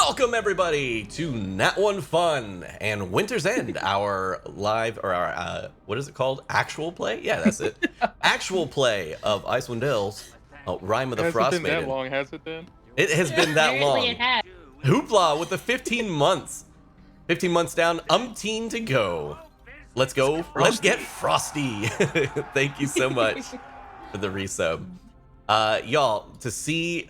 Welcome everybody to Nat 1 Fun and Winter's End, our live, or our, what is it called? Actual play? Yeah, that's it. Actual play of Icewind Dale's Rime of the Frost Maiden. Has it been that long, has it been? It has been that long. It has. Hoopla with the 15 months. 15 months down, umpteen to go. Let's go. Let's get frosty. Thank you so much for the resub. Y'all, to see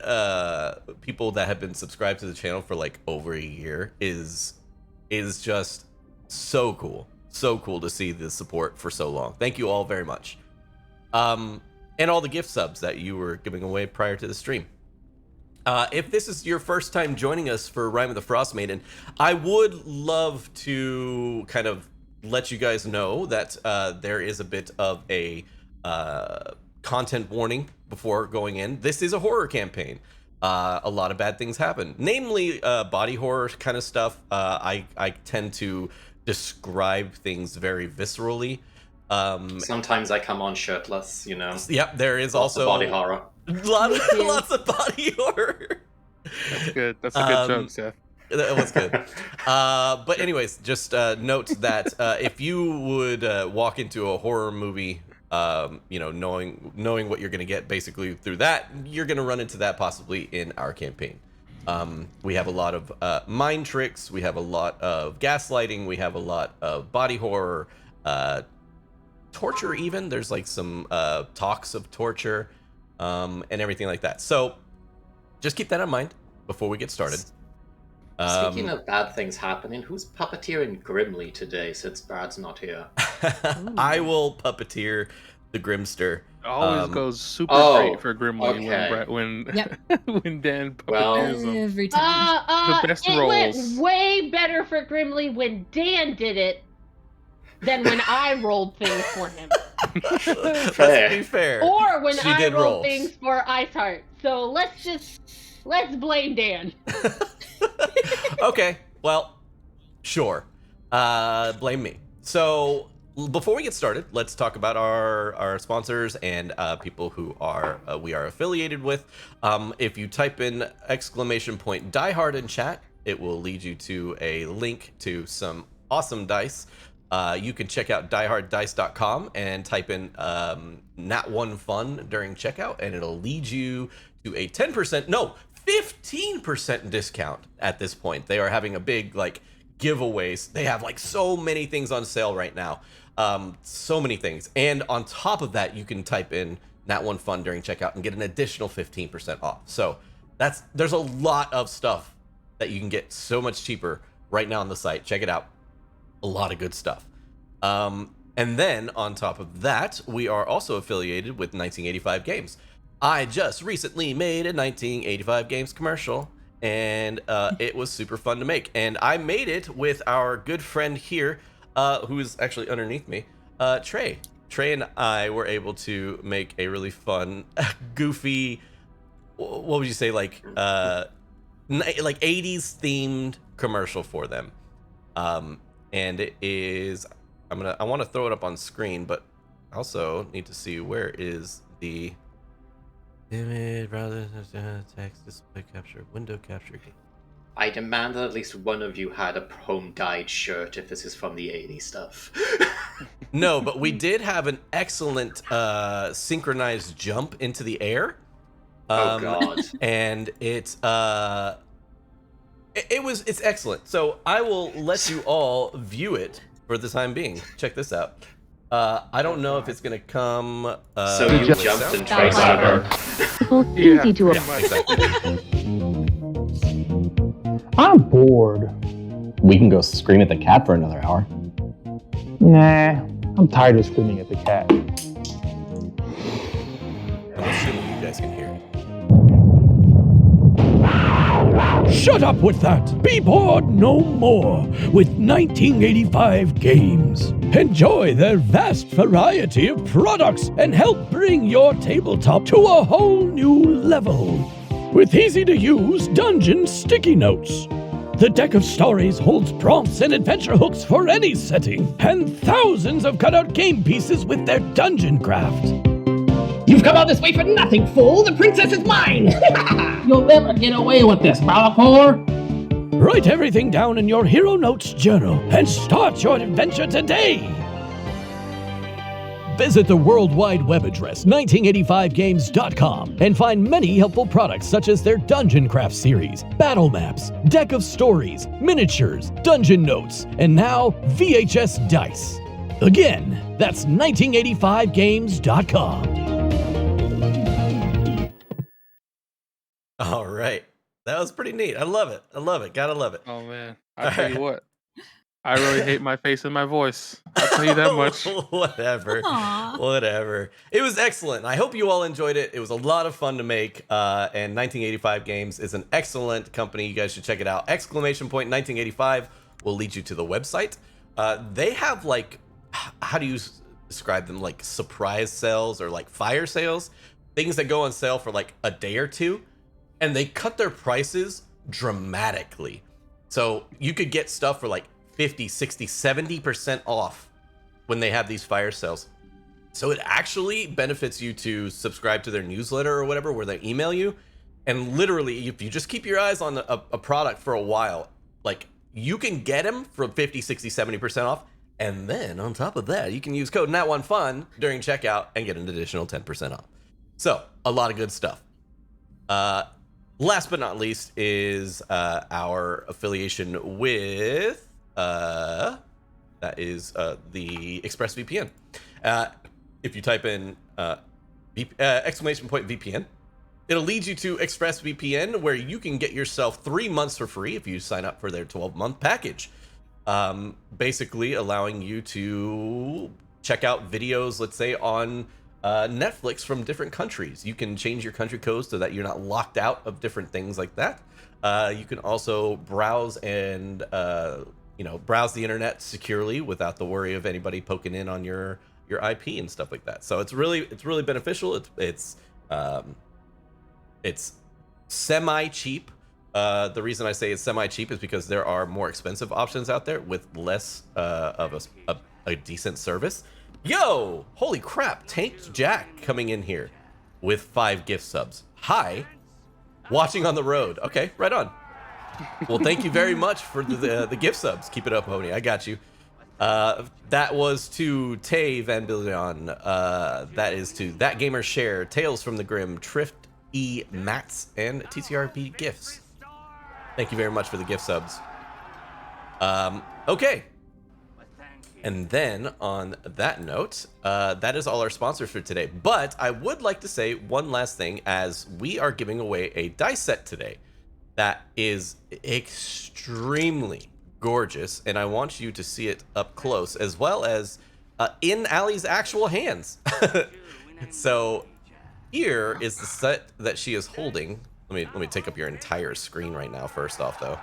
people that have been subscribed to the channel for like over a year is just so cool. So cool to see the support for so long. Thank you all very much. And all the gift subs that you were giving away prior to the stream. If this is your first time joining us for Rime of the Frost Maiden, I would love to kind of let you guys know that there is a bit of a content warning before going in. This is a horror campaign. A lot of bad things happen, namely body horror kind of stuff. I tend to describe things very viscerally. Sometimes I come on shirtless, you know. Yep, there is Lots also of body horror. Lots of body horror. That's good. That's a good joke, Seth. That was good. But anyways, just note that if you would walk into a horror movie, you know, knowing what you're going to get basically through that, you're going to run into that possibly in our campaign. We have a lot of mind tricks. We have a lot of gaslighting. We have a lot of body horror, torture even. There's like some talks of torture and everything like that. So just keep that in mind before we get started. Speaking of bad things happening, who's puppeteering Grimly today since Brad's not here? I will puppeteer the Grimster. Always goes super great for Grimly when Dan puppeteers him. Every time. The best it rolls. went way better for Grimly when Dan did it than when I rolled things for him. Let's be fair. Or when She I did rolled roll. things for Iceheart. So let's blame Dan. Okay, well, sure. Blame me. So before we get started, let's talk about our sponsors and people who are we are affiliated with. If you type in !diehard in chat, it will lead you to a link to some awesome dice. You can check out dieharddice.com and type in Nat1Fun during checkout, and it'll lead you to a 15% discount at this point. They are having a big like giveaways. They have like so many things on sale right now. So many things. And on top of that, you can type in Nat1Fun during checkout and get an additional 15% off. So there's a lot of stuff that you can get so much cheaper right now on the site. Check it out. A lot of good stuff. And then on top of that, we are also affiliated with 1985 Games. I just recently made a 1985 Games commercial, and it was super fun to make. And I made it with our good friend here, who is actually underneath me, Trey. Trey and I were able to make a really fun, goofy, what would you say, like 80s themed commercial for them. And it is, I want to throw it up on screen, but also need to see where is the image, browser, text, display capture, window capture. I demand that at least one of you had a home-dyed shirt if this is from the 80s stuff. No, but we did have an excellent synchronized jump into the air. Oh god. And it's excellent. So I will let you all view it for the time being. Check this out. I don't know if it's gonna come. So you jumped and traced her. Easy to I'm bored. We can go scream at the cat for another hour. Nah, I'm tired of screaming at the cat. I'm assuming you guys can hear it. Shut up with that! Be bored no more with 1985 Games. Enjoy their vast variety of products and help bring your tabletop to a whole new level. With easy-to-use dungeon sticky notes. The deck of stories holds prompts and adventure hooks for any setting, and thousands of cutout game pieces with their dungeon craft. You've come all this way for nothing, fool! The princess is mine! You'll never get away with this, Balakor! Write everything down in your Hero Notes journal and start your adventure today! Visit the World Wide Web address 1985games.com and find many helpful products such as their Dungeon Craft series, battle maps, deck of stories, miniatures, dungeon notes, and now VHS dice. Again, that's 1985games.com. All right. That was pretty neat. I love it. Gotta love it. Oh, man. I tell you what. I really hate my face and my voice. I'll tell you that much. Whatever. Aww. Whatever. It was excellent. I hope you all enjoyed it. It was a lot of fun to make. And 1985 Games is an excellent company. You guys should check it out. ! 1985 will lead you to the website. They have like, how do you describe them? Like surprise sales or like fire sales? Things that go on sale for like a day or two. And they cut their prices dramatically. So you could get stuff for like 50, 60, 70% off when they have these fire sales. So it actually benefits you to subscribe to their newsletter or whatever, where they email you. And literally, if you just keep your eyes on a product for a while, like you can get them for 50, 60, 70% off. And then on top of that, you can use code NAT1FUN during checkout and get an additional 10% off. So a lot of good stuff. Last but not least is our affiliation with that is the ExpressVPN. If you type in !VPN, it'll lead you to ExpressVPN, where you can get yourself 3 months for free if you sign up for their 12-month package. Basically allowing you to check out videos, let's say, on Netflix from different countries. You can change your country codes so that you're not locked out of different things like that. You can also browse and browse the internet securely without the worry of anybody poking in on your IP and stuff like that. So it's really beneficial. It's semi-cheap. The reason I say it's semi-cheap is because there are more expensive options out there with less of a decent service. Yo, holy crap, Tanked Jack coming in here with 5 gift subs. Hi, watching on the road. Okay, right on. Well, thank you very much for the gift subs. Keep it up, Honey. I got you. That was to Tay Van Billion. That is to That Gamer Share, Tales from the Grim, Trift E Mats, and TCRP Gifts. Thank you very much for the gift subs. Okay. And then on that note, that is all our sponsors for today. But I would like to say one last thing, as we are giving away a dice set today that is extremely gorgeous, and I want you to see it up close, as well as in Allie's actual hands. So here is the set that she is holding. Let me take up your entire screen right now. First off, though.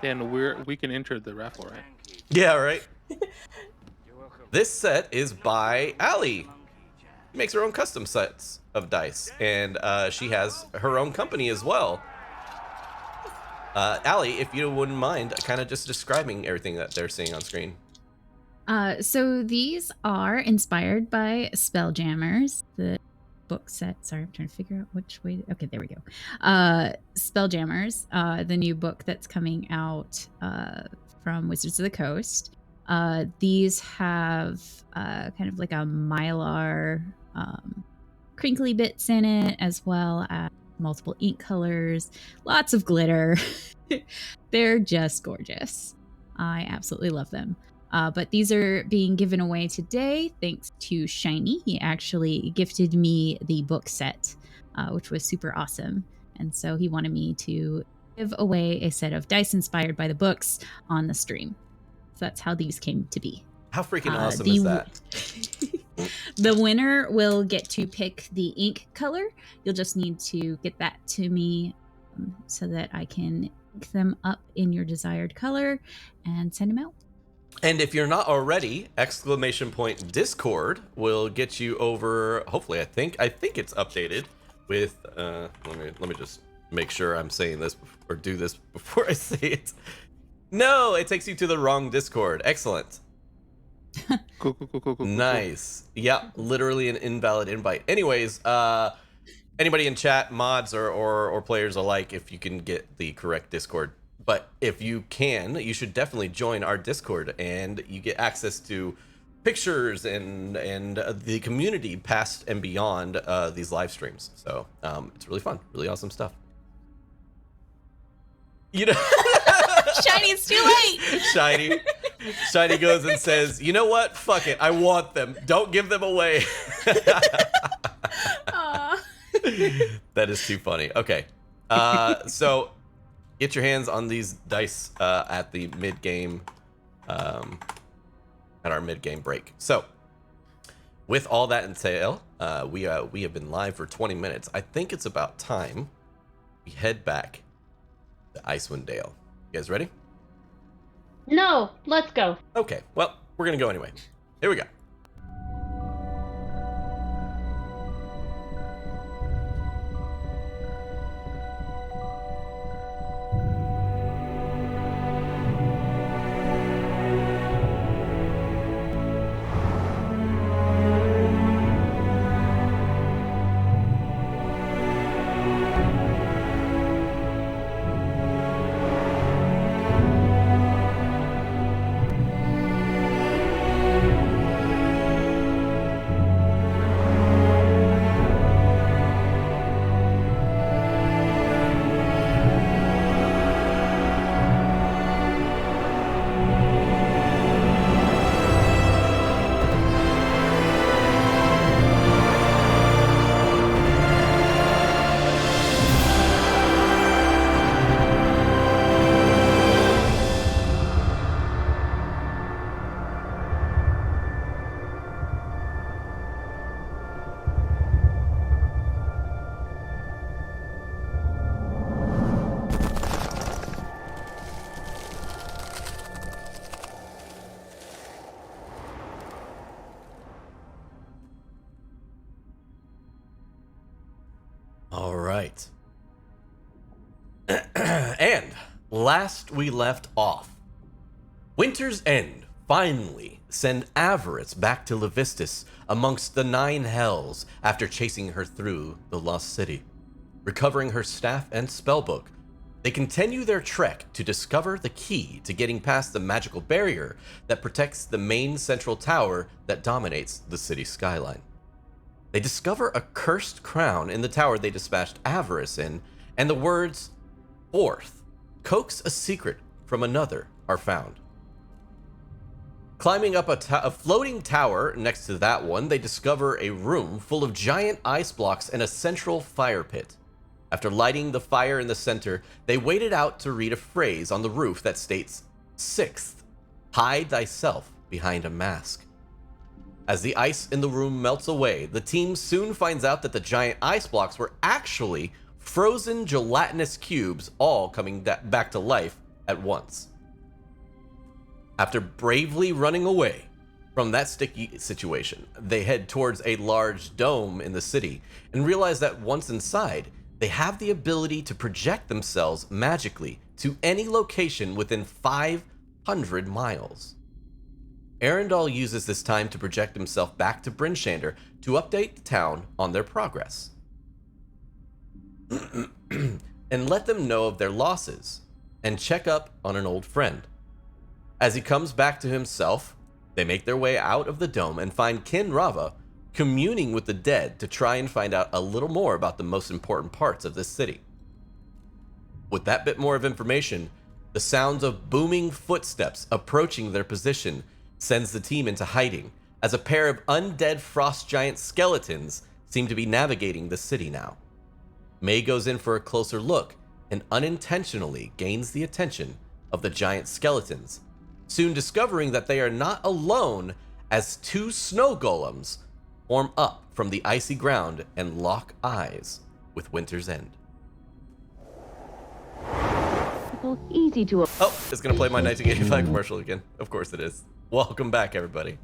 Dan, we can enter the raffle, right? Yeah, right. This set is by Allie. She makes her own custom sets of dice, and she has her own company as well. Allie, if you wouldn't mind kind of just describing everything that they're seeing on screen. So these are inspired by Spelljammers, the book set. Sorry, I'm trying to figure out which way. Okay, there we go. Spelljammers, the new book that's coming out from Wizards of the Coast. These have kind of like a mylar crinkly bits in it, as well as multiple ink colors, lots of glitter. They're just gorgeous. I absolutely love them. But these are being given away today thanks to Shiny. He actually gifted me the book set, which was super awesome. And so he wanted me to give away a set of dice inspired by the books on the stream. So that's how these came to be. How freaking awesome is that? The winner will get to pick the ink color. You'll just need to get that to me so that I can ink them up in your desired color and send them out. And if you're not already, ! Discord will get you over. Hopefully, I think it's updated with. Let me just make sure I'm saying this or do this before I say it. No, it takes you to the wrong Discord. Excellent. Cool. Nice. Yeah, literally an invalid invite. Anyways, anybody in chat, mods or players alike, if you can get the correct Discord. But if you can, you should definitely join our Discord, and you get access to pictures and the community past and beyond these live streams. So it's really fun, really awesome stuff. You know, Shiny, it's too late. Shiny goes and says, "You know what? Fuck it. I want them. Don't give them away." That is too funny. Okay, so get your hands on these dice at the mid game. At our mid-game break. So, with all that entail, we have been live for 20 minutes. I think it's about time we head back to Icewind Dale. You guys ready? No, let's go. Okay, well, we're gonna go anyway. Here we go. All right. And last we left off, Winter's End finally send Avarice back to Levistus amongst the 9 hells after chasing her through the Lost City. Recovering her staff and spellbook, they continue their trek to discover the key to getting past the magical barrier that protects the main central tower that dominates the city skyline. They discover a cursed crown in the tower they dispatched Avarice in, and the words, "Fourth, coax a secret from another," are found. Climbing up a floating tower next to that one, they discover a room full of giant ice blocks and a central fire pit. After lighting the fire in the center, they wait it out to read a phrase on the roof that states, "Sixth, hide thyself behind a mask." As the ice in the room melts away, the team soon finds out that the giant ice blocks were actually frozen gelatinous cubes, all coming back to life at once. After bravely running away from that sticky situation, they head towards a large dome in the city and realize that once inside, they have the ability to project themselves magically to any location within 500 miles. Arundel uses this time to project himself back to Bryn Shander to update the town on their progress and let them know of their losses and check up on an old friend. As he comes back to himself, they make their way out of the dome and find Kin Rava communing with the dead to try and find out a little more about the most important parts of this city. With that bit more of information, the sounds of booming footsteps approaching their position sends the team into hiding, as a pair of undead frost giant skeletons seem to be navigating the city now. May goes in for a closer look and unintentionally gains the attention of the giant skeletons, soon discovering that they are not alone as 2 snow golems form up from the icy ground and lock eyes with Winter's End. Easy to. Oh, it's gonna play my 1985 commercial again. Of course it is. Welcome back, everybody.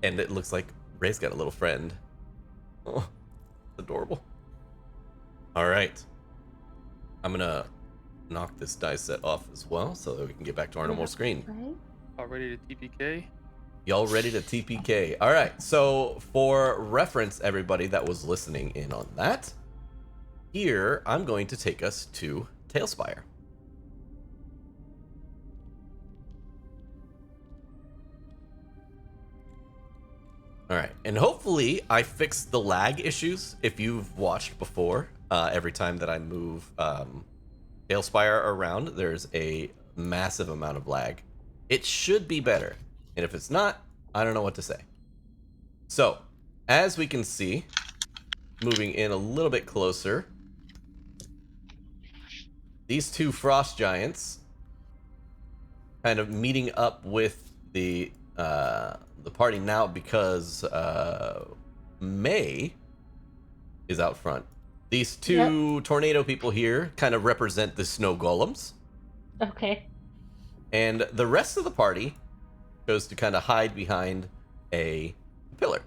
And it looks like Ray's got a little friend. Oh, adorable. All right. I'm gonna knock this dice set off as well so that we can get back to our normal screen. Already to TPK. Y'all ready to TPK? All right, so for reference, everybody that was listening in on that, here I'm going to take us to Tailspire. All right, and hopefully I fixed the lag issues. If you've watched before, every time that I move Tailspire around, there's a massive amount of lag. It should be better, and if it's not, I don't know what to say. So, as we can see, moving in a little bit closer, these two frost giants kind of meeting up with the party now because May is out front. These two tornado people here kind of represent the snow golems. Okay. And the rest of the party goes to kind of hide behind a pillar.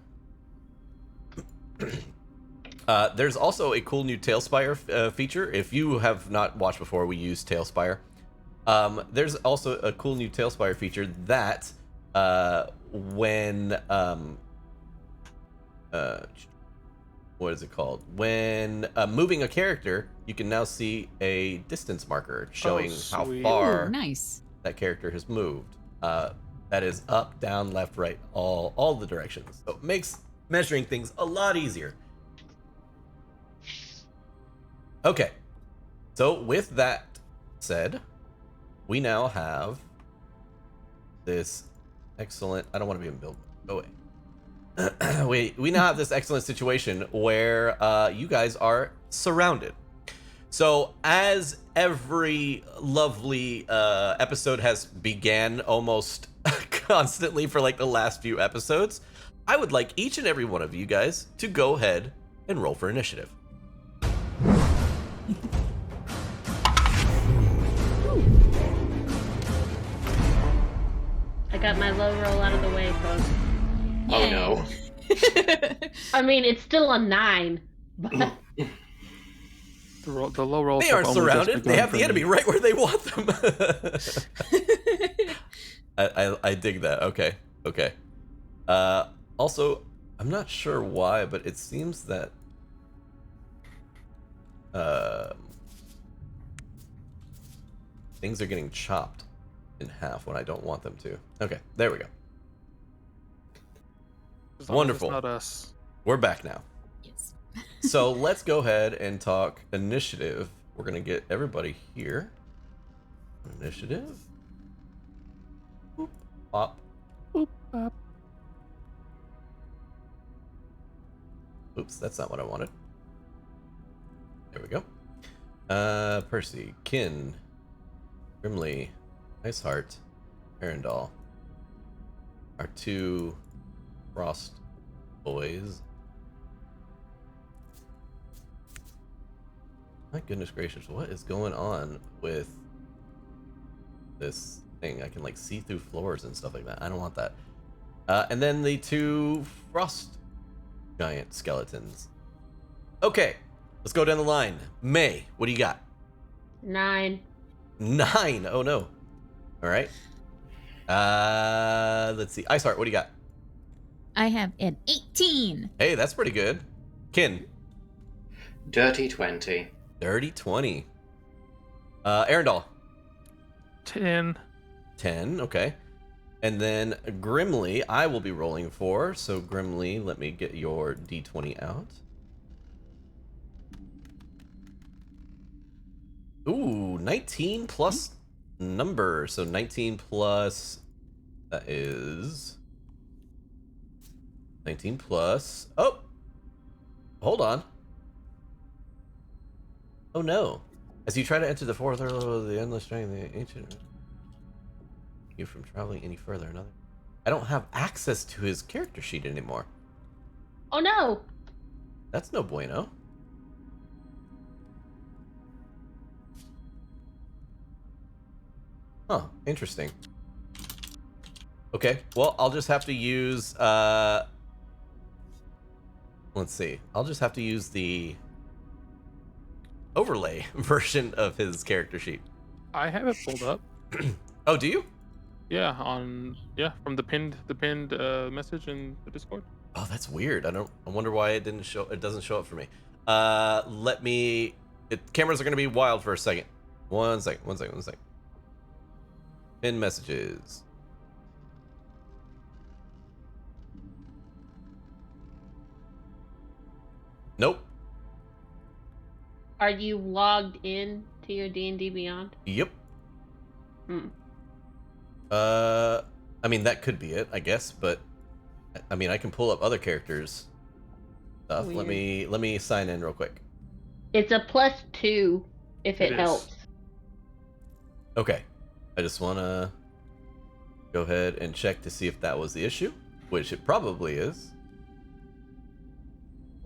There's also a cool new Tailspire feature. If you have not watched before, we use Tailspire. There's also a cool new Tailspire feature that when what is it called? When moving a character, you can now see a distance marker showing how far nice. that character has moved. That is up, down, left, right, all the directions. So it makes measuring things a lot easier. Okay, so with that said, we now have this excellent, I don't want to be in build, go away. we now have this excellent situation where you guys are surrounded. So as every lovely episode has began almost constantly for like the last few episodes, I would like each and every one of you guys to go ahead and roll for initiative. I got my low roll out of the way, folks. Oh no. I mean, it's still a 9. But The low roll. They aren't surrounded. They have the enemy right where they want them. I dig that. Okay. Okay. Also, I'm not sure why, but it seems that things are getting chopped in half when I don't want them to. Okay, there we go. Wonderful. Not us. We're back now. Yes. So let's go ahead and talk initiative. We're gonna get everybody here. Initiative. Boop, pop. Boop, pop. Oops, that's not what I wanted. There we go. Percy, Kin, Grimly, Iceheart, Arendelle. Our two Frost boys. My goodness gracious, what is going on with this thing? I can like see through floors and stuff like that. I don't want that. And then the two Frost giant skeletons. Okay, let's go down the line. May, what do you got? 9. 9. Oh no. All right. Let's see. Iceheart, what do you got? I have an 18. Hey, that's pretty good. Kin. Dirty 20. Dirty 20. Arendelle. 10. 10. Okay. And then Grimly, I will be rolling for. So Grimly, let me get your D20 out. Ooh, 19 plus number. So 19 plus, that is 19 plus, oh, hold on. Oh no. As you try to enter the fourth level of the endless strength, the ancient you from traveling any further. Another. I don't have access to his character sheet anymore. Oh no! That's no bueno. Huh, interesting. Okay, well, I'll just have to use, let's see. I'll just have to use the overlay version of his character sheet. I have it pulled up. Oh, do you? from the pinned message in the Discord. Oh, that's weird. I wonder why it doesn't show up for me. Cameras are gonna be wild for a second. One second. Pin messages. Nope. Are you logged in to your D&D Beyond? Yep. I mean, that could be it, I guess, but I mean, I can pull up other characters stuff. Weird. Let me sign in real quick. It's a +2 if it helps. Okay. I just want to go ahead and check to see if that was the issue, which it probably is.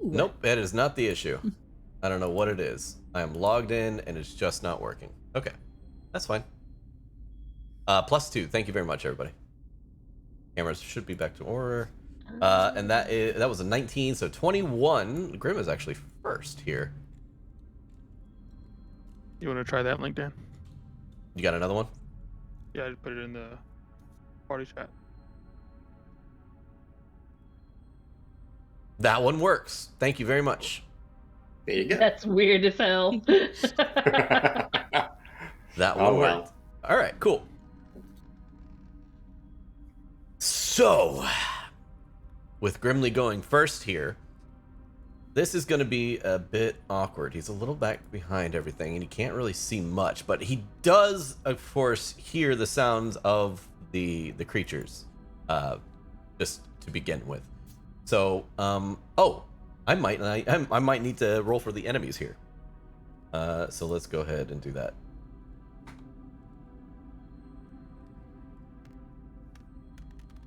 Ooh. Nope, that is not the issue. I don't know what it is. I am logged in and it's just not working. Okay, that's fine. +2. Thank you very much, everybody. Cameras should be back to order. And that was a 19, so 21. Grim is actually first here. You want to try that link, Dan? You got another one? Yeah, I just put it in the party chat. That one works. Thank you very much. There you go. That's weird as hell. That one worked. All right, cool. So, with Grimly going first here, this is going to be a bit awkward. He's a little back behind everything, and he can't really see much, but he does, of course, hear the sounds of the creatures, just to begin with. So, I might need to roll for the enemies here. So let's go ahead and do that.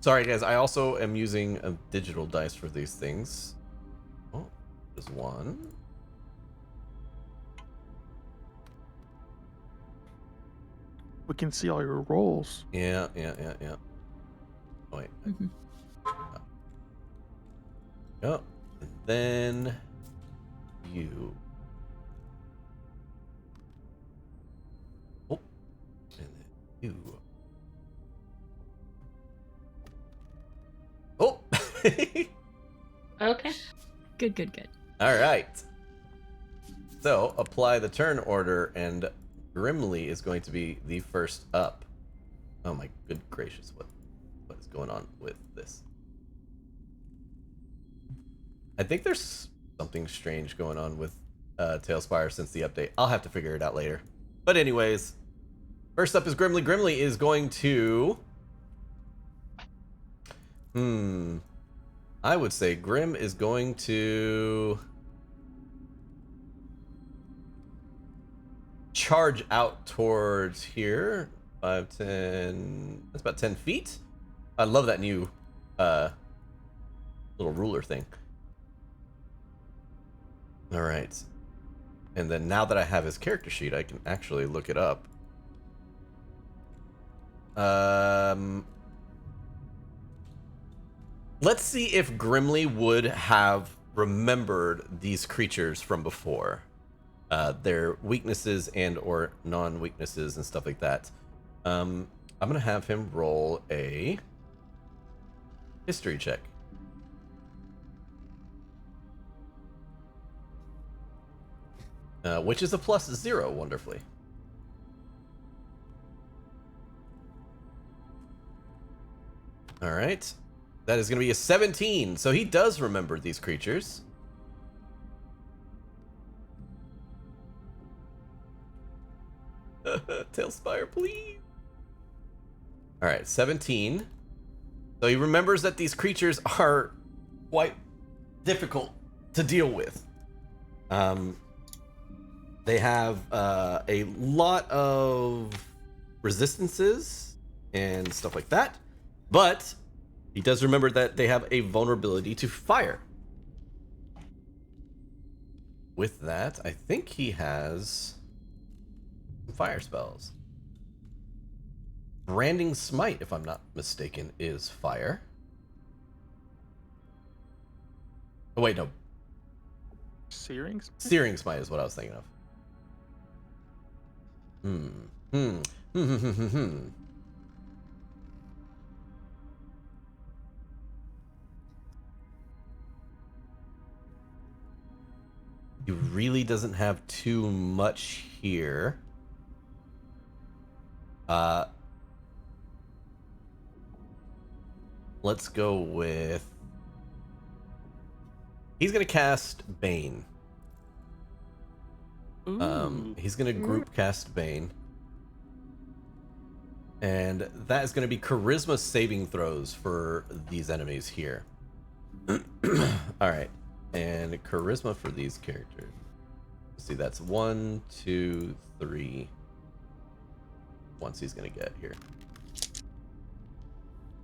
Sorry, guys. I also am using a digital dice for these things. Oh, there's one. We can see all your rolls. Yeah. Oh, wait. Oh, and then you. Oh, and then you. Oh. Okay. Good. All right. So apply the turn order, and Grimly is going to be the first up. Oh my good gracious! What is going on with this? I think there's something strange going on with Tailspire since the update. I'll have to figure it out later. But anyways, first up is Grimly. Grimly is going to... I would say Grim is going to... charge out towards here. 5, 10... That's about 10 feet. I love that new little ruler thing. All right, and then now that I have his character sheet, I can actually look it up. Let's see if Grimly would have remembered these creatures from before, their weaknesses and or non-weaknesses and stuff like that. I'm gonna have him roll a history check. Which is a +0, wonderfully. All right. That is going to be a 17. So he does remember these creatures. Tailspire, please. All right, 17. So he remembers that these creatures are quite difficult to deal with. They have a lot of resistances and stuff like that, but he does remember that they have a vulnerability to fire. With that, I think he has some fire spells. Branding Smite, if I'm not mistaken, is fire. Oh, wait, no. Searing Smite? Searing Smite is what I was thinking of. He really doesn't have too much here. Let's go with... He's going to cast Bane. He's going to group cast Bane. And that is going to be charisma saving throws for these enemies here. Alright. And charisma for these characters. Let's see, that's 1, 2, 3. Once he's going to get here.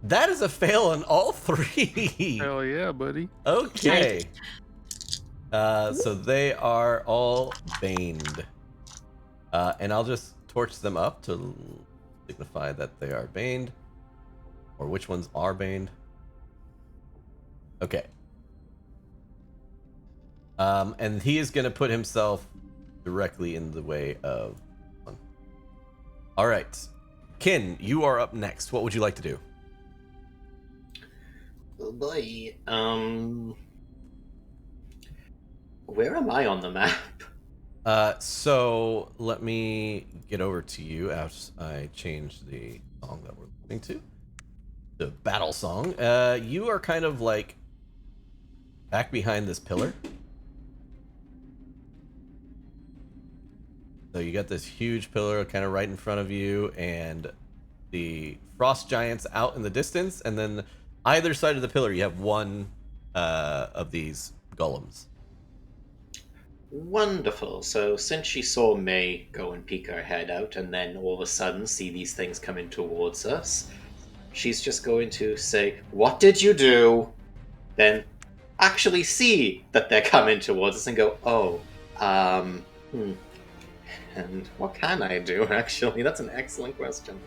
That is a fail on all 3. Hell yeah, buddy. Okay. So they are all baned. And I'll just torch them up to signify that they are baned. Or which ones are baned. Okay. And he is going to put himself directly in the way of one. All right. Kin, you are up next. What would you like to do? Oh boy. Where am I on the map? So let me get over to you as I change the song that we're listening to. The battle song. You are kind of like back behind this pillar. So you got this huge pillar kind of right in front of you, and the frost giants out in the distance, and then either side of the pillar you have one of these golems. Wonderful. So since she saw May go and peek her head out and then all of a sudden see these things coming towards us, she's just going to say, "What did you do?" Then actually see that they're coming towards us and go, "Oh, and what can I do?" Actually, that's an excellent question.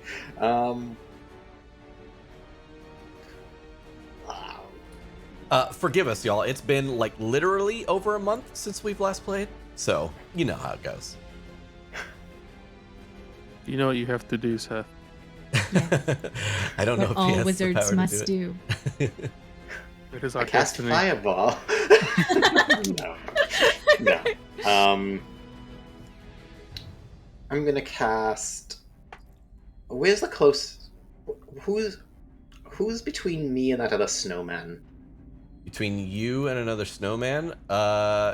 Forgive us, y'all. It's been like literally over a month since we've last played, so you know how it goes. You know what you have to do, Seth. Yes. I don't know What if all he has the wizards power must to do. do. It is our I cast destiny. Fireball. No. I'm gonna cast. Where's the close? Who's between me and that other snowman? Between you and another snowman,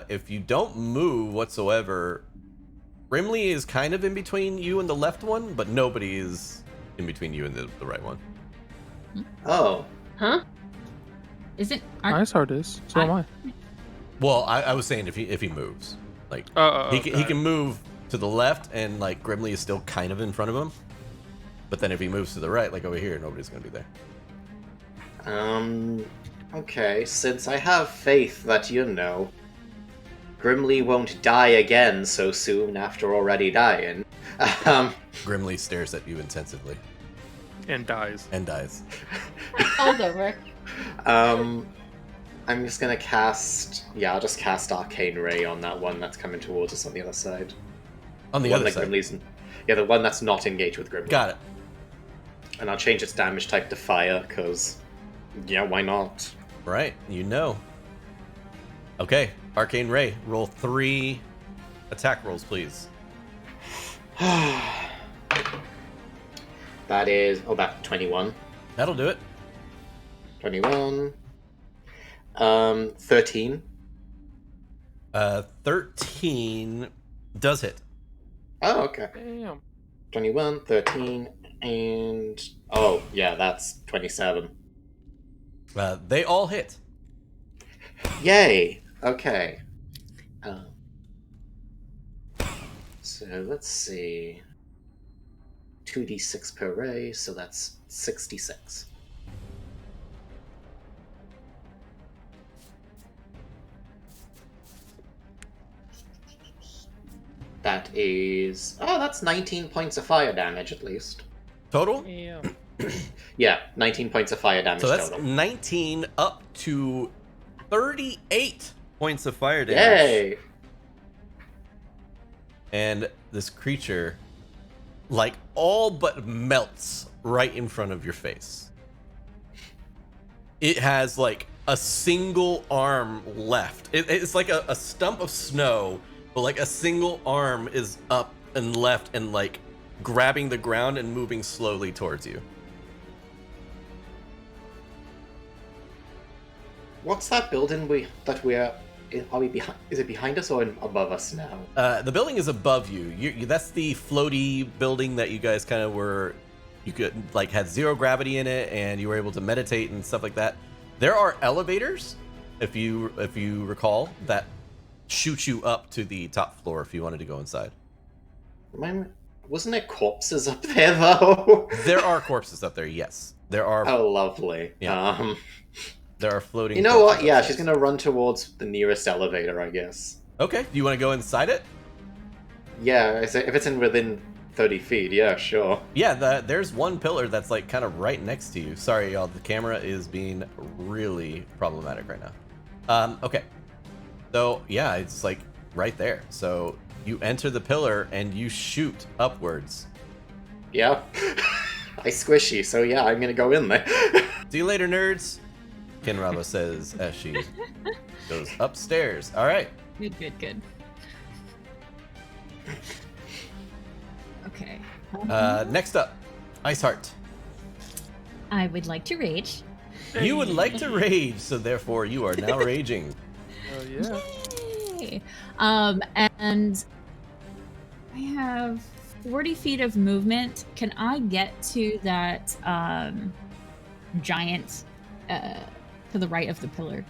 if you don't move whatsoever, Brimley is kind of in between you and the left one, but nobody is in between you and the right one. Oh. Huh? Isn't Ice Heart is. So am I. Well, I was saying if he moves, like he can move to the left, and like Grimley is still kind of in front of him. But then if he moves to the right, like over here, nobody's gonna be there. Okay, since I have faith that, Grimley won't die again so soon after already dying. Grimley stares at you intensively. And dies. And dies. All's over. I'm just gonna cast... Yeah, I'll just cast Arcane Ray on that one that's coming towards us on the other side. On the other side? Grimley's... Yeah, the one that's not engaged with Grimley. Got it. And I'll change its damage type to fire, because... Yeah, why not? Right, you know. Okay, Arcane Ray, roll 3 attack rolls, please. That is... Oh, that's 21. That'll do it. 21. 13. 13 does hit. Oh, okay. Damn. 21, 13, and... Oh, yeah, that's 27. They all hit. Yay! Okay. So, let's see... 2d6 per ray, so that's 66. That is... Oh, that's 19 points of fire damage, at least. Total? Yeah. Yeah, 19 points of fire damage So that's total. 19 up to 38 points of fire damage. Yay! And this creature, like, all but melts right in front of your face. It has, like, a single arm left. It's like a stump of snow, but like a single arm is up and left and like grabbing the ground and moving slowly towards you. What's that building we are we behind? Is it behind us or above us now? The building is above you. That's the floaty building that you guys kind of were. You could like had zero gravity in it, and you were able to meditate and stuff like that. There are elevators, if you recall, that shoot you up to the top floor if you wanted to go inside. Wasn't there corpses up there though? There are corpses up there. Yes, there are. Oh, lovely. Yeah. There are floating. You know what? Yeah, she's gonna run towards the nearest elevator, I guess. Okay. Do you want to go inside it? Yeah, if it's within 30 feet, yeah, sure. Yeah, there's one pillar that's like kind of right next to you. Sorry, y'all. The camera is being really problematic right now. Okay. So yeah, it's like right there. So you enter the pillar and you shoot upwards. Yeah. I squishy, so yeah, I'm gonna go in there. See you later, nerds. Kenraba says as she goes upstairs. All right. Good. Okay. Next up, Iceheart. I would like to rage. You would like to rage, so therefore you are now raging. Oh yeah. Yay! And I have 40 feet of movement. Can I get to that giant to the right of the pillar?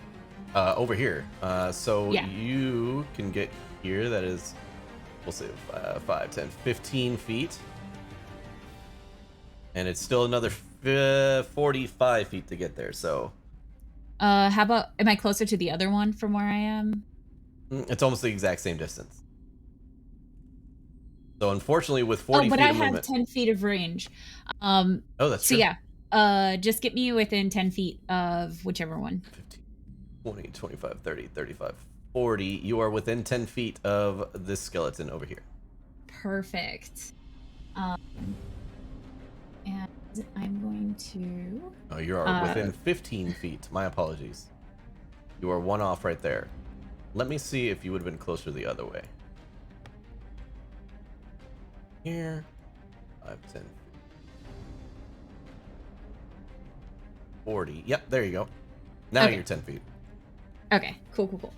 Over here. So yeah. You can get here. That is, we'll say 5, 10, 15 feet. And it's still another 45 feet to get there, so. How about, am I closer to the other one from where I am? It's almost the exact same distance. So unfortunately with 40 feet of movement. Oh, but I have 10 feet of range. Oh, that's true. So yeah, just get me within 10 feet of whichever one. 15, 20, 25, 30, 35, 40. You are within 10 feet of this skeleton over here. Perfect. And I'm going to... Oh, you are within 15 feet. My apologies. You are one off right there. Let me see if you would have been closer the other way. Here. 5, 10, 40. Yep, there you go. Now Okay. you're 10 feet. Okay, cool.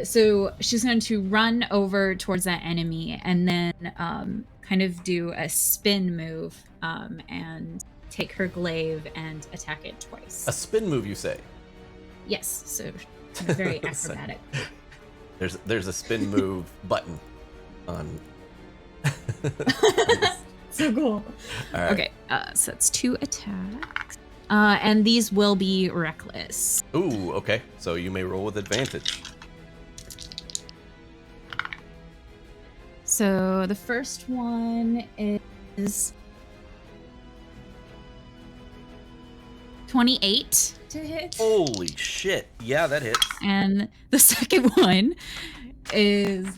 So she's going to run over towards that enemy and then kind of do a spin move and take her glaive and attack it twice. A spin move, you say? Yes, so very acrobatic. There's a spin move button on. So cool. All right. Okay, so that's 2 attacks. And these will be reckless. Ooh, okay. So you may roll with advantage. So the first one is 28 to hit. Holy shit. Yeah, that hits. And the second one is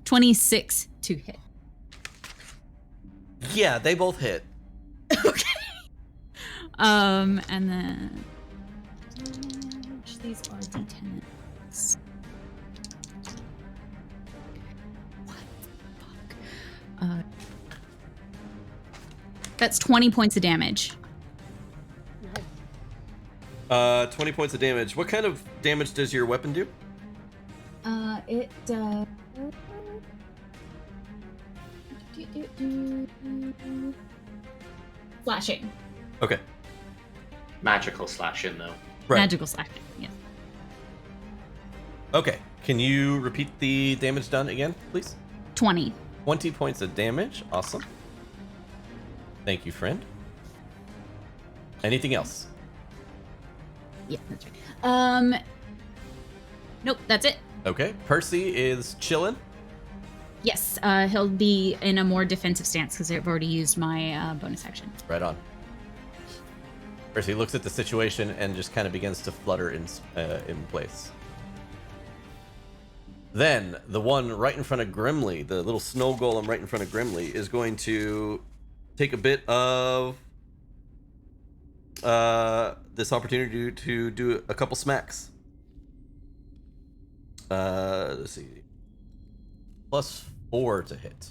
26 to hit. Yeah, they both hit. Okay. And then these are d10s. What the fuck? That's 20 points of damage. 20 points of damage. What kind of damage does your weapon do? It does. Slashing. Okay. Magical slashing, though. Right. Magical slashing, yeah. Okay. Can you repeat the damage done again, please? 20. 20 points of damage. Awesome. Thank you, friend. Anything else? Yeah, that's right. Nope, that's it. Okay. Percy is chilling. Yes, he'll be in a more defensive stance because I've already used my bonus action. Right on. Percy looks at the situation and just kind of begins to flutter in place. Then the one right in front of Grimly, the little snow golem right in front of Grimly, is going to take a bit of this opportunity to do a couple smacks. Let's see. +4 to hit.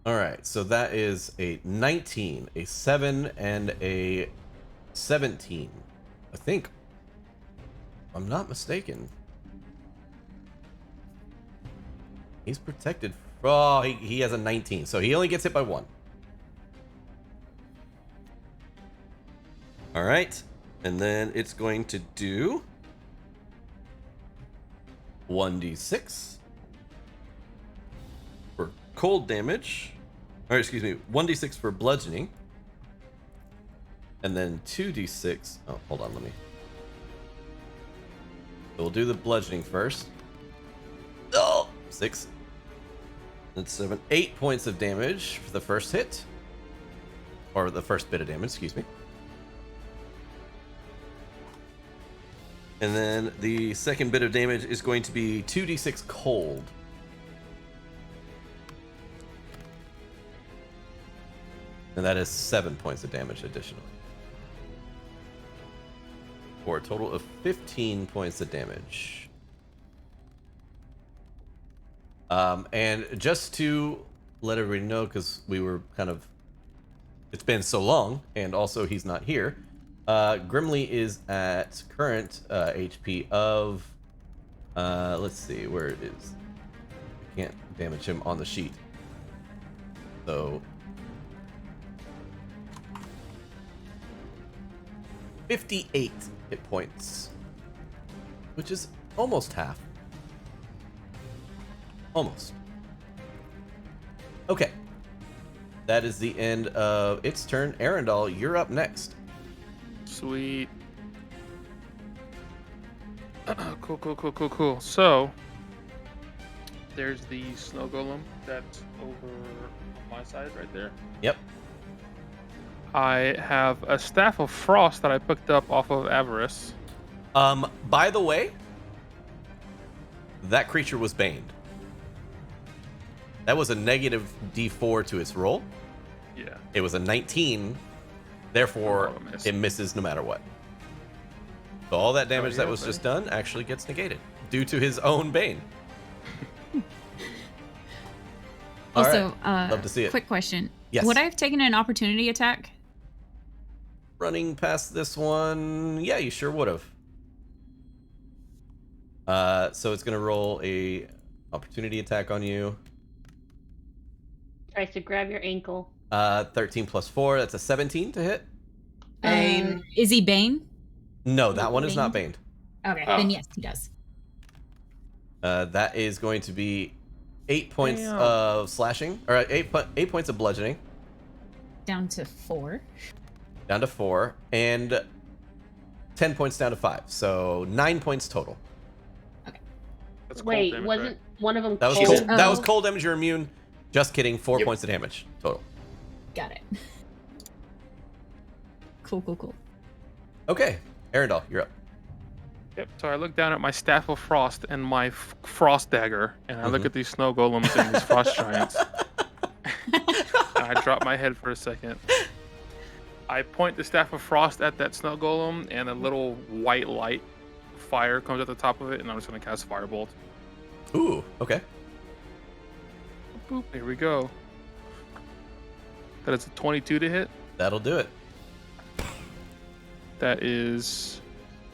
All right, so that is a 19, a 7, and a 17. I think, if I'm not mistaken. He's protected. Oh, he has a 19, so he only gets hit by 1. All right, and then it's going to do 1d6 for cold damage. Or excuse me, 1d6 for bludgeoning. And then 2d6. Oh, hold on, let me. So we'll do the bludgeoning first. Oh, 6. That's 7. 8 points of damage for the first hit. Or the first bit of damage, excuse me. And then the second bit of damage is going to be 2d6 cold. And that is 7 points of damage additionally. For a total of 15 points of damage. And just to let everybody know, because we were kind of... It's been so long, and also he's not here. Grimly is at current HP of... let's see where it is. I can't damage him on the sheet. So... 58 hit points, which is almost half. Almost. Okay. That is the end of its turn. Arendelle, you're up next. Sweet. Cool. So, there's the snow golem that's over on my side right there. Yep. I have a staff of frost that I picked up off of Avarice. By the way, that creature was baned. That was a negative D4 to its roll. Yeah. It was a 19, therefore it misses no matter what. So all that damage that was just done actually gets negated due to his own bane. Also, love to see it. Quick question. Yes. Would I have taken an opportunity attack? Running past this one, yeah, you sure would have. So it's gonna roll a opportunity attack on you. Tries to grab your ankle. 13 plus 4, that's a 17 to hit. Bane. Is he Bane? No, that one is not baned. Okay, then yes, he does. That is going to be 8 points of slashing, or 8 points of bludgeoning. Down to 4. Down to 4, and 10 points down to 5, so 9 points total. Okay. That's Wait, damage, wasn't right? one of them That was cold? cold. That was cold damage. You're immune. Just kidding. 4 points of damage total. Got it. Cool. Okay, Arendelle, you're up. Yep. So I look down at my staff of frost and my frost dagger, and I look at these snow golems and these frost giants. I drop my head for a second. I point the staff of frost at that snow golem, and a little white light fire comes at the top of it, and I'm just gonna cast firebolt. Ooh, okay. Boop. Here we go. That is a 22 to hit. That'll do it. That is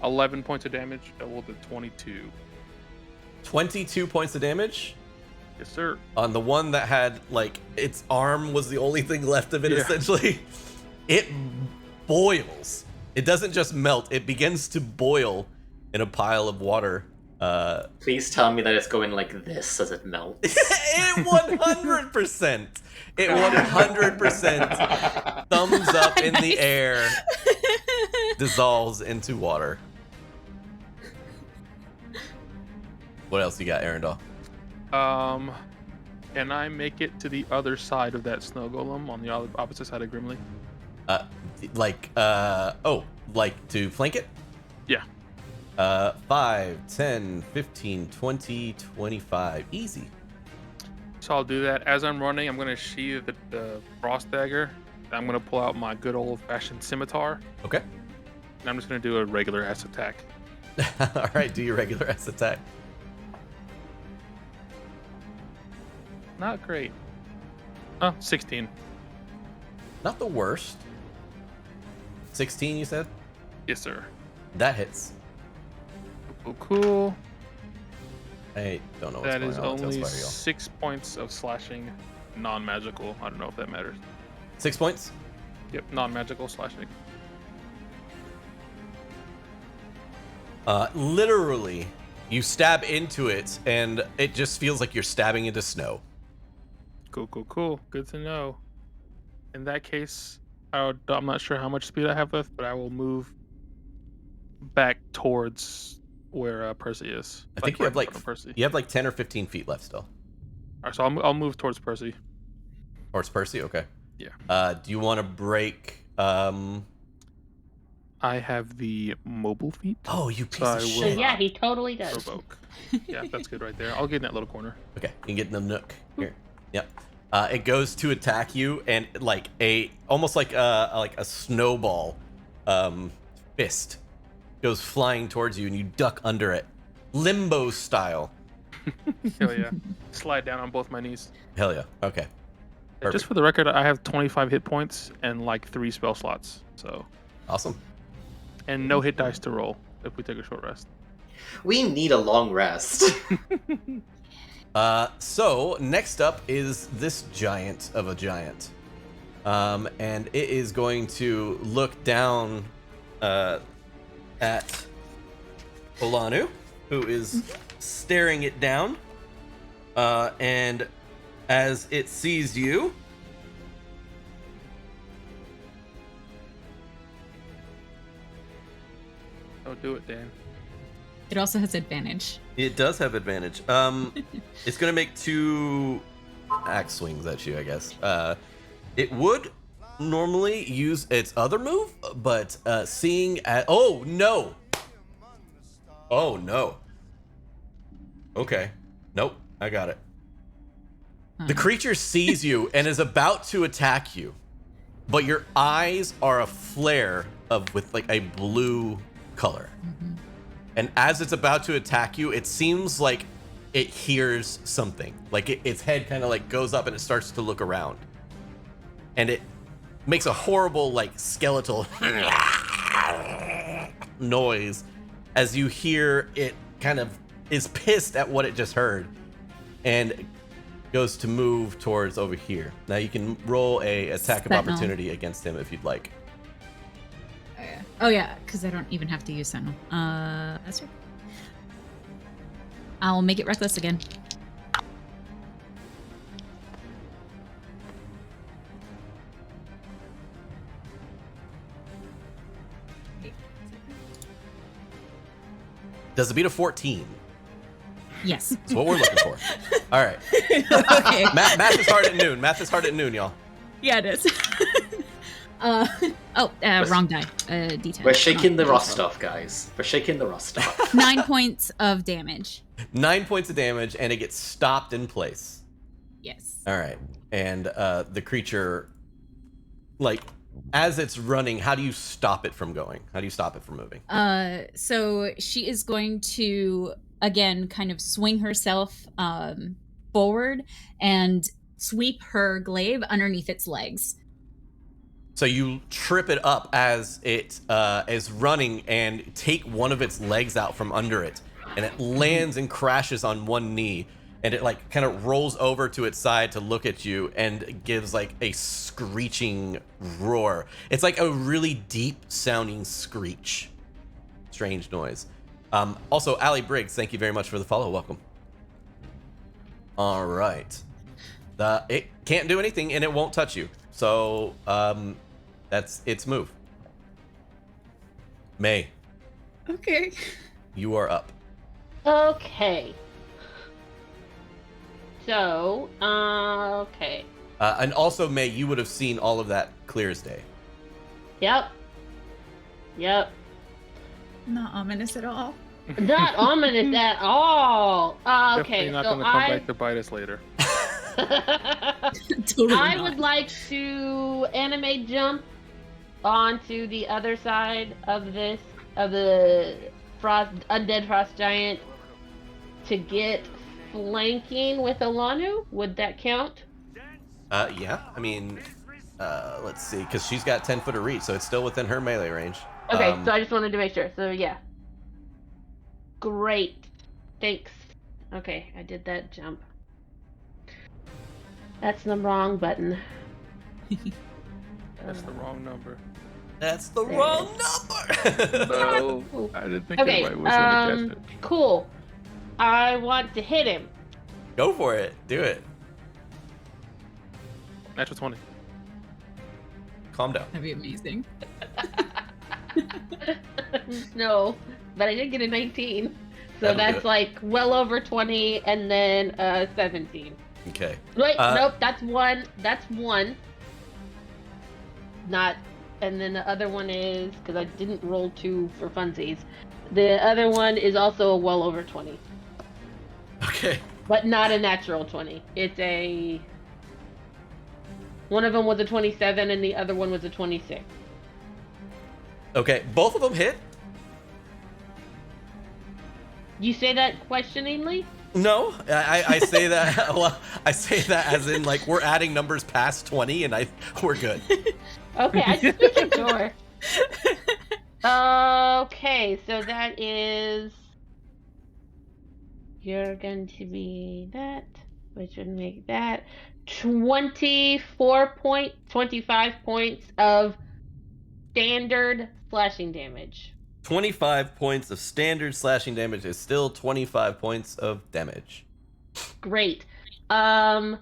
11 points of damage. Double to 22. 22 points of damage. Yes, sir. On the one that had, like, its arm was the only thing left of it, essentially. It boils. It doesn't just melt. It begins to boil in a pile of water. Please tell me that it's going like this as it melts. It 100%. It 100% thumbs up in the air, dissolves into water. What else you got, Arendelle? Can I make it to the other side of that snow golem on the opposite side of Grimly? Like to flank it? Yeah. 5, 10, 15, 20, 25. Easy. So I'll do that. As I'm running, I'm going to sheathe the frost dagger. I'm going to pull out my good old-fashioned scimitar. Okay. And I'm just going to do a regular ass attack. All right, do your regular S attack. Not great. Oh, 16. Not the worst. 16, you said? Yes, sir. That hits. Cool. I don't know what's That going is on. with only Tailspire, y'all. 6 points of slashing, non-magical. I don't know if that matters. 6 points? Yep, non-magical slashing. Literally, you stab into it, and it just feels like you're stabbing into snow. Cool. Good to know. In that case, I'm not sure how much speed I have left, but I will move back towards where Percy is. I think you have right in front of Percy. you have like 10 or 15 feet left still. All right, so I'll move towards Percy. Towards Percy, okay. Yeah. Do you want to break? I have the mobile feat. Oh, you piece So I of will- So shit. yeah, he totally does. Provoke. Yeah, that's good right there. I'll get in that little corner. Okay, you can get in the nook here. Yep. It goes to attack you, and like almost like a snowball, fist goes flying towards you, and you duck under it, limbo style. Hell yeah. Slide down on both my knees. Hell yeah. Okay. And just for the record, I have 25 hit points and like 3 spell slots. So, Awesome. and no hit dice to roll if we take a short rest. We need a long rest. So next up is this giant of a giant, and it is going to look down at Olanu, who is staring it down, and as it sees you, Oh, do it, Dan. It also has advantage. it does have advantage. It's gonna make 2 axe swings at you, I guess. It would normally use its other move, but seeing at oh no. Okay. Nope, I got it. The creature sees you and is about to attack you, but your eyes are a flare with like a blue color. Mm-hmm. And as it's about to attack you, it seems like it hears something. Like its head kind of like goes up and it starts to look around. And it makes a horrible like skeletal noise as you hear it kind of is pissed at what it just heard and goes to move towards over here. Now you can roll a attack of Sentinel. opportunity against him if you'd like. Oh yeah, because I don't even have to use Sentinel. That's right. I'll make it reckless again. Does it beat a 14? Yes. That's what we're looking for. All right. Okay. Math is hard at noon. Math is hard at noon, y'all. Yeah, it is. Wrong die. D10. We're shaking the Not rust D12. off, guys. We're shaking the rust off. 9 points of damage. 9 points of damage, and it gets stopped in place. Yes. All right. And the creature, like, as it's running, how do you stop it from going? How do you stop it from moving? So she is going to again kind of swing herself forward and sweep her glaive underneath its legs. So you trip it up as it is running and take one of its legs out from under it, and it lands and crashes on one knee, and it like kind of rolls over to its side to look at you and gives like a screeching roar. It's like a really deep sounding screech. Strange noise. Also, Allie Briggs, thank you very much for the follow. Welcome. All right. It can't do anything and it won't touch you. So, that's its move. May, Okay. you are up. Okay. So, okay. And also, May, you would have seen all of that clear as day. Yep. Not ominous at all. Not ominous at all. Okay, Definitely not so going to come back to bite us later. Totally I not. would like to animate jump onto the other side of the undead frost giant to get flanking with Alanu. Would that count? Yeah. I mean, let's see, because she's got 10 foot of reach, so it's still within her melee range. Okay, so I just wanted to make sure. So yeah. Great. Thanks. Okay, I did that jump. That's the wrong button. That's the wrong number. That's the There wrong number. No, I didn't think Okay, anybody was gonna catch it. cool. I want to hit him. Go for it. Do it. Natural 20. Calm down. That'd be amazing. No, but I did get a 19. So That'll do that's it. like well over 20 and then 17. Okay. Wait, Uh, nope, that's one. That's one. Not, and then the other one is, because I didn't roll 2 for funsies. The other one is also a well over 20. Okay. But not a natural 20. It's a... One of them was a 27 and the other one was a 26. Okay. Both of them hit. You say that questioningly? No, I say that. Well, I say that as in like we're adding numbers past 20, and we're good. Okay, I just making sure. Okay, so that is... You're going to be that, which would make that 25 points of standard slashing damage. 25 points of standard slashing damage is still 25 points of damage. Great. So,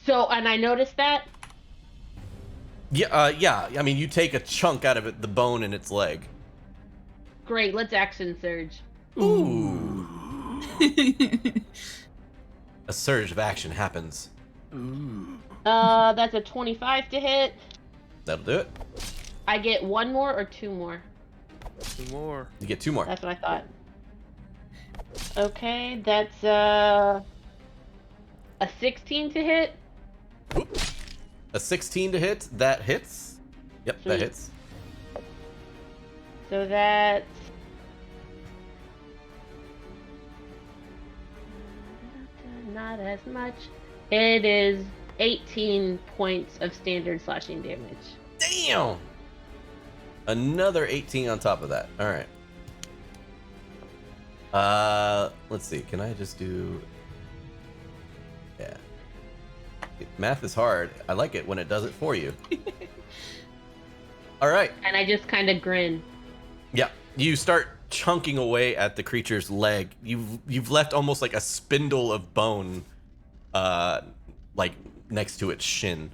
and I noticed that. Yeah. Yeah. I mean, you take a chunk out of it, the bone in its leg. Great. Let's action surge. Ooh. A surge of action happens. That's a 25 to hit. That'll do it. I get 1 more or 2 more. 2 more. You get 2 more. That's what I thought. Okay, that's a 16 to hit. A 16 to hit. That hits. Yep, that Sweet. hits. So that's not as much. It is 18 points of standard slashing damage. Damn. Another 18 on top of that. All right. Let's see. Can I just do? Yeah. Math is hard. I like it when it does it for you. All right. And I just kind of grin. Yeah. You start chunking away at the creature's leg. You've left almost like a spindle of bone, like next to its shin.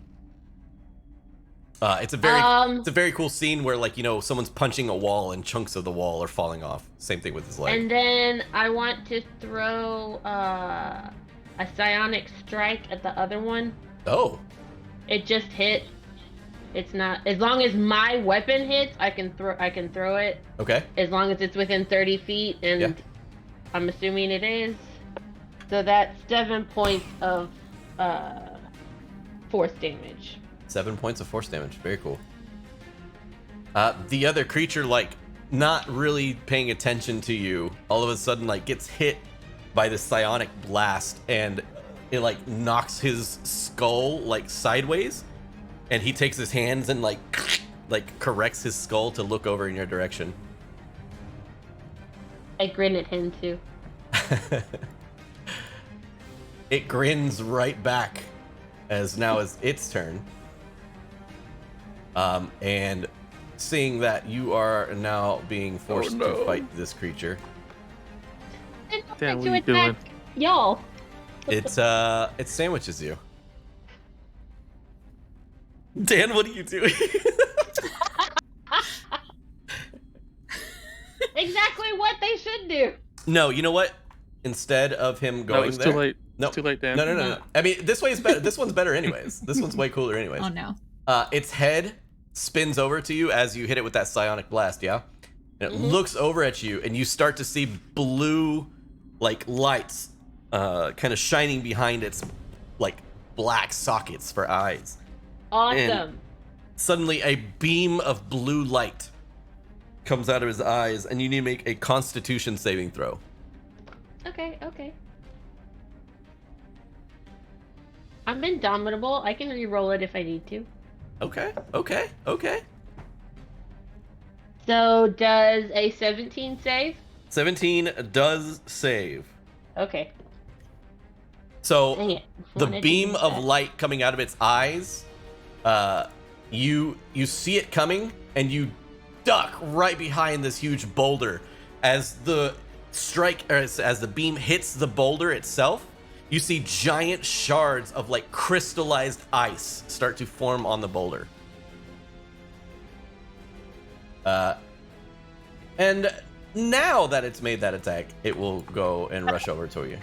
It's a very cool scene where, like, you know, someone's punching a wall and chunks of the wall are falling off. Same thing with his leg. And then I want to throw a psionic strike at the other one. Oh. It just hit. It's not, as long as my weapon hits, I can throw it. Okay. As long as it's within 30 feet, and Yeah. I'm assuming it is. So that's 7 points of force damage. 7 points of force damage. Very cool. The other creature, like, not really paying attention to you, all of a sudden, like, gets hit by this psionic blast, and it, like, knocks his skull, like, sideways, and he takes his hands and, like corrects his skull to look over in your direction. I grin at him too. It grins right back as now is its turn. And seeing that you are now being forced to fight this creature, Dan, what are you doing? Y'all. it sandwiches you. Dan, what are you doing? Exactly what they should do. No, you know what? Instead of him going No, it's there, too late. No, It's too late, Dan. No. I mean, this way is better. This one's better, anyways. This one's way cooler, anyways. Oh no. Its head spins over to you as you hit it with that psionic blast, yeah? And it looks over at you, and you start to see blue, like, lights kind of shining behind its like black sockets for eyes. Awesome. And suddenly a beam of blue light comes out of his eyes, and you need to make a Constitution saving throw. Okay. I'm indomitable. I can re-roll it if I need to. Okay. So does a 17 save? 17 does save. Okay. So Dang it. the Wanted to beam use of that. light coming out of its eyes, you see it coming, and you duck right behind this huge boulder. As the as the beam hits the boulder itself, you see giant shards of like crystallized ice start to form on the boulder. And now that it's made that attack, it will go and rush over to you.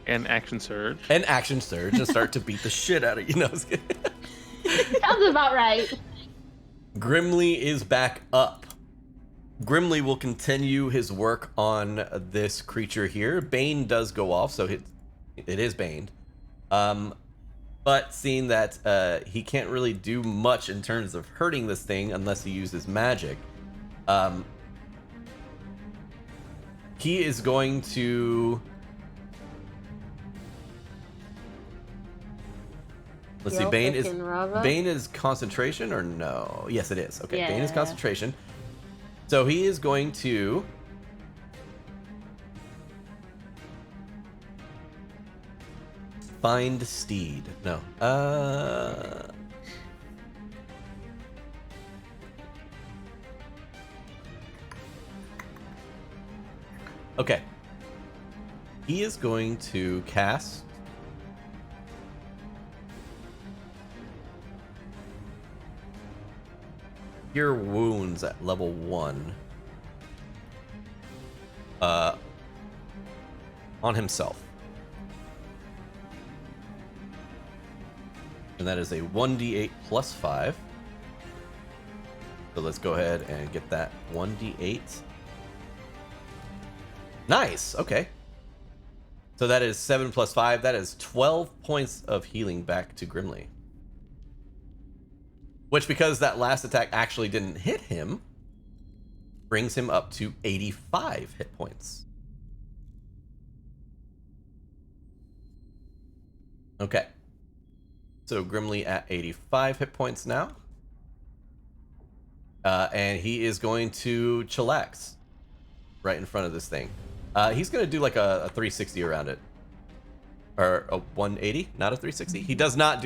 And action surge. And action surge and start to beat the shit out of you. No, Sounds about right. Grimly is back up. Grimly will continue his work on this creature here. Bane does go off, so it is baned. But seeing that he can't really do much in terms of hurting this thing unless he uses magic, he is going to... Let's see, Bane is concentration or no? Yes, it is. Okay, Bane is Yeah. concentration. So he is going to... Find Steed. No. Okay. He is going to cast... Cure Wounds at level 1. On himself. And that is a 1d8 plus 5. So let's go ahead and get that 1d8. Nice! Okay. So that is 7 plus 5. That is 12 points of healing back to Grimly. Which, because that last attack actually didn't hit him, brings him up to 85 hit points. Okay. So Grimly at 85 hit points now. And he is going to chillax right in front of this thing. He's going to do like a 360 around it. Or a 180, not a 360. He does not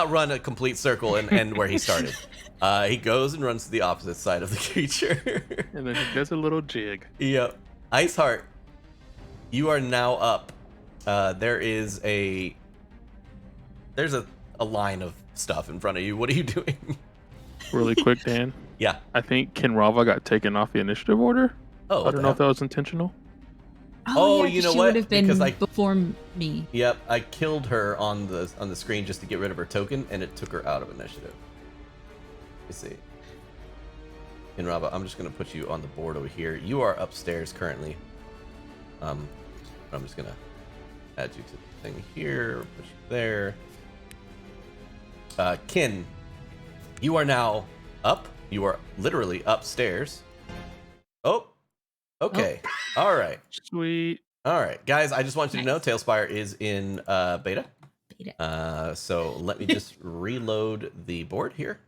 run a complete circle and end where he started. He goes and runs to the opposite side of the creature. And then he does a little jig. Yep. Iceheart, you are now up. There's a line of stuff in front of you. What are you doing? Really quick, Dan. Yeah. I think Kinrava got taken off the initiative order. Oh, I don't know if that was intentional. Oh, yeah, you 'cause know she what? would have been Because before me. Yep, I killed her on the screen just to get rid of her token, and it took her out of initiative. Let's see. Kinrava, I'm just gonna put you on the board over here. You are upstairs currently. I'm just gonna add you to the thing here, put you there. Kin, you are now up. You are literally upstairs. Oh, okay. All right. Sweet. All right, guys, I just want you to know Tailspire is in beta. So let me just reload the board here.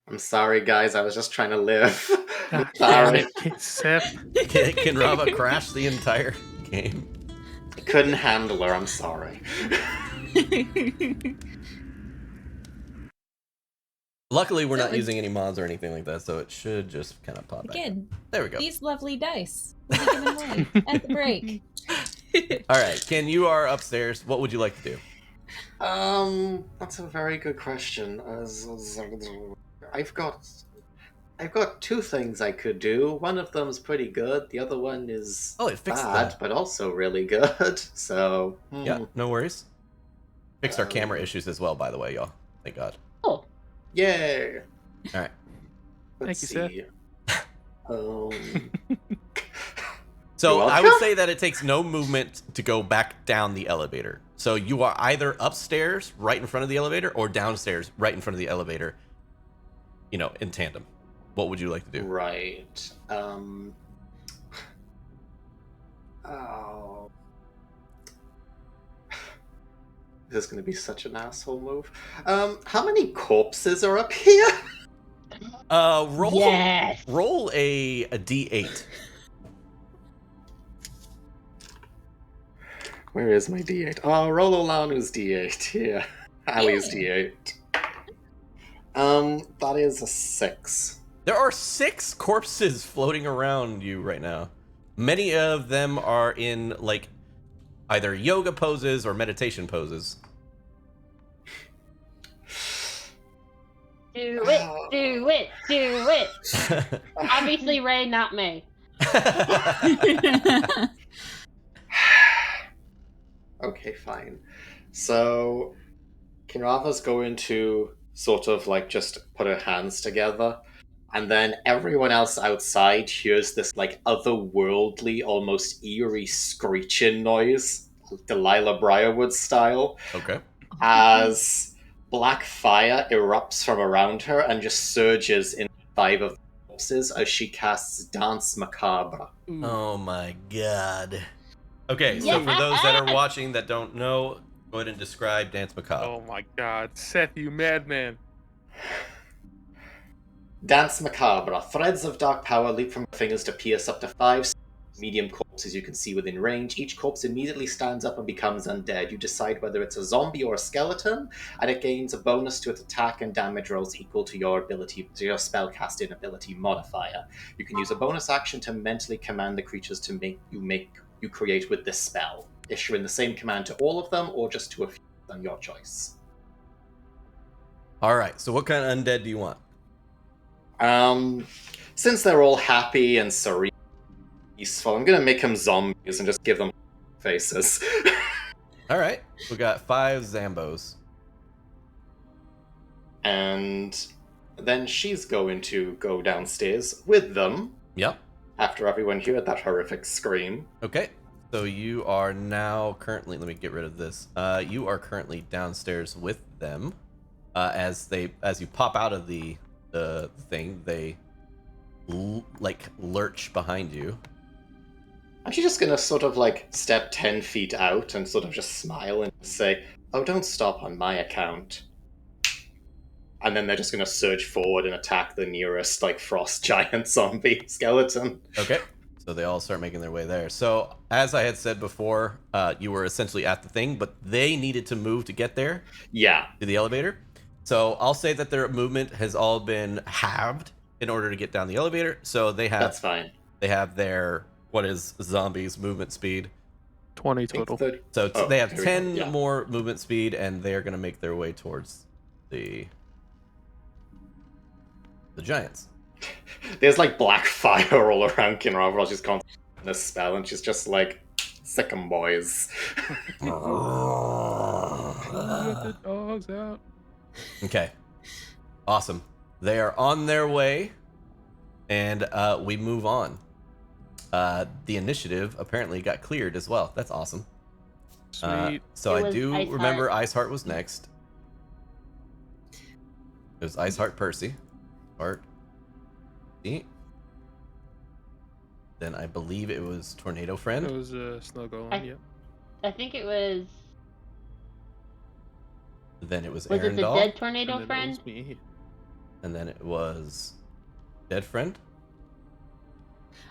I'm sorry, guys. I was just trying to live. God Sorry. damn it, Seth. Kinrava crashed the entire game. I couldn't handle her. I'm sorry. Luckily, we're So not using any mods or anything like that, so it should just kind of pop back. Again, There we go. these lovely dice. We'll be giving away at the break. All right, Ken, you are upstairs. What would you like to do? That's a very good question. I've got two things I could do. One of them's pretty good. The other one is Oh, it fixed bad, that. but also really good. So Yeah, no worries. Fixed our camera issues as well, by the way, y'all. Thank God. Oh, Yay! All right. Let's Thank you, see. So You're I would welcome. say that it takes no movement to go back down the elevator. So you are either upstairs, right in front of the elevator, or downstairs, right in front of the elevator. You know, in tandem. What would you like to do? Right. Oh. This is going to be such an asshole move. How many corpses are up here? Roll. Yes. Roll a d8. Where is my D8? Oh, Rololanu's D8. Here. Allie's D8. That is a 6. There are 6 corpses floating around you right now. Many of them are in like either yoga poses or meditation poses. Do it, do it, do it. Obviously, Ray, not May. Okay, fine. So, Kinrava's going to sort of like just put her hands together, and then everyone else outside hears this like otherworldly, almost eerie screeching noise, Delilah Briarwood style, Okay. as black fire erupts from around her and just surges in 5 of the corpses as she casts Dance Macabre. Oh my god. Okay, so for those that are watching that don't know, go ahead and describe Dance Macabre. Oh my god, Seth, you madman. Dance Macabre. Threads of dark power leap from her fingers to pierce up to 5 medium corpses you can see within range. Each corpse immediately stands up and becomes undead. You decide whether it's a zombie or a skeleton, and it gains a bonus to its attack and damage rolls equal to your spellcasting ability modifier. You can use a bonus action to mentally command the creatures to make you create with this spell, issuing the same command to all of them or just to a few of them, your choice. All right, so what kind of undead do you want? Since they're all happy and serene, peaceful, I'm gonna make them zombies and just give them faces. All right, we got 5 Zambos. And then she's going to go downstairs with them. Yep. After everyone heard that horrific scream. Okay, so you are now currently, let me get rid of this. You are currently downstairs with them. As you pop out of the thing, they lurch behind you. I'm just gonna sort of like step 10 feet out and sort of just smile and say, "Oh, don't stop on my account." And then they're just gonna surge forward and attack the nearest like frost giant zombie skeleton. Okay, so they all start making their way there. So as I had said before, you were essentially at the thing, but they needed to move to get there. Yeah. To the elevator. So I'll say that their movement has all been halved in order to get down the elevator. So they have. That's fine. They have their what is zombies movement speed. 20 total. So they have 10 Yeah. more movement speed, and they are going to make their way towards the giants. There's like black fire all around Kinrava while she's concentrating on this spell, and she's just like, "Sick 'em, boys." Let the dogs out. Okay. Awesome. They are on their way, and we move on. The initiative apparently got cleared as well. That's awesome. Sweet. So It I was do Iceheart. remember Iceheart was next. It was Iceheart Percy. Heart. See? Then I believe it was Tornado Friend. It was a snow golem, yep. I think it was. Then it was Was it the Arendelle. dead tornado And then it friend? was me. And then it was Dead Friend.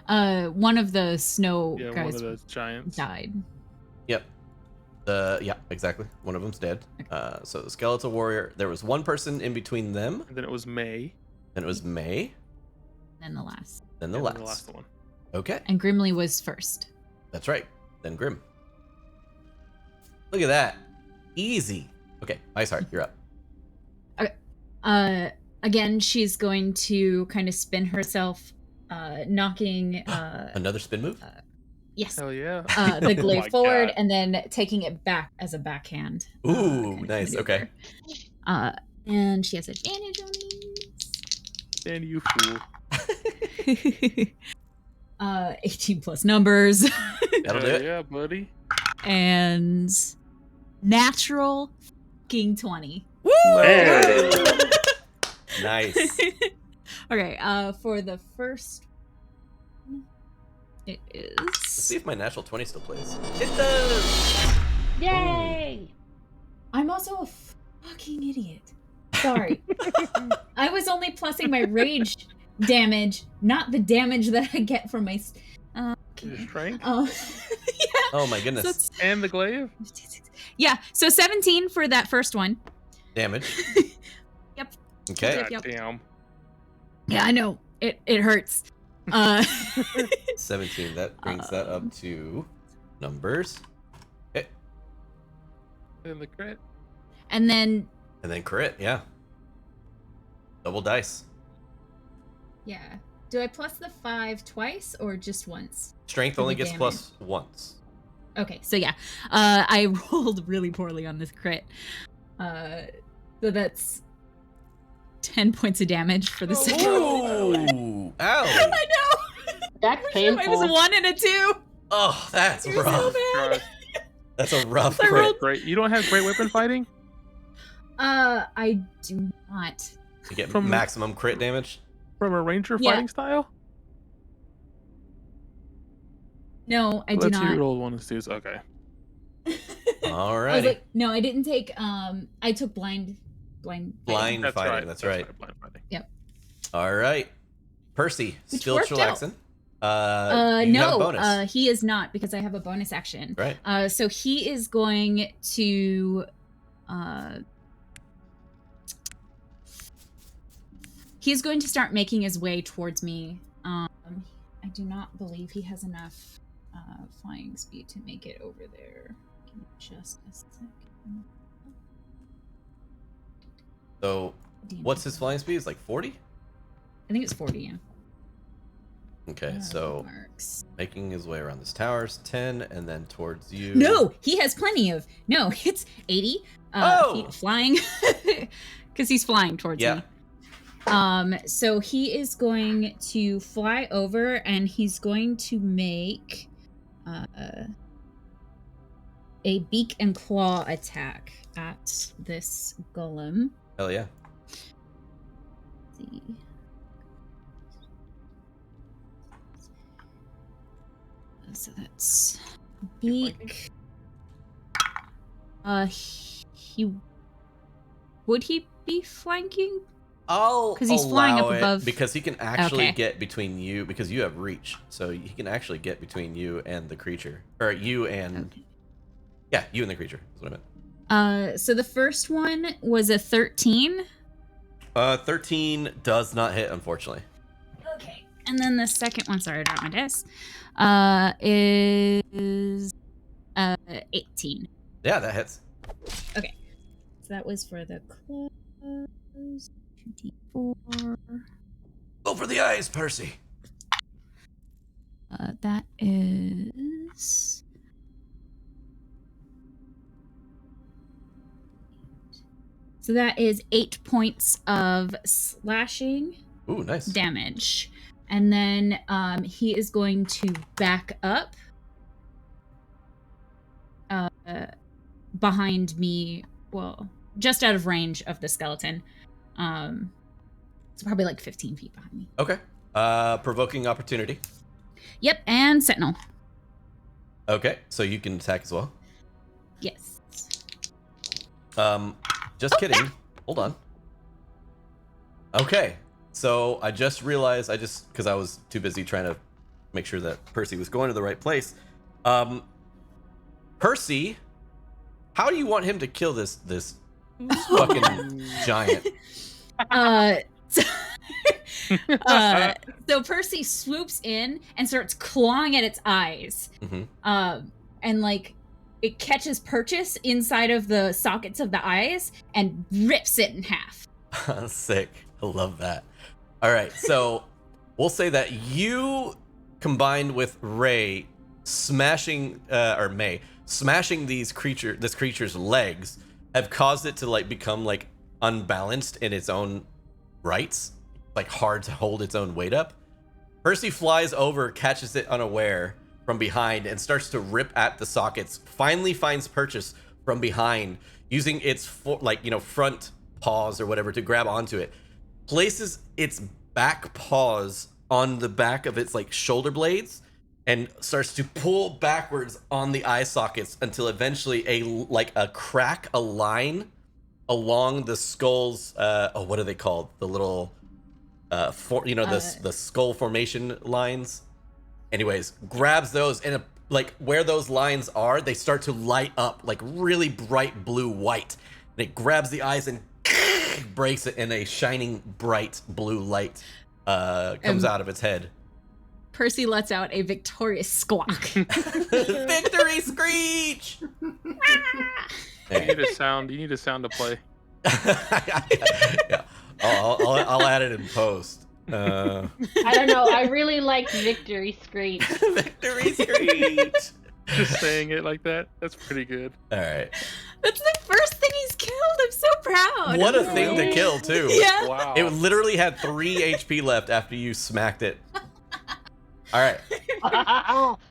One of the snow Yeah, one guys of those giants. died. Yep. Yeah, exactly. One of them's dead. So the Skeletal Warrior. There was one person in between them. And then it was May. Then it was May. Then the last. Then the and last. then the last one. Okay, And Grimly was first. that's right. Then Grim. Look at that. Easy. Okay, Iceheart, you're up. Again, she's going to kind of spin herself, knocking Another spin move? yes, Hell yeah. the glaive my forward God. and then taking it back as a backhand. Ooh, kind of nice. Okay. maneuver. And she has advantage on And you fool. these. 18 plus numbers. That'll do it. Yeah, buddy. And natural fucking 20. Hey. Nice. Okay, for the first one, it is. Let's see if my natural 20 still plays. It does. Yay! I'm also a fucking idiot. Sorry. I was only plussing my rage damage, not the damage that I get from my. Your strength Yeah. Oh my goodness. So it's- and the glaive. yeah, so 17 for that first one. Damage. Yep. Okay. Yep. God damn. Yeah, I know. It hurts. 17. That brings that up to numbers. Okay. And the crit. And then And then crit, yeah. Double dice. yeah. Do I plus the 5 twice or just once? Strength For only the gets plus once. Okay, so yeah. I rolled really poorly on this crit. So that's 10 points of damage for the second one. Ooh! Ow! I know! That's It was painful. 1 and a 2. Oh, that's You're rough. so bad. God. That's a rough I crit. rolled- Great. You don't have great weapon fighting? I do not. You get From- maximum crit damage. From a ranger Yeah. fighting style? No, I do Let's see not. your old one is okay. Alrighty. I was like, no, I didn't take. I took blind. Blind That's fighting. right. That's right. Blind fighting. All right. Percy, Which still worked out. chillaxing. You have a No, bonus. he is not because I have a bonus action. Right. So he is going to. He's going to start making his way towards me. I do not believe he has enough flying speed to make it over there. Give me just a second. So, what's his flying speed? It's like 40? I think it's 40, yeah. Okay, That so works. making his way around this tower's 10, and then towards you. No, he has plenty of. No, it's 80 feet flying because he's flying towards Yeah. me. So he is going to fly over and he's going to make a beak and claw attack at this golem. Hell yeah. Let's see. So that's beak. He would he be flanking? I'll 'Cause he's flying allow up it above. because he can actually Okay. get between you because you have reach, so he can actually get between you and the creature, or you and yeah, you and the creature. Is what I meant. So the first one was a 13. 13 does not hit, unfortunately. Okay. And then the second one, sorry, I dropped my dice, is 18. Yeah, that hits. Okay. So that was for the claws. 2d4. Go for the eyes, Percy. That is. So that is 8 points of slashing Ooh, nice. damage. And then he is going to back up behind me, well, just out of range of the skeleton. So probably like 15 feet behind me. Okay. Provoking opportunity. Yep, and sentinel. Okay, so you can attack as well. Yes. Just kidding. Hold on. Okay, so I just realized because I was too busy trying to make sure that Percy was going to the right place. Percy, how do you want him to kill this fucking giant? So Percy swoops in and starts clawing at its eyes. Mm-hmm. And like it catches purchase inside of the sockets of the eyes and rips it in half. Sick. I love that. All right, so we'll say that you combined with Ray smashing or May smashing this creature's legs have caused it to like become like unbalanced in its own rights, like hard to hold its own weight up. Percy flies over, catches it unaware from behind, and starts to rip at the sockets. Finally finds Purchase from behind, using its front paws or whatever to grab onto it. Places its back paws on the back of its shoulder blades, and starts to pull backwards on the eye sockets until eventually a crack, a line along the skull's what are they called? The little the skull formation lines. Anyways, grabs those, and where those lines are, they start to light up like really bright blue white. And it grabs the eyes and breaks it, and a shining bright blue light comes out of its head. Percy lets out a victorious squawk. Victory screech! You need a sound to play. Yeah. I'll add it in post. I don't know. I really like victory screech. Victory screech! Just saying it like that, that's pretty good. All right. That's the first thing he's killed. I'm so proud. What a thing to kill, too. Yeah. Wow. It literally had 3 HP left after you smacked it. All right.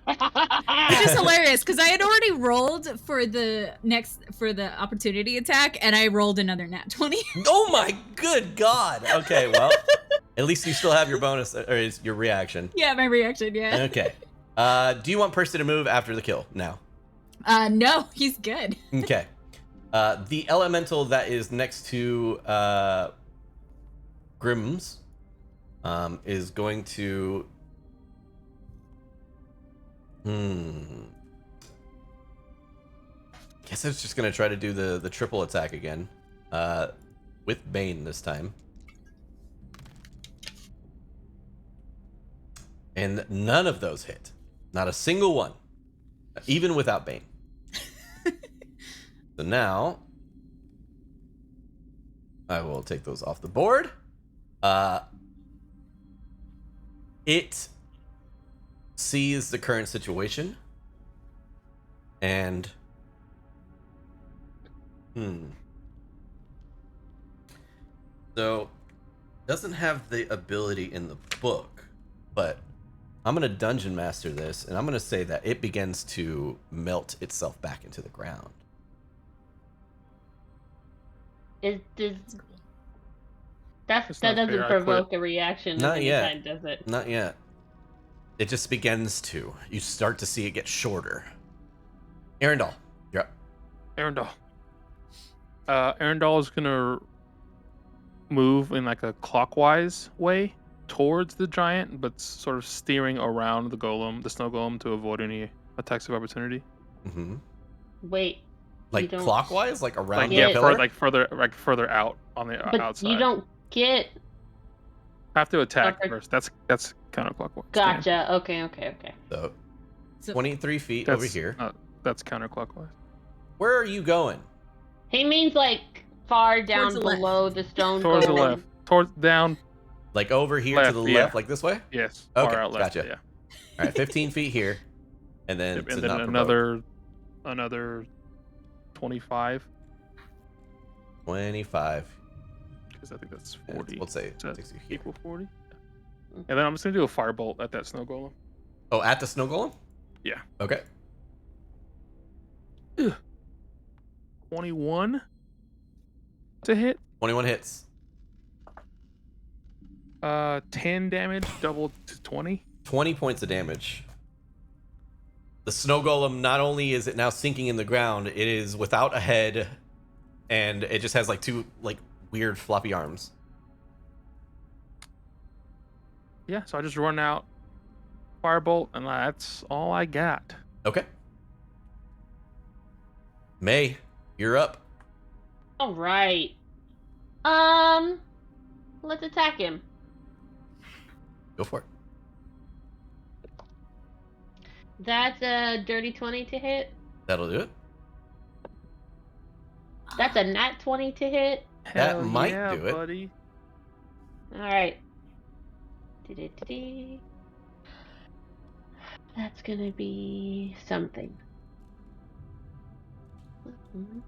Which is hilarious because I had already rolled for the opportunity attack, and I rolled another nat 20. Oh my good God. Okay, well, at least you still have your bonus, or is your reaction. Yeah, my reaction, yeah. Okay. Do you want Percy to move after the kill now? No, he's good. Okay. The elemental that is next to Grimm's is going to... Guess I was just gonna try to do the triple attack again, with Bane this time, and none of those hit, not a single one, even without Bane. So now I will take those off the board. It sees the current situation and so doesn't have the ability in the book, but I'm gonna dungeon master this, and I'm gonna say that it begins to melt itself back into the ground. That That's not doesn't fair, I provoke a reaction Not of any yet. kind, does it? Not yet. It just begins to. You start to see it get shorter. Arundel, you're up. Arundel. Arundel is gonna move in like a clockwise way towards the giant, but sort of steering around the snow golem, to avoid any attacks of opportunity. Mm-hmm. Wait. Like clockwise, like around the Yeah, pillar? further out on the But outside. you don't get... I have to attack Okay. first. That's counterclockwise. Dan. Gotcha. Okay. So, So- 23 feet That's, over here. That's counterclockwise. Where are you going? He means far down Towards the left. below the stone Towards the golem. left. Towards down. Like over here Left, to the yeah. left, like this way? Yes. Okay, Far out left. gotcha. Yeah. All right, 15 feet here, and then Yep, to and then not provoke. another 25, 25. because I think that's Yeah, 40. let's say Is that 60 here. equal 40. And then I'm just gonna do a firebolt at that snow golem. Oh, at the snow golem? Yeah. Okay. 21 to hit. 21 hits. 10 damage, doubled to 20. 20 points of damage. The snow golem, not only is it now sinking in the ground, it is without a head, and it just has two weird floppy arms. Yeah, so I just run out firebolt, and that's all I got. Okay. May, you're up. All right. Let's attack him. Go for it. That's a dirty 20 to hit. That'll do it. That's a nat 20 to hit. That Hell might yeah, do it. buddy. All right. Dee-dee-dee-dee. That's gonna be something. Mhm.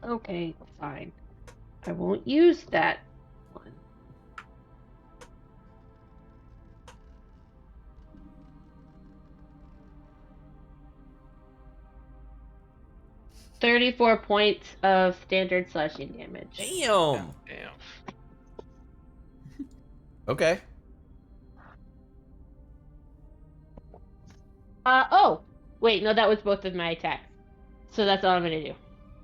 Okay, fine. I won't use that one. $34 points of standard slashing damage. Damn. Damn. Okay. Oh! Wait, no, that was both of my attacks. So that's all I'm gonna do.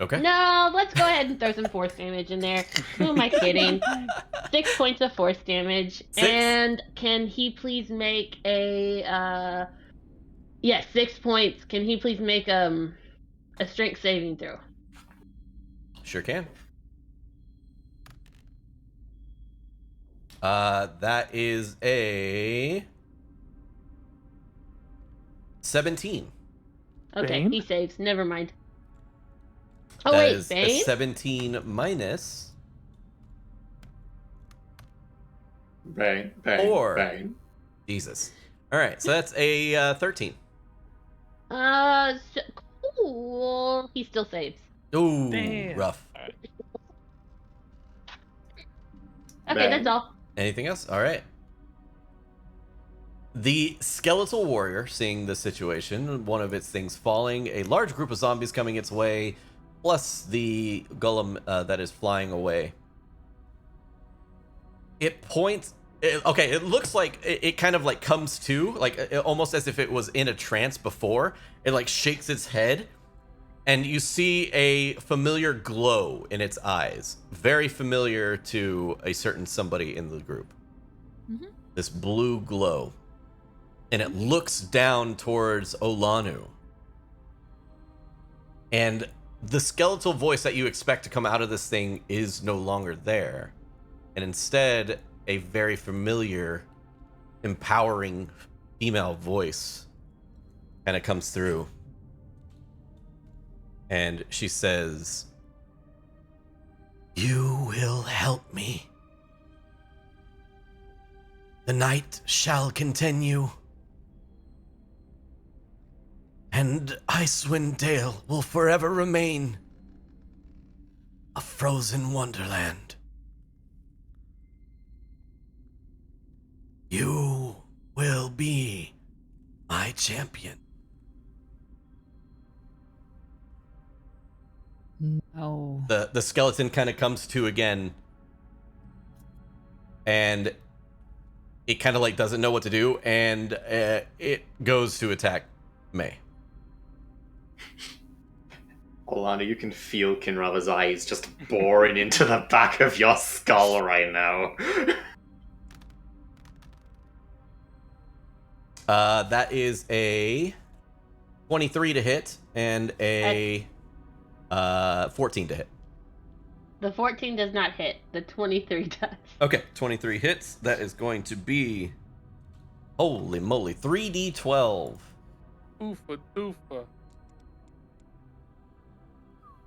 Okay. No, let's go ahead and throw some force damage in there. Who am I kidding? 6 points of force damage. 6? And can he please make a, yes, 6 points. Can he please make, a strength saving throw? Sure can. That is a 17. Okay, Bane? he saves. Never mind. Oh, That wait, is Bane? a 17 minus Bang. 4. Bang. Jesus. All right, so that's a 13. So, cool. He still saves. Ooh, Damn. rough. Okay, Bang. that's all. Anything else? All right. The skeletal warrior, seeing the situation, one of its things falling, a large group of zombies coming its way, plus the golem that is flying away. It points. It looks like it kind of like comes to, like almost as if it was in a trance before. It like shakes its head, and you see a familiar glow in its eyes, very familiar to a certain somebody in the group. Mhm. This blue glow, and it looks down towards Olanu. And the skeletal voice that you expect to come out of this thing is no longer there. And instead, a very familiar, empowering female voice kind of comes through. And she says, "You will help me. The night shall continue. And Icewind Dale will forever remain a frozen wonderland. You will be my champion." No. The skeleton kind of comes to again, and it kind of like doesn't know what to do, and it goes to attack May. Olana, you can feel Kinrava's eyes just boring into the back of your skull right now. That is a 23 to hit and a 14 to hit. The 14 does not hit. The 23 does. Okay, 23 hits. That is going to be, holy moly, 3d12. Oofa doofa.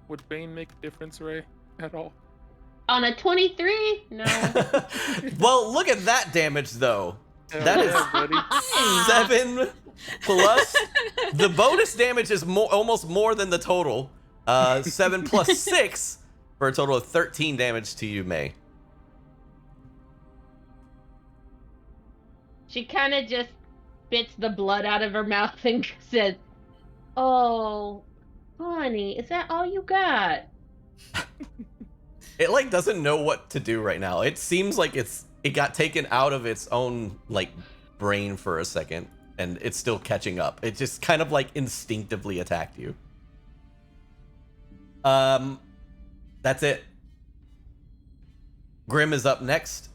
Would Bane make a difference, Ray, at all? On a 23? No. Well, look at that damage, though. Hell That is yeah, buddy. 7 plus. The bonus damage is almost more than the total. 7 plus 6 for a total of 13 damage to you, May. She kind of just spits the blood out of her mouth and says, "Oh, honey, is that all you got?" It like doesn't know what to do right now. It seems like it got taken out of its own like brain for a second, and it's still catching up. It just kind of like instinctively attacked you. That's it. Grim is up next,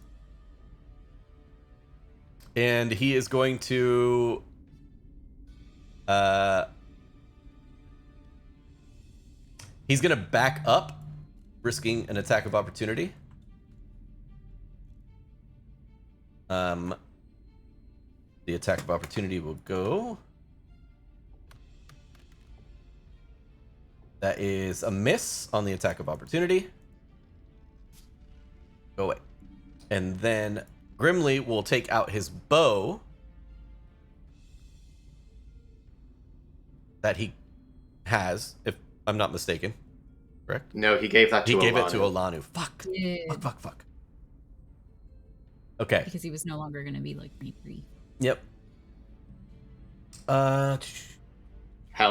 and he is going to he's gonna back up, risking an attack of opportunity. The attack of opportunity will go. That is a miss on the attack of opportunity. Go away. And then Grimly will take out his bow that he has, if I'm not mistaken. correct? No, he gave that to He gave it Alanu. to Alanu. Fuck. Yeah. Fuck. Okay. Because he was no longer going to be like 23. Yep. Helm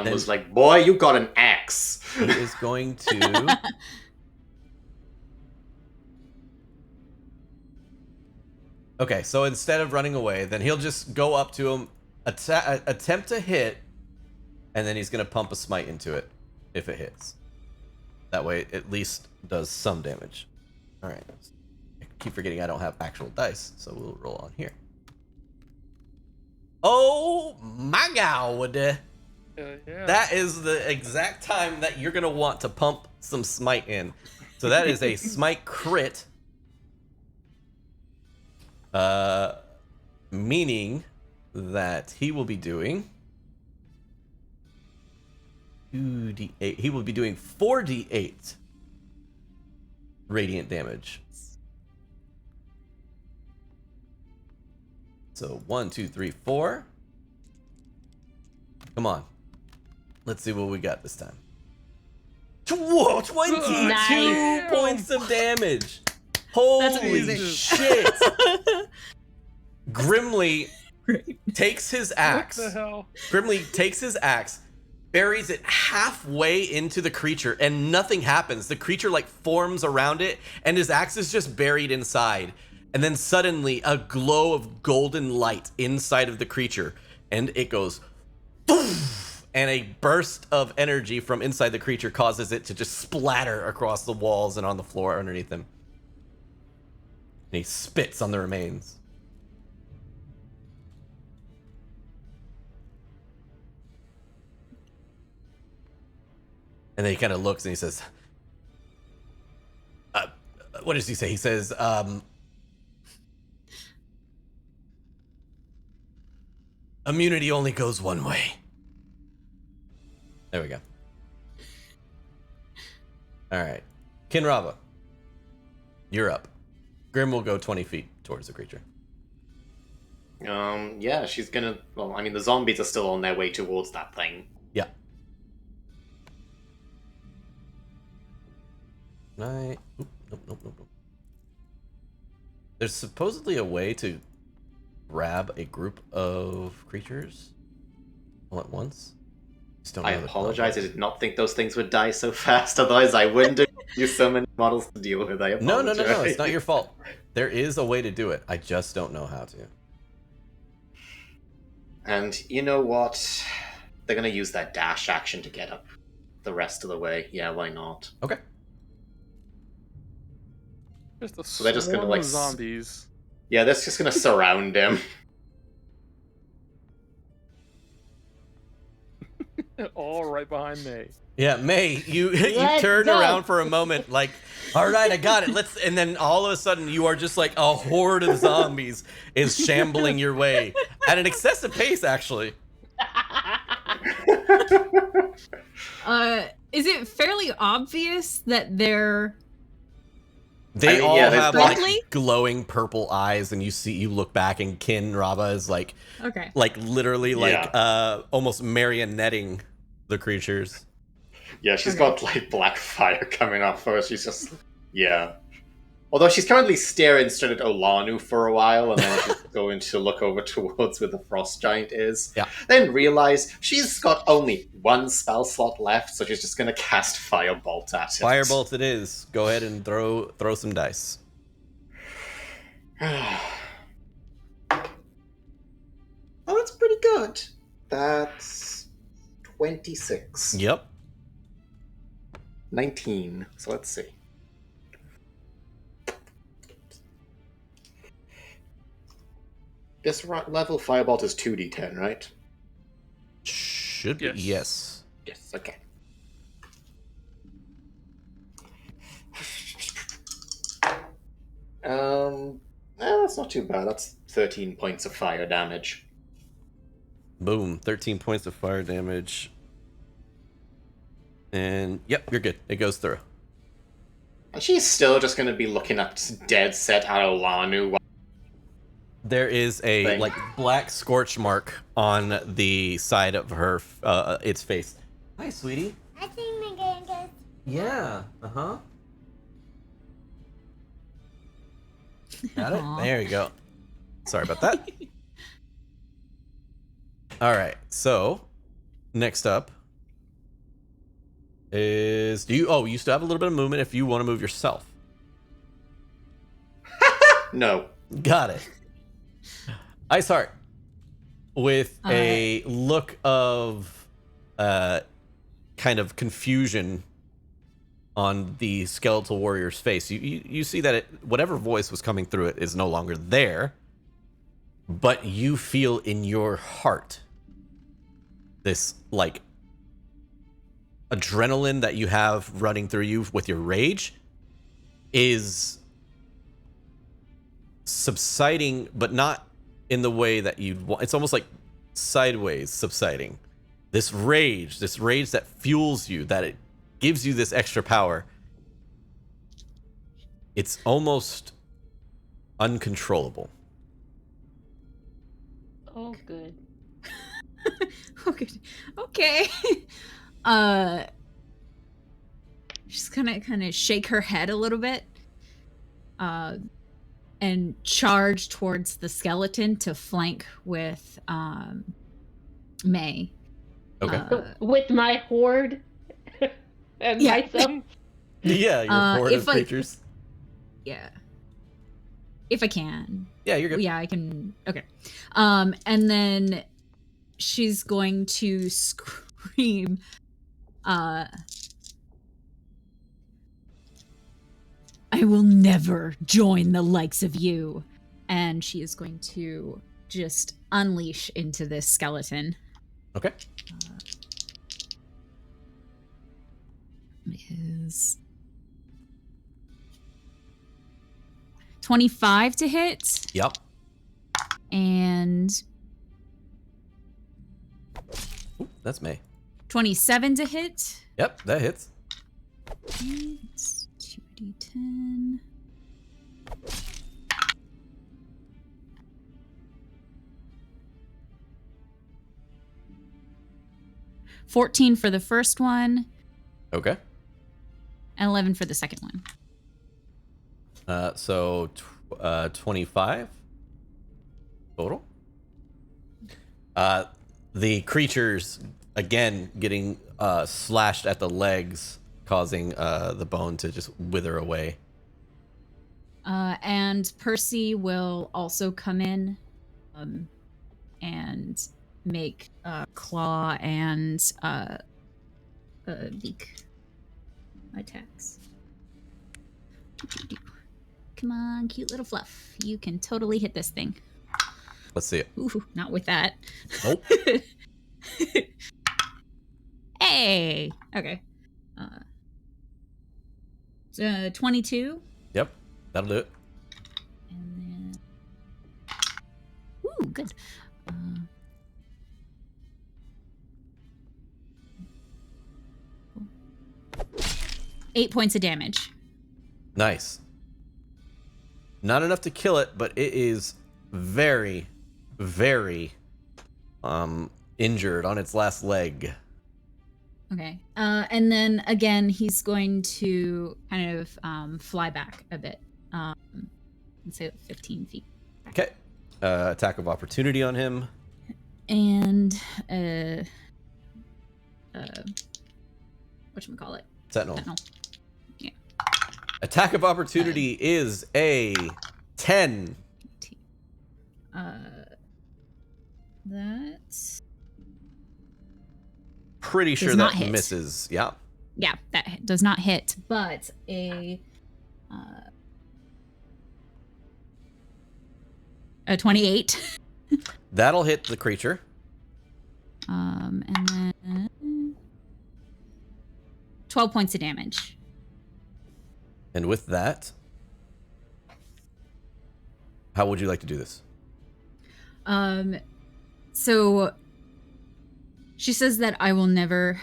Then- was like, boy, you got an axe. He is going to... Okay, so instead of running away, then he'll just go up to him, attempt to hit, and then he's going to pump a smite into it if it hits. That way, it at least does some damage. All right. I keep forgetting I don't have actual dice, so we'll roll on here. Oh my god! Yeah. That is the exact time that you're going to want to pump some smite in. So that is a smite crit. Meaning that he will be doing 2d8. He will be doing 4d8 radiant damage. So 1, 2, 3, 4. Come on. Let's see what we got this time. Whoa, 22 Nice. points of damage. Holy amazing. shit. Grimly takes his axe. What the hell? Grimly takes his axe, buries it halfway into the creature, and nothing happens. The creature like forms around it, and his axe is just buried inside. And then suddenly a glow of golden light inside of the creature, and it goes poof, and a burst of energy from inside the creature causes it to just splatter across the walls and on the floor underneath him. And he spits on the remains. And then he kind of looks and he says, what does he say? He says, immunity only goes one way. There we go. All right. Kinrava, you're up. Grim will go 20 feet towards the creature. Yeah, she's gonna... Well, I mean, the zombies are still on their way towards that thing. Yeah. Nope. There's supposedly a way to grab a group of creatures all at once. Just don't I know the apologize, I concept. did not think those things would die so fast, otherwise I wouldn't have used so many models to deal with. I apologize. No, it's not your fault. There is a way to do it. I just don't know how to. And you know what? They're gonna use that dash action to get up the rest of the way. Yeah, why not? Okay. Just a So they're just gonna, swarm like, of zombies. Yeah, that's just gonna surround him. All right behind me. Yeah, May, you Let's turn go. around for a moment like, all right, I got it. And then all of a sudden you are just like a horde of zombies is shambling your way at an excessive pace, actually. Is it fairly obvious that they're They I mean, all yeah, there's have black- like glowing purple eyes, and you look back, and Kinrava is like literally almost marionetting the creatures. Yeah, she's got like black fire coming off her. She's just Although she's currently staring straight at Olanu for a while, and then she's going to look over towards where the frost giant is. Yeah. Then realize she's got only one spell slot left, so she's just going to cast Firebolt at it. Firebolt it is. Go ahead and throw some dice. Oh, that's pretty good. That's 26. Yep. 19. So let's see. This level Firebolt is 2d10, right? Should be. Yes. Yes. Yes, okay. That's not too bad. That's 13 points of fire damage. Boom. 13 points of fire damage. And yep, you're good. It goes through. And she's still just going to be looking up dead set at Olanu. There is a Thing. like black scorch mark on the side of her its face. Hi, sweetie. Yeah. Got it? Aw. There you go. Sorry about that. All right. So, next up is you still have a little bit of movement if you want to move yourself. No. Got it. Iceheart, with a look of kind of confusion on the skeletal warrior's face, you see that whatever voice was coming through it is no longer there, but you feel in your heart this like adrenaline that you have running through you with your rage is subsiding, but not in the way that you'd want. It's almost like sideways subsiding. This rage that fuels you, that it gives you this extra power. It's almost uncontrollable. Oh, good. Okay. She's gonna kind of shake her head a little bit, and charge towards the skeleton to flank with May. Okay. With my horde and myself. Yeah, your horde of if I- creatures. Yeah. If I can. Yeah, you're good. Yeah, I can. Okay. And then she's going to scream, I will never join the likes of you. And she is going to just unleash into this skeleton. Okay. Is 25 to hit. Yep. And Ooh, that's May. 27 to hit. Yep, that hits. It's 2d10. $14 for the first one, Okay. and 11 for the second one. So 25 total. The creatures again getting slashed at the legs, causing the bone to just wither away. And Percy will also come in and make claw and beak attacks. Come on, cute little fluff. You can totally hit this thing. Let's see it. Ooh, not with that. Nope. Hey! Okay. So 22. Yep, that'll do it. And then... Ooh, good. 8 points of damage. Nice. Not enough to kill it, but it is very, very injured on its last leg. Okay. And then again, he's going to kind of fly back a bit. Let's say 15 feet. Okay. Attack of opportunity on him. And whatchamacallit? Sentinel. Sentinel. Yeah. Attack of opportunity is a 10. That's Pretty sure not that hit. misses. Yeah. yeah, that does not hit, but a 28. That'll hit the creature. And then 12 points of damage. And with that, how would you like to do this? So she says that I will never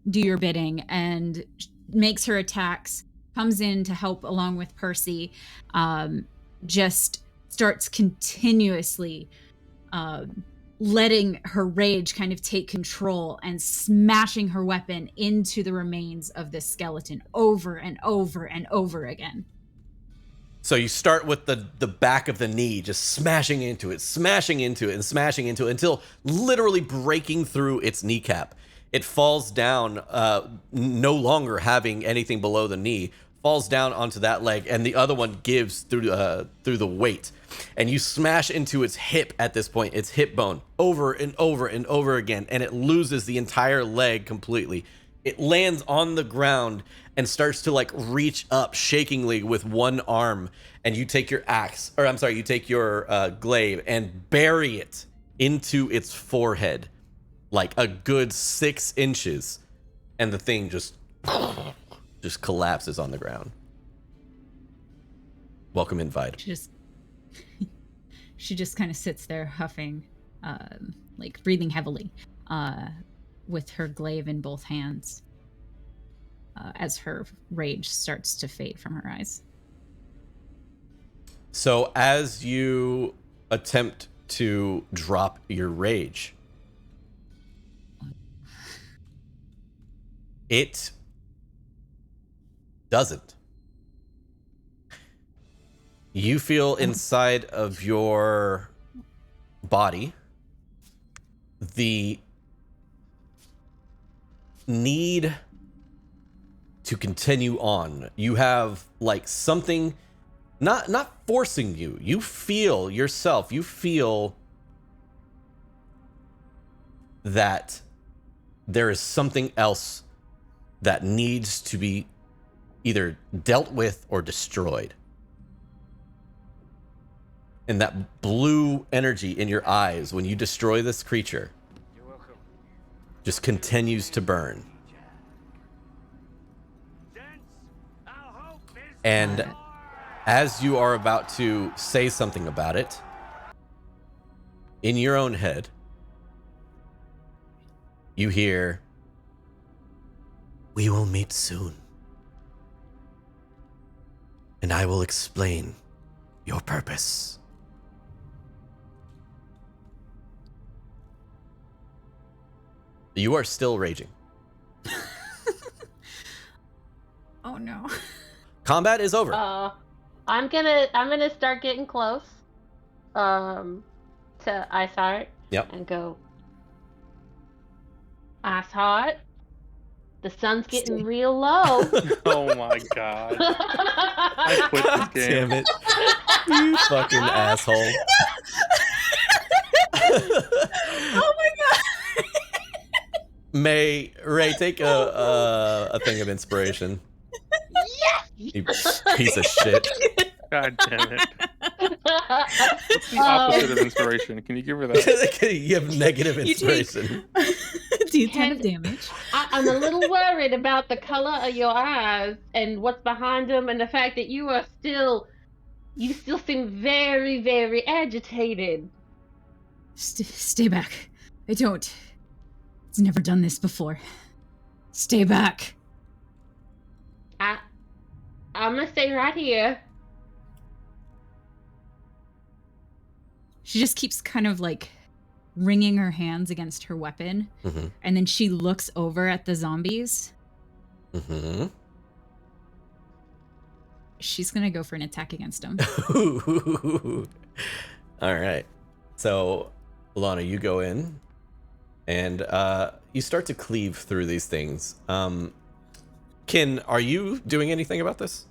do your bidding, and makes her attacks, comes in to help along with Percy, just starts continuously letting her rage kind of take control and smashing her weapon into the remains of this skeleton over and over and over again. So you start with the back of the knee, just smashing into it, and smashing into it until literally breaking through its kneecap. It falls down, no longer having anything below the knee, falls down onto that leg, and the other one gives through the weight. And you smash into its hip at this point, its hip bone, over and over and over again, and it loses the entire leg completely. It lands on the ground and starts to like reach up shakingly with one arm, and you take your axe, or I'm sorry, you take your glaive and bury it into its forehead, like a good 6 inches, and the thing just collapses on the ground. Welcome, invite. She just kind of sits there huffing, like breathing heavily, with her glaive in both hands, as her rage starts to fade from her eyes. So as you attempt to drop your rage, it doesn't. You feel inside of your body the need to continue on. You have like something not forcing you. You feel yourself. You feel that there is something else that needs to be either dealt with or destroyed. And that blue energy in your eyes when you destroy this creature just continues to burn. And as you are about to say something about it, in your own head, you hear, "We will meet soon, and I will explain your purpose." You are still raging. Oh no. Combat is over. I'm gonna start getting close to Iceheart. Yep. And go, Iceheart, the sun's getting real low. Oh my god. I quit this game. Damn it. You fucking asshole. Oh my god. Ray, take a thing of inspiration. Yes! You piece of shit. God damn it. What's the opposite of inspiration? Can you give her that? You have negative inspiration. Do 10 of damage. I'm a little worried about the color of your eyes and what's behind them, and the fact that you still seem very, very agitated. Stay back. It's never done this before. Stay back. I'm gonna stay right here. She just keeps kind of like wringing her hands against her weapon. Mm-hmm. And then she looks over at the zombies. Mm-hmm. She's gonna go for an attack against them. All right. So, Lana, you go in and you start to cleave through these things. Kin, are you doing anything about this?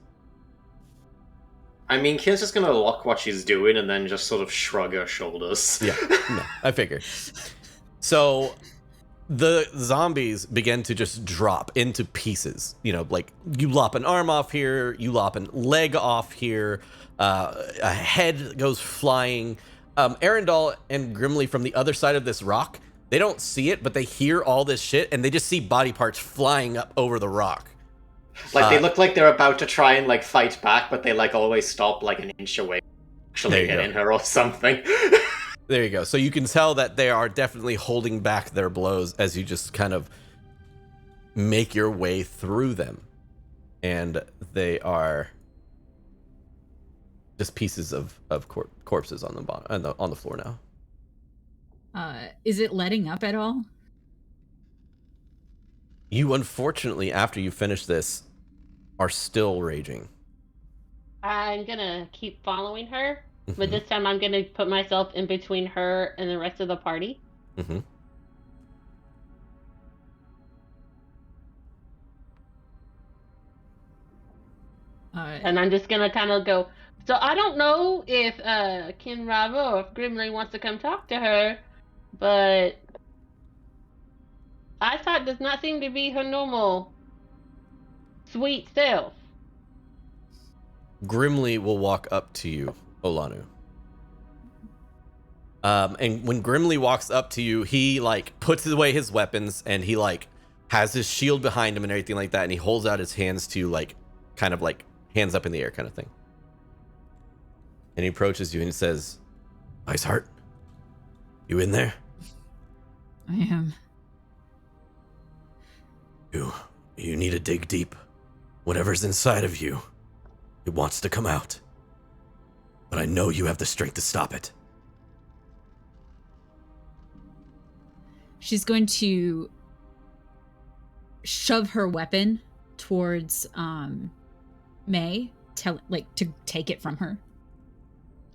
I mean, Kin's just gonna look what she's doing and then just sort of shrug her shoulders. Yeah, no, I figured. So the zombies begin to just drop into pieces. You know, like you lop an arm off here, you lop a leg off here, a head goes flying. Arundel and Grimly from the other side of this rock, they don't see it, but they hear all this shit and they just see body parts flying up over the rock. Like, they look like they're about to try and, like, fight back, but they, like, always stop, like, an inch away actually hitting her or something. There you go. So you can tell that they are definitely holding back their blows as you just kind of make your way through them. And they are just pieces of corpses on the bottom, on the floor now. Is it letting up at all? You, unfortunately, after you finish this, are still raging. I'm gonna keep following her, but Mhm. this time I'm gonna put myself in between her and the rest of the party. Mm-hmm. And I'm just gonna kind of go. So I don't know if Kinrava or if Grimly wants to come talk to her, but Eyesight does not seem to be her normal sweet self. Grimly will walk up to you, Olanu. And when Grimly walks up to you, he like puts away his weapons and he like has his shield behind him and everything like that, and he holds out his hands to like kind of like hands up in the air kind of thing. And he approaches you and he says, Iceheart, you in there? I am. You need to dig deep. Whatever's inside of you, it wants to come out. But I know you have the strength to stop it. She's going to shove her weapon towards May, to take it from her.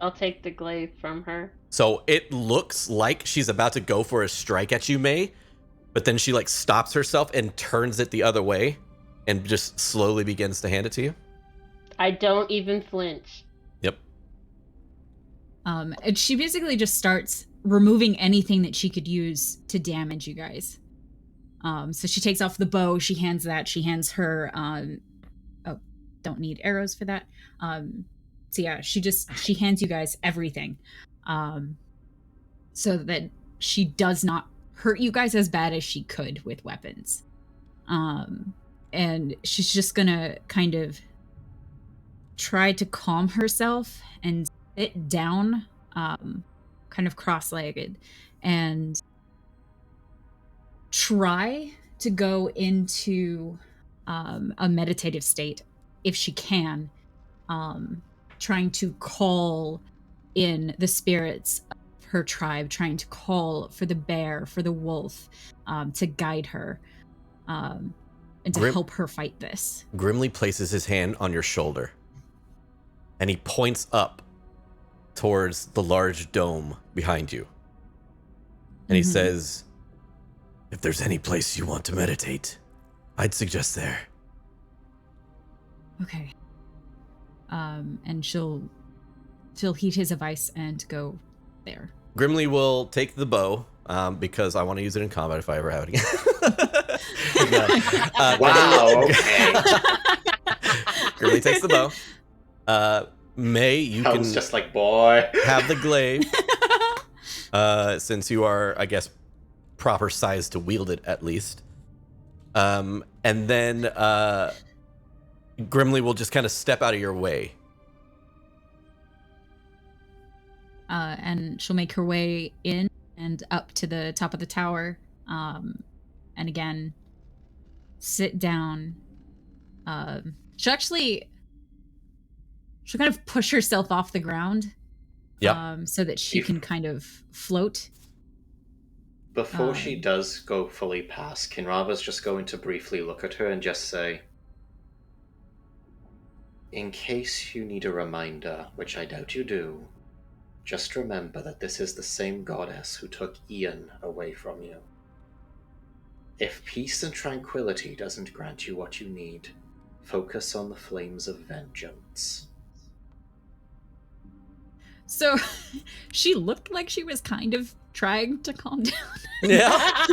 I'll take the glaive from her. So it looks like she's about to go for a strike at you, May, but then she like stops herself and turns it the other way and just slowly begins to hand it to you. I don't even flinch. Yep. And she basically just starts removing anything that she could use to damage you guys. So she takes off the bow, she hands that, she hands her don't need arrows for that. So yeah, she hands you guys everything. So that she does not hurt you guys as bad as she could with weapons. And she's just gonna kind of try to calm herself and sit down, kind of cross-legged, and try to go into a meditative state if she can, trying to call in the spirits of her tribe, trying to call for the bear, for the wolf, to guide her, and to help her fight this. Grimly places his hand on your shoulder and he points up towards the large dome behind you. And he says, if there's any place you want to meditate, I'd suggest there. Okay. And she'll heed his advice and go there. Grimly will take the bow, because I want to use it in combat if I ever have it again. Wow, okay. Grimly takes the bow. May, you I can was just like, boy. have the glaive, since you are, I guess, proper size to wield it at least. And then Grimly will just kind of step out of your way. And she'll make her way in and up to the top of the tower. And again, sit down. She'll kind of push herself off the ground. Yep. So that she can kind of float. Before she does go fully past, Kinrava's just going to briefly look at her and just say, in case you need a reminder, which I doubt you do, just remember that this is the same goddess who took Ian away from you. If peace and tranquility doesn't grant you what you need, focus on the flames of vengeance. So she looked like she was kind of trying to calm down. Yeah.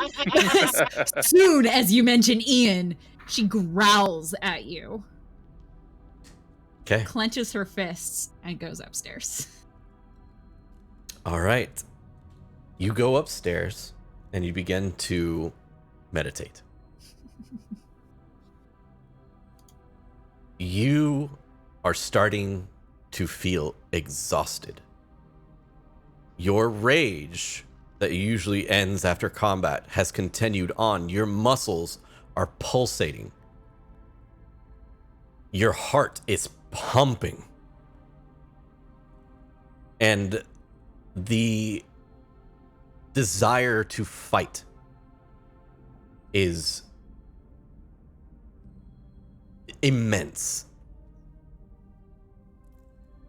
As soon as you mention Ian, she growls at you. Okay. Clenches her fists and goes upstairs. All right. You go upstairs and you begin to meditate. You are starting to feel exhausted. Your rage that usually ends after combat has continued on. Your muscles are pulsating. Your heart is pumping. And the desire to fight is immense.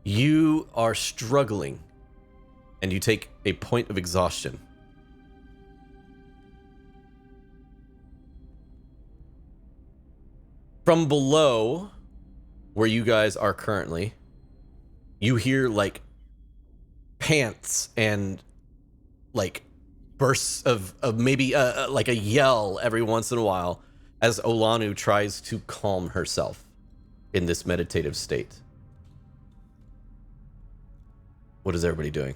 You are struggling, and you take a point of exhaustion. From below, where you guys are currently, you hear like pants and like bursts of maybe like a yell every once in a while as Olanu tries to calm herself in this meditative state. What is everybody doing?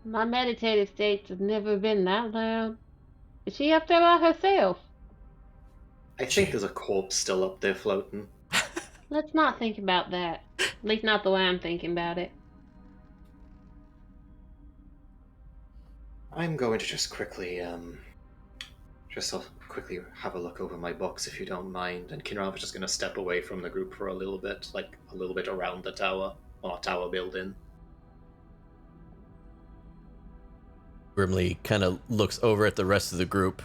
My meditative states have never been that loud. Is she up there by herself? I think there's a corpse still up there floating. Let's not think about that. At least not the way I'm thinking about it. I'm going to just quickly have a look over my books, if you don't mind. And Kinrav is just going to step away from the group for a little bit, like a little bit around the tower, or tower building. Grimly kind of looks over at the rest of the group,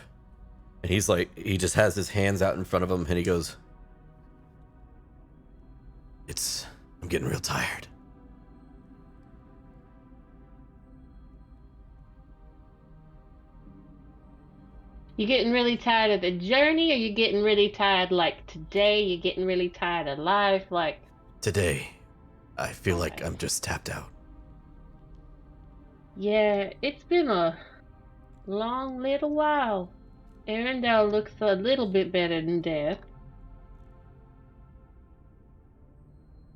and he's like, he just has his hands out in front of him, and he goes, I'm getting real tired. You getting really tired of the journey, or you getting really tired like today? You getting really tired of life, like Today, I feel like I'm just tapped out. Yeah, it's been a long little while. Arendelle looks a little bit better than death.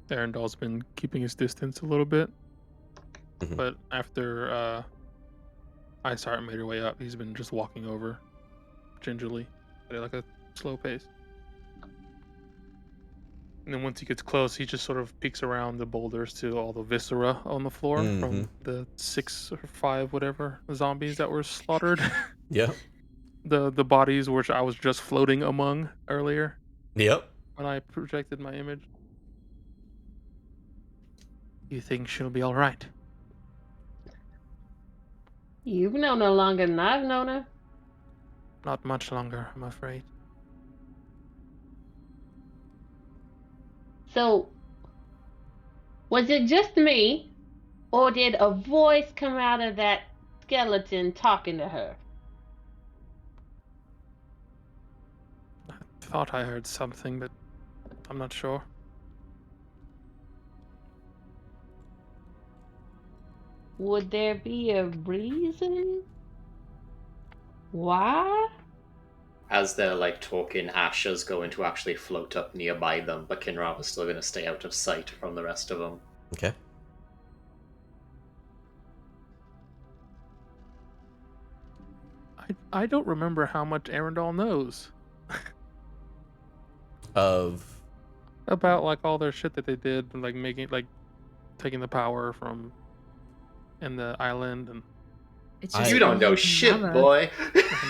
Arendelle's been keeping his distance a little bit, Mhm. but after Iceheart made her way up, he's been just walking over gingerly at like a slow pace. And then once he gets close, he just sort of peeks around the boulders to all the viscera on the floor from the 6 or 5 whatever zombies that were slaughtered. Yep. The bodies which I was just floating among earlier Yep. when I projected my image. You think she'll be all right? You've known her longer than I've known her. Not much longer, I'm afraid. So, was it just me, or did a voice come out of that skeleton talking to her? I thought I heard something, but I'm not sure. Would there be a reason? Why? As they're like talking, Asha's going to actually float up nearby them, but Kinrav is still going to stay out of sight from the rest of them. Okay. I don't remember how much Arendelle knows Of about like all their shit that they did, like taking the power from in the island and. It's I- You don't know shit, boy.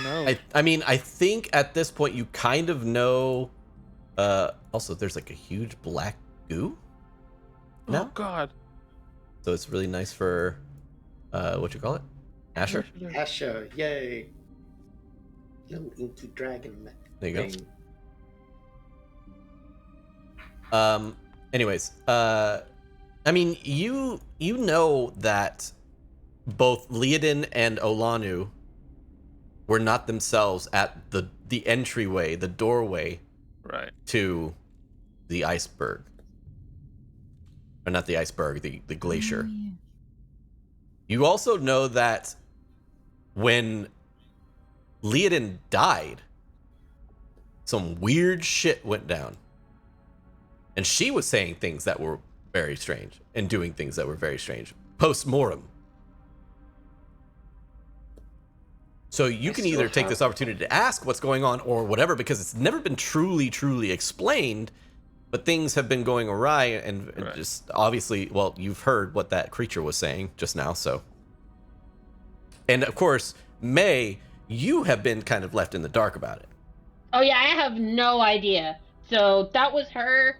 No. I mean, I think at this point you kind of know. Also, there's like a huge black goo. Oh No? God. So it's really nice for, what you call it? Asher? Asha, yay. Little inky dragon There you go. thing. Anyways, I mean, you know that both Leodin and Olanu were not themselves at the entryway, the doorway Right. to the iceberg. Or not the iceberg, the glacier. Oh, yeah. You also know that when Leodin died, some weird shit went down. And she was saying things that were very strange and doing things that were very strange. Post-mortem. So you can either take this opportunity to ask what's going on or whatever, because it's never been truly explained, but things have been going awry and Right. just obviously, well, you've heard what that creature was saying just now, so. And of course, May, you have been kind of left in the dark about it. Oh yeah, I have no idea. So that was her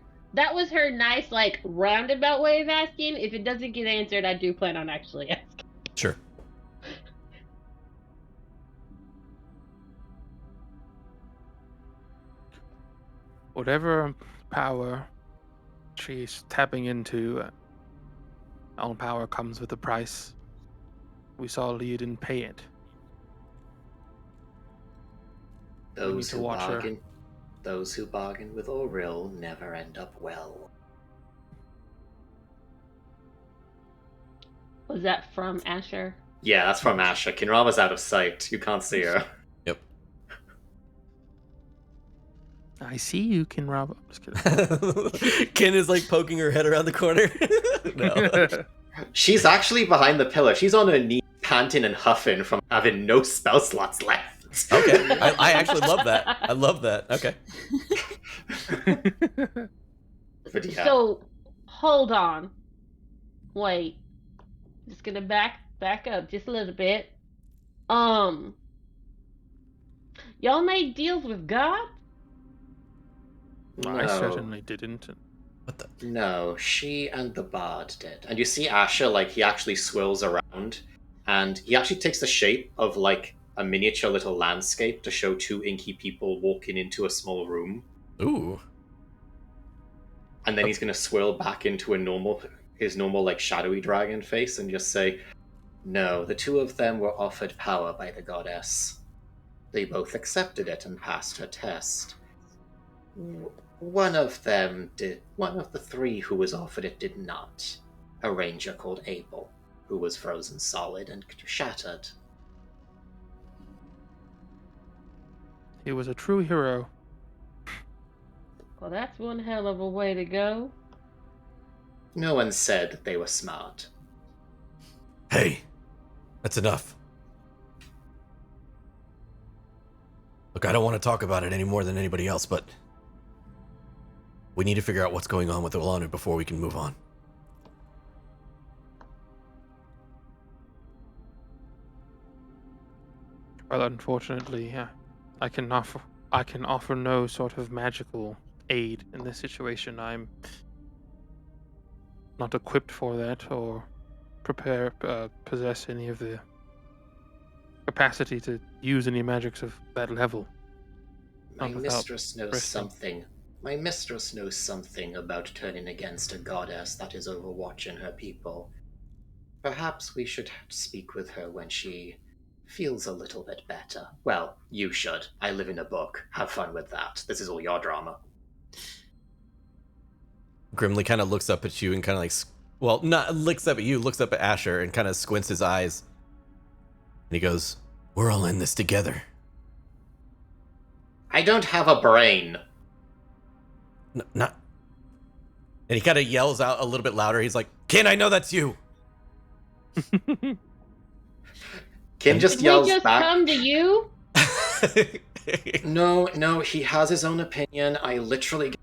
nice, like, roundabout way of asking. If it doesn't get answered, I do plan on actually asking. Sure. whatever power she's tapping into, all power comes with a price. We saw Leah didn't pay it. Those to who watch her. bargain with Auril never end up well. Was that from Asher? Yeah, that's from Asha. Kinrava's out of sight. You can't see her. Yep. I see you, Kinrava. I'm just kidding. Ken is like poking her head around the corner. No. She's actually behind the pillar. She's on her knees, panting and huffing from having no spell slots left. Okay. I actually love that. I love that. Okay. But yeah. So, hold on. Wait. Just gonna back up just a little bit. Y'all made deals with God? I certainly didn't. What the? No, she and the bard did. And you see Asher, like, he actually swirls around, and he actually takes the shape of, like, a miniature little landscape to show two inky people walking into a small room. Ooh. And then he's going to swirl back into his normal, like, shadowy dragon face and just say, no, the two of them were offered power by the goddess. They both accepted it and passed her test. One of the three who was offered it did not. A ranger called Abel, who was frozen solid and shattered. He was a true hero. Well, that's one hell of a way to go. No one said that they were smart. Hey, that's enough. Look, I don't want to talk about it any more than anybody else, but we need to figure out what's going on with Olanu before we can move on. Well, unfortunately, yeah, I can offer no sort of magical aid in this situation. I'm not equipped for that or possess any of the capacity to use any magics of that level. My mistress knows something. My mistress knows something about turning against a goddess that is overwatching her people. Perhaps we should speak with her when she feels a little bit better. Well, you should. I live in a book. Have fun with that. This is all your drama. Grimly kind of looks up at you and kind of like, well, not looks up at you, looks up at Asher and kind of squints his eyes. And he goes, we're all in this together. I don't have a brain. Not. And he kind of yells out a little bit louder. He's like, Ken, I know that's you. Ken just Did yells we just back. come to you? No, he has his own opinion. I literally...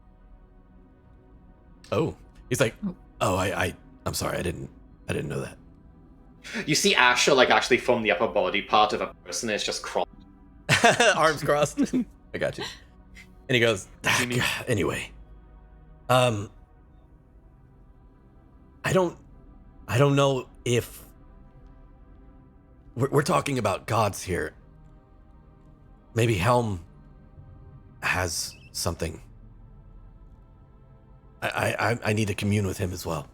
Oh. He's like, oh, I'm sorry, I didn't know that. You see Asher, like, actually from the upper body part of a person is just crossed. Arms crossed. I got you. And he goes, anyway. I don't know if we're talking about gods here. Maybe Helm has something. I need to commune with him as well.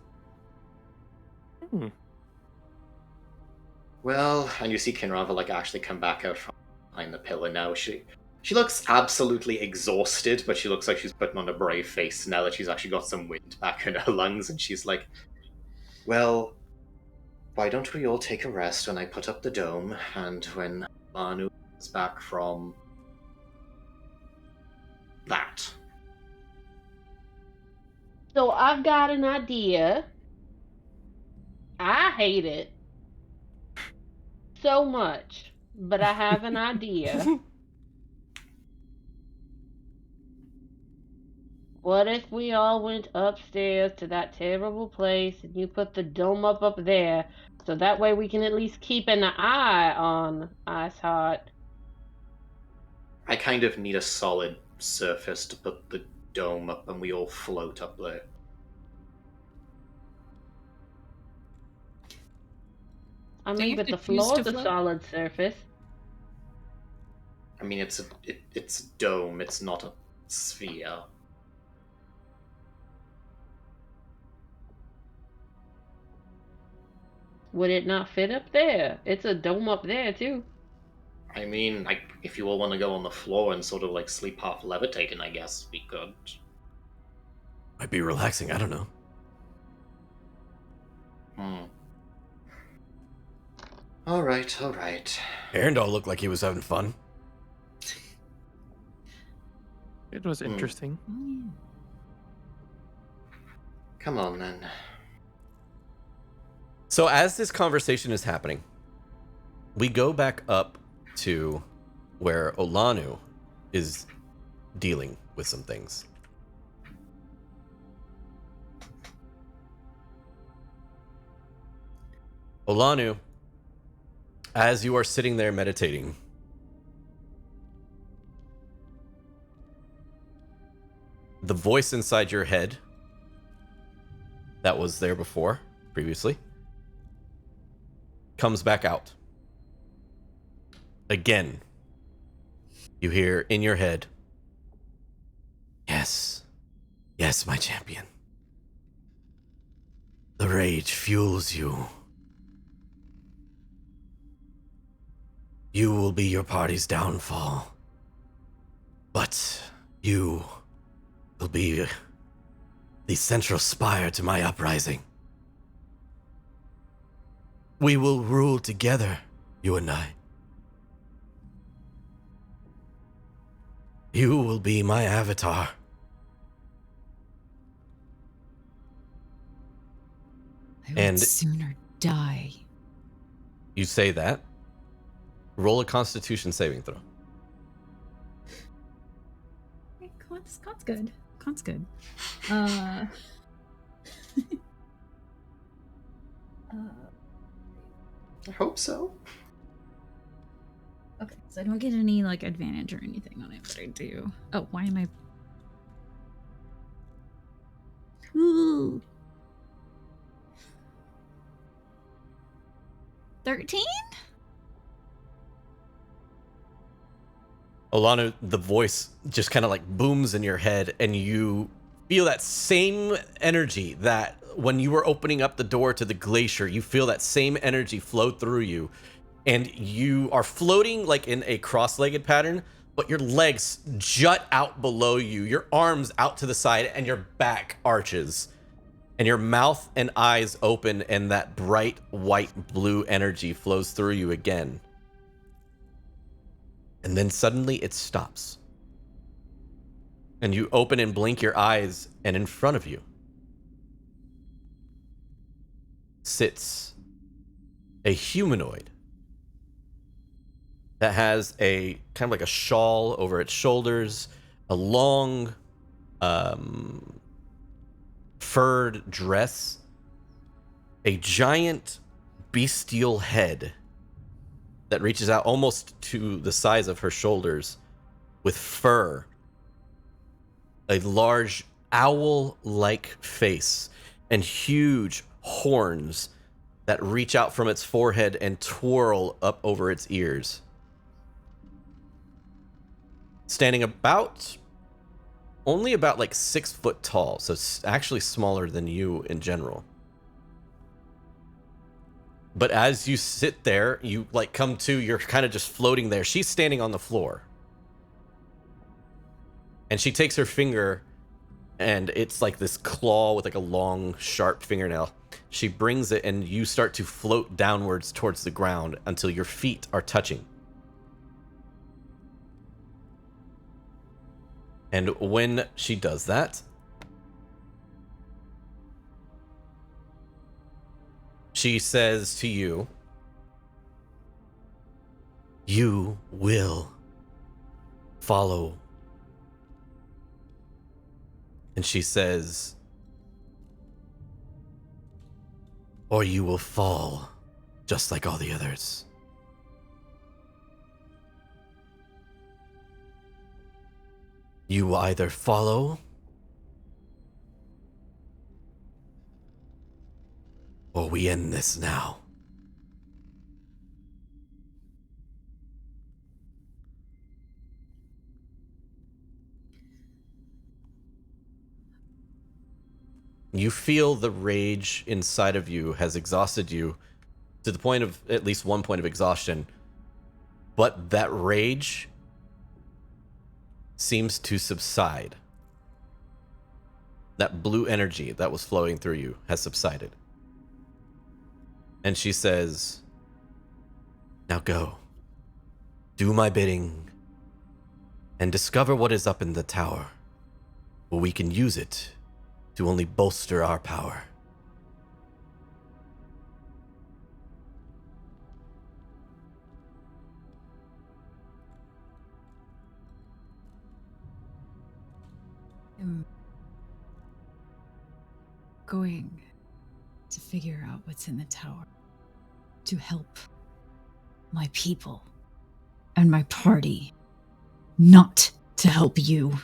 Well, and you see Kinrava, like, actually come back out from behind the pillar now. She looks absolutely exhausted, but she looks like she's putting on a brave face now that she's actually got some wind back in her lungs, and she's like, well, why don't we all take a rest when I put up the dome, and when Manu is back from that. So I've got an idea. I hate it so much, but I have an idea. What if we all went upstairs to that terrible place and you put the dome up there, so that way we can at least keep an eye on Iceheart? I kind of need a solid surface to put the dome up and we all float up there. I mean, but the floor's a solid surface. I mean, it's a dome, it's not a sphere. would it not fit up there? It's a dome up there too. I mean, like, if you all want to go on the floor and sort of like sleep half levitating, I guess we could. Might be relaxing, I don't know. Alright, alright. Arendelle looked like he was having fun. It was interesting. Come on, then. So as this conversation is happening, we go back up to where Olanu is dealing with some things. Olanu, as you are sitting there meditating, the voice inside your head that was there before, previously, comes back out. Again, you hear in your head, "Yes, yes, my champion. The rage fuels you. You will be your party's downfall, but you will be the central spire to my uprising. We will rule together, you and I. You will be my avatar. I would And- sooner die. You say that. Roll a Constitution saving throw. Con's good. Con's good. I hope so. Okay, so I don't get any like advantage or anything on it, but I do. Oh, why am I? Ooh. 13? Olanu, the voice just kind of like booms in your head, and you feel that same energy that when you were opening up the door to the glacier, you feel that same energy flow through you, and you are floating like in a cross-legged pattern, but your legs jut out below you, your arms out to the side, and your back arches, and your mouth and eyes open, and that bright white blue energy flows through you again. And then suddenly it stops. And you open and blink your eyes, and in front of you sits a humanoid that has a kind of like a shawl over its shoulders, a long furred dress, a giant bestial head that reaches out almost to the size of her shoulders, with fur, a large owl-like face, and huge horns that reach out from its forehead and twirl up over its ears. Standing only about like 6 foot tall, so it's actually smaller than you in general. But as you sit there, you like come to, you're kind of just floating there. She's standing on the floor. And she takes her finger, and it's like this claw with like a long, sharp fingernail. She brings it, and you start to float downwards towards the ground until your feet are touching. And when she does that, she says to you, "You will follow." And she says, "Or you will fall, just like all the others." You will either follow or we end this now. You feel the rage inside of you has exhausted you, to the point of at least 1 point of exhaustion, but that rage seems to subside. That blue energy that was flowing through you has subsided. And she says, "Now go. Do my bidding and discover what is up in the tower, where we can use it to only bolster our power." I'm going to figure out what's in the tower to help my people and my party, not to help you.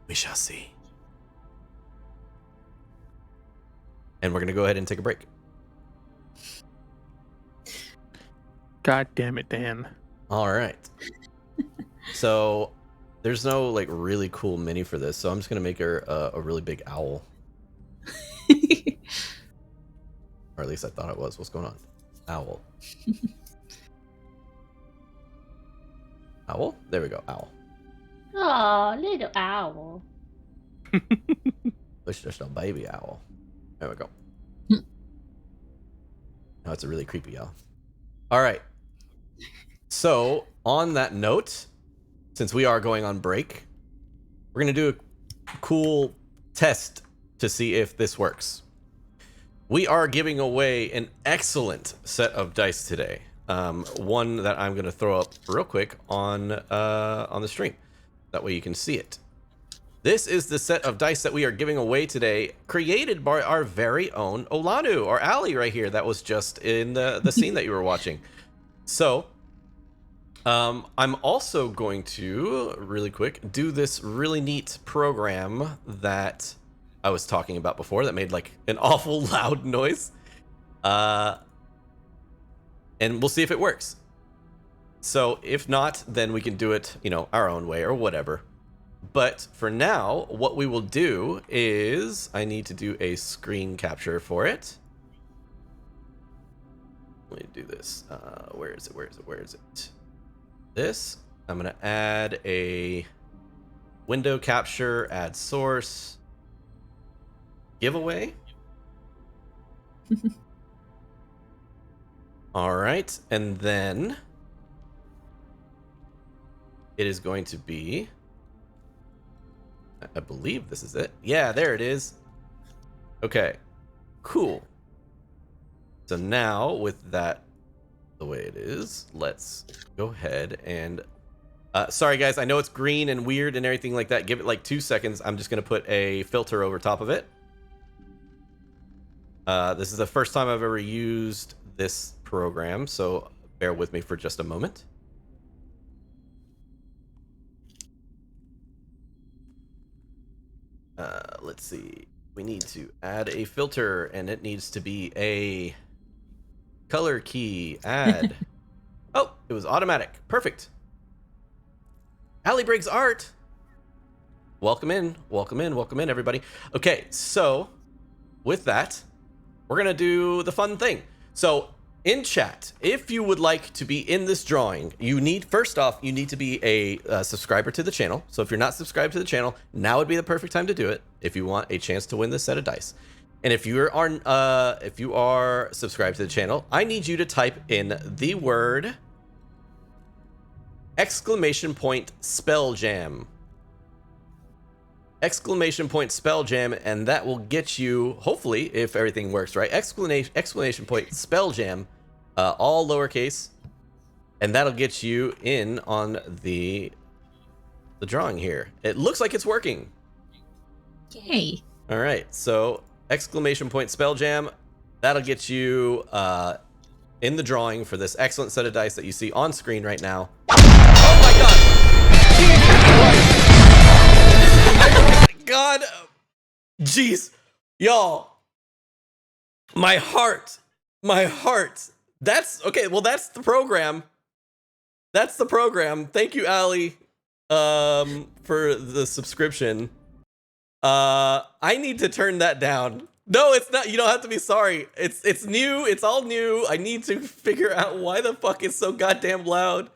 We shall see. And we're going to go ahead and take a break. God damn it, Dan. All right. So there's no like really cool mini for this, so I'm just going to make her a really big owl. Or at least I thought it was. What's going on? Owl. Owl? There we go. Owl. Oh, little owl. It's just a baby owl. There we go. Now it's a really creepy owl. All right. So on that note, since we are going on break, we're going to do a cool test to see if this works. We are giving away an excellent set of dice today. One that I'm going to throw up real quick on the stream. That way you can see it. This is the set of dice that we are giving away today, created by our very own Olanu, or Ali right here, that was just in the scene that you were watching. So, I'm also going to, really quick, do this really neat program that I was talking about before that made like an awful loud noise. And we'll see if it works. So if not, then we can do it, you know, our own way or whatever. But for now, what we will do is I need to do a screen capture for it. Let me do this. Where is it? This. I'm going to add a window capture, add source, giveaway. All right. And then it is going to be, I believe this is it. Yeah, there it is. Okay, cool. So now with that the way it is, let's go ahead and sorry guys, I know it's green and weird and everything like that. Give it like 2 seconds. I'm just gonna put a filter over top of it. This is the first time I've ever used this program, so bear with me for just a moment. Let's see. We need to add a filter, and it needs to be a color key. Add. Oh, it was automatic. Perfect. Allie Briggs art. Welcome in, everybody. Okay, so with that, we're gonna do the fun thing. So in chat, if you would like to be in this drawing, you need, first off, you need to be a subscriber to the channel. So if you're not subscribed to the channel, now would be the perfect time to do it if you want a chance to win this set of dice. And if you are subscribed to the channel, I need you to type in the word !spell jam. !spell jam, and that will get you, hopefully, if everything works right, !spell jam, all lowercase, and that'll get you in on the drawing here. It looks like it's working. Yay. All right, so !spell jam, that'll get you in the drawing for this excellent set of dice that you see on screen right now. Oh my god! God, jeez, y'all, my heart, that's okay. Well, that's the program. Thank you, Allie, for the subscription. I need to turn that down No, it's not. You don't have to be sorry. It's new. It's all new. I need to figure out why the fuck it's so goddamn loud.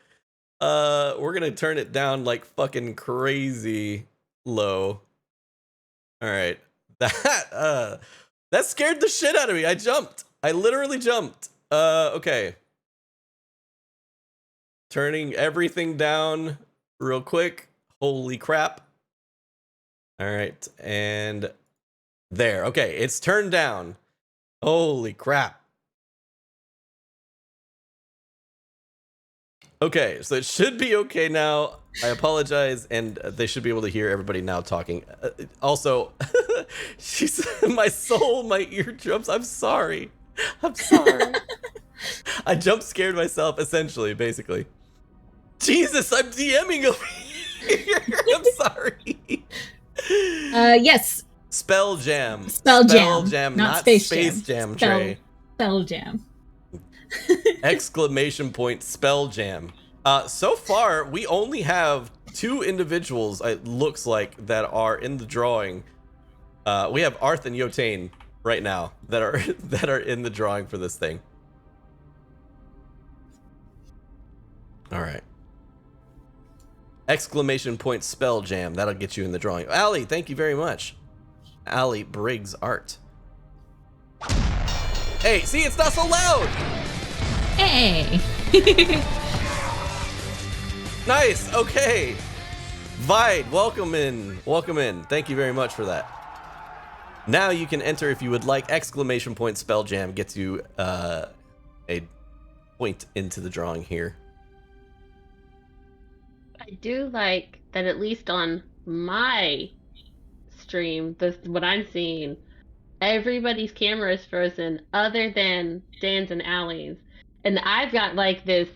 We're gonna turn it down like fucking crazy low. All right. That scared the shit out of me. I jumped. I literally jumped. Okay. Turning everything down real quick. Holy crap. All right, and there. Okay, it's turned down. Holy crap. Okay, so it should be okay now. I apologize, and they should be able to hear everybody now talking. Also, she's my soul, my eardrums. I'm sorry. I'm sorry. I jump scared myself, essentially, basically. Jesus, I'm DMing over here. I'm sorry. Yes. Spell Jam. Spell Jam, not Space Jam. Trey. Spell Jam. Exclamation point Spell Jam. So far, we only have 2 individuals, it looks like, that are in the drawing. We have Arth and Yotane right now that are in the drawing for this thing. All right. Exclamation point Spell Jam. That'll get you in the drawing. Allie, thank you very much. Allie Briggs Art. Hey, see, it's not so loud. Hey. Nice. Okay. Vide, welcome in. Welcome in. Thank you very much for that. Now you can enter if you would like. Exclamation point Spell Jam gets you a point into the drawing here. I do like that at least on my stream, what I'm seeing, everybody's camera is frozen other than Dan's and Allie's. And I've got like this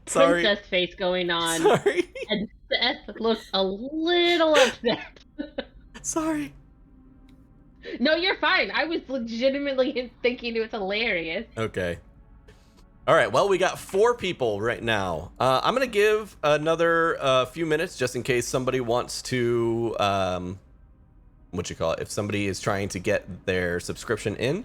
princess face going on. Sorry. And Seth looks a little upset. Sorry. No, you're fine. I was legitimately thinking it was hilarious. Okay. All right, well, we got 4 people right now. I'm going to give another few minutes just in case somebody wants to, if somebody is trying to get their subscription in.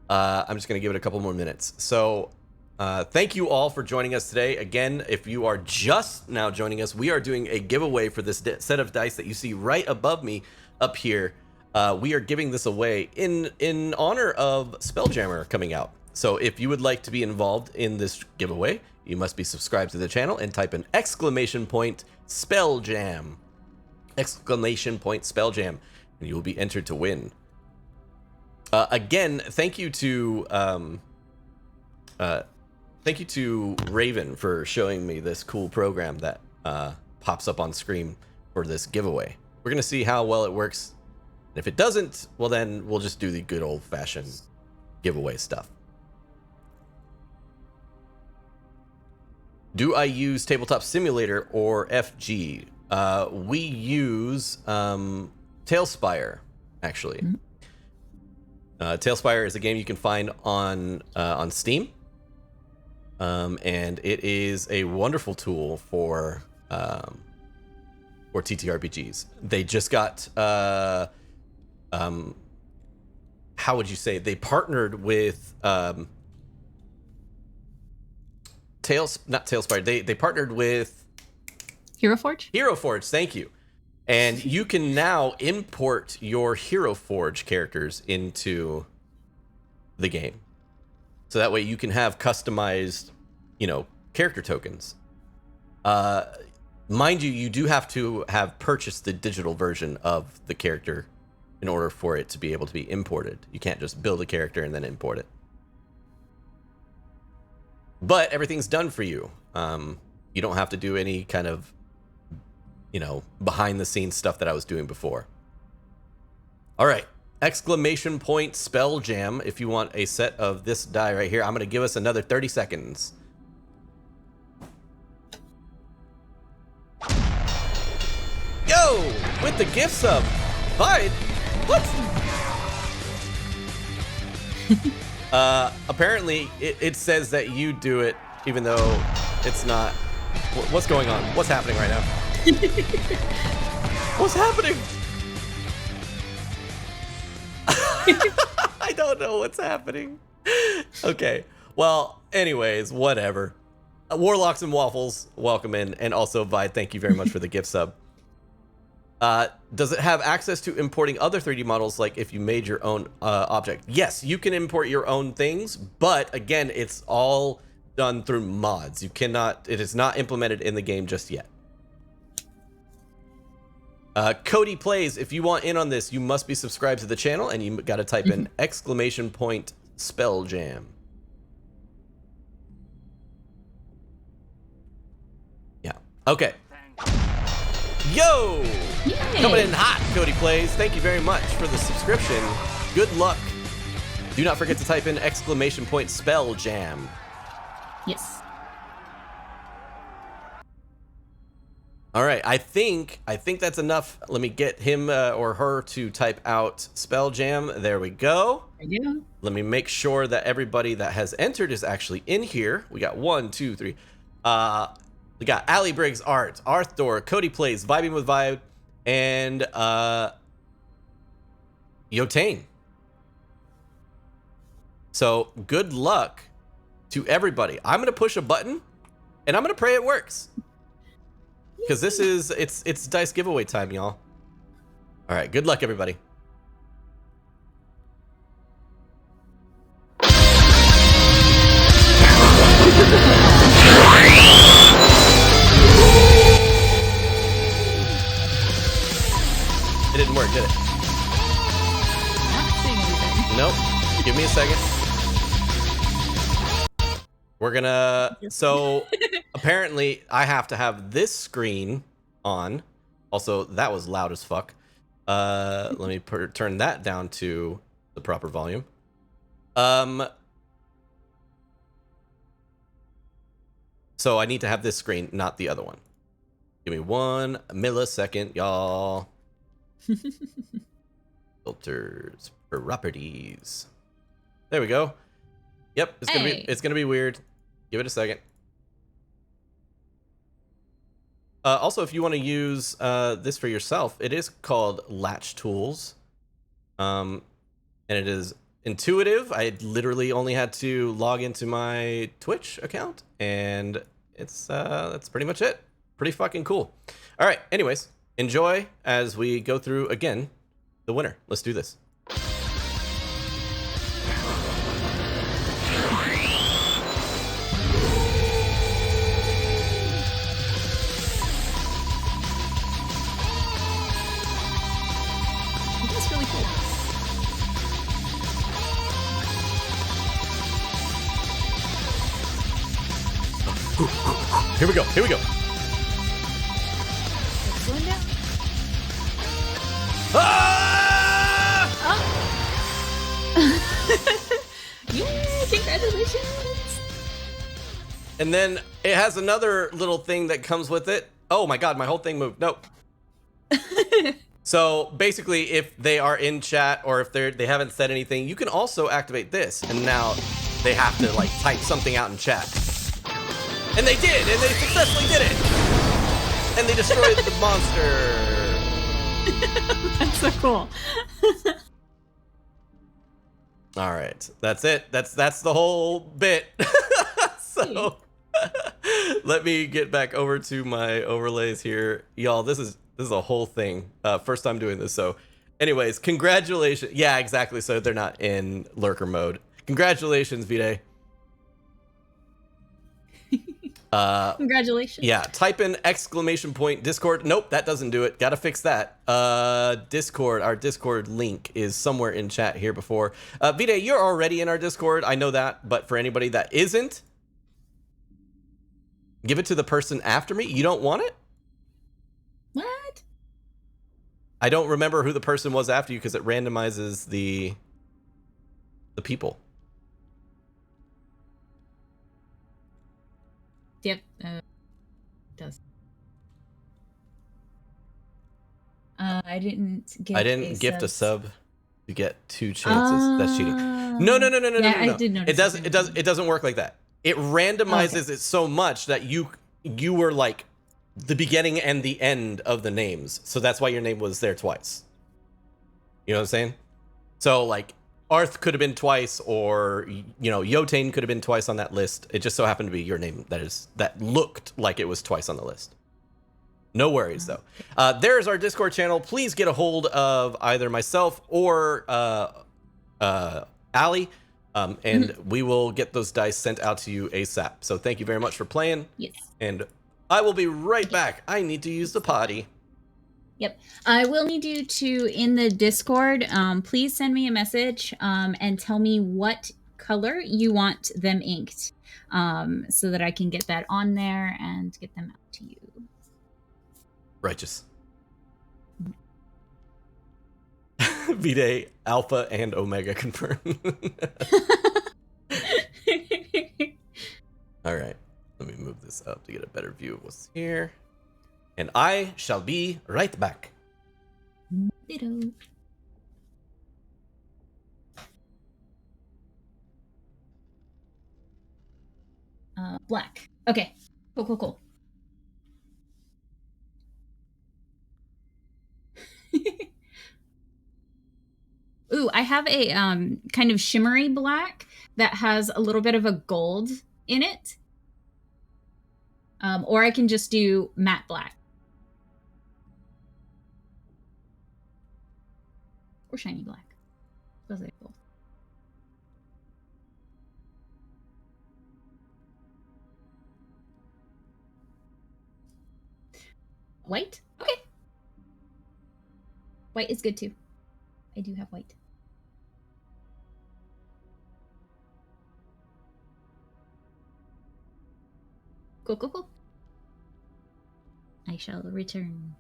I'm just going to give it a couple more minutes. So thank you all for joining us today. Again, if you are just now joining us, we are doing a giveaway for this set of dice that you see right above me up here. We are giving this away in honor of Spelljammer coming out. So if you would like to be involved in this giveaway, you must be subscribed to the channel and type in exclamation point Spelljam. Exclamation point Spelljam, and you will be entered to win. Again, thank you to Raven for showing me this cool program that pops up on screen for this giveaway. We're gonna see how well it works. And if it doesn't, well then we'll just do the good old-fashioned giveaway stuff. Do I use Tabletop Simulator or FG? We use Tailspire, actually. Tailspire is a game you can find on Steam, and it is a wonderful tool for TTRPGs. They just got how would you say, they partnered with Tailspire. They partnered with Hero Forge? Hero Forge, thank you. And you can now import your Hero Forge characters into the game. So that way you can have customized, character tokens. Mind you, you do have to have purchased the digital version of the character in order for it to be able to be imported. You can't just build a character and then import it. But everything's done for you. You don't have to do any kind of, behind the scenes stuff that I was doing before. All right. Exclamation point Spelljam. If you want a set of this die right here, I'm going to give us another 30 seconds. Yo! With the gift sub. Bye. What? Apparently it says that you do it, even though it's not. What's going on? What's happening right now? What's happening? I don't know what's happening. Okay. Well, anyways, whatever. Warlocks and Waffles, welcome in. And also, Vide, thank you very much for the gift sub. Does it have access to importing other 3D models, like if you made your own object? Yes, you can import your own things, but again, it's all done through mods. You cannot, it is not implemented in the game just yet. Cody Plays, if you want in on this, you must be subscribed to the channel, and you got to type in !spell jam. Yeah. Okay. Yo! Yay. Coming in hot, Cody Plays. Thank you very much for the subscription. Good luck. Do not forget to type in !spell jam. Yes. All right, I think that's enough. Let me get him or her to type out spell jam. There we go. Yeah. Let me make sure that everybody that has entered is actually in here. We got 1, 2, 3. We got Ali Briggs Art, Arthur, Cody Plays, Vibing with Vibe, and Yotane. So good luck to everybody. I'm gonna push a button, and I'm gonna pray it works. Because this is, it's dice giveaway time, y'all. All right, good luck, everybody. It didn't work, did it? Not seeing anything. Nope. Give me a second. We're gonna, so apparently I have to have this screen on. Also, that was loud as fuck. Let me turn that down to the proper volume. So I need to have this screen, not the other one. Give me 1 millisecond, y'all. Filters, properties. There we go. Yep, it's gonna be weird. Give it a second. Also, if you want to use this for yourself, it is called Latch Tools, and it is intuitive. I literally only had to log into my Twitch account, and it's that's pretty much it. Pretty fucking cool. All right. Anyways, enjoy as we go through again the winner. Let's do this. That's really cool. Here we go. Here we go. Slowing down. Ah! Yay! Congratulations! And then it has another little thing that comes with it. Oh my god, my whole thing moved. Nope. So basically, if they are in chat or if they haven't said anything, you can also activate this. And now they have to like type something out in chat. And they did, and they successfully did it. And they destroyed the monster. That's so cool. All right, that's it. That's the whole bit. So let me get back over to my overlays here, y'all. This is a whole thing. First time doing this. So, anyways, congratulations. Yeah, exactly. So they're not in lurker mode. Congratulations, V-Day. Congratulations. Yeah, type in Discord. Nope, that doesn't do it. Gotta fix that. Discord, our Discord link is somewhere in chat here before. V-Day, you're already in our Discord. I know that, but for anybody that isn't, give it to the person after me. You don't want it? What? I don't remember who the person was after you because it randomizes the people. Yep. It does. I didn't gift a sub to get 2 chances. That's cheating. No. Yeah, I did notice. It doesn't work like that. It randomizes it so much that you were like the beginning and the end of the names. So that's why your name was there twice. You know what I'm saying? So like Arth could have been twice, or Yotane could have been twice on that list. It just so happened to be your name that looked like it was twice on the list. No worries though. There's our Discord channel. Please get a hold of either myself or Allie, and we will get those dice sent out to you ASAP. So thank you very much for playing. Yes. And I will be right back. I need to use the potty. Yep. I will need you to, in the Discord, please send me a message and tell me what color you want them inked, so that I can get that on there and get them out to you. Righteous. V-Day, Alpha, and Omega confirmed. All right. Let me move this up to get a better view of what's here. And I shall be right back. Ditto. Black. Okay. Cool. Ooh, I have a kind of shimmery black that has a little bit of a gold in it. Or I can just do matte black. Or shiny black. Those are cool. White? Okay. White is good too. I do have white. Cool. I shall return.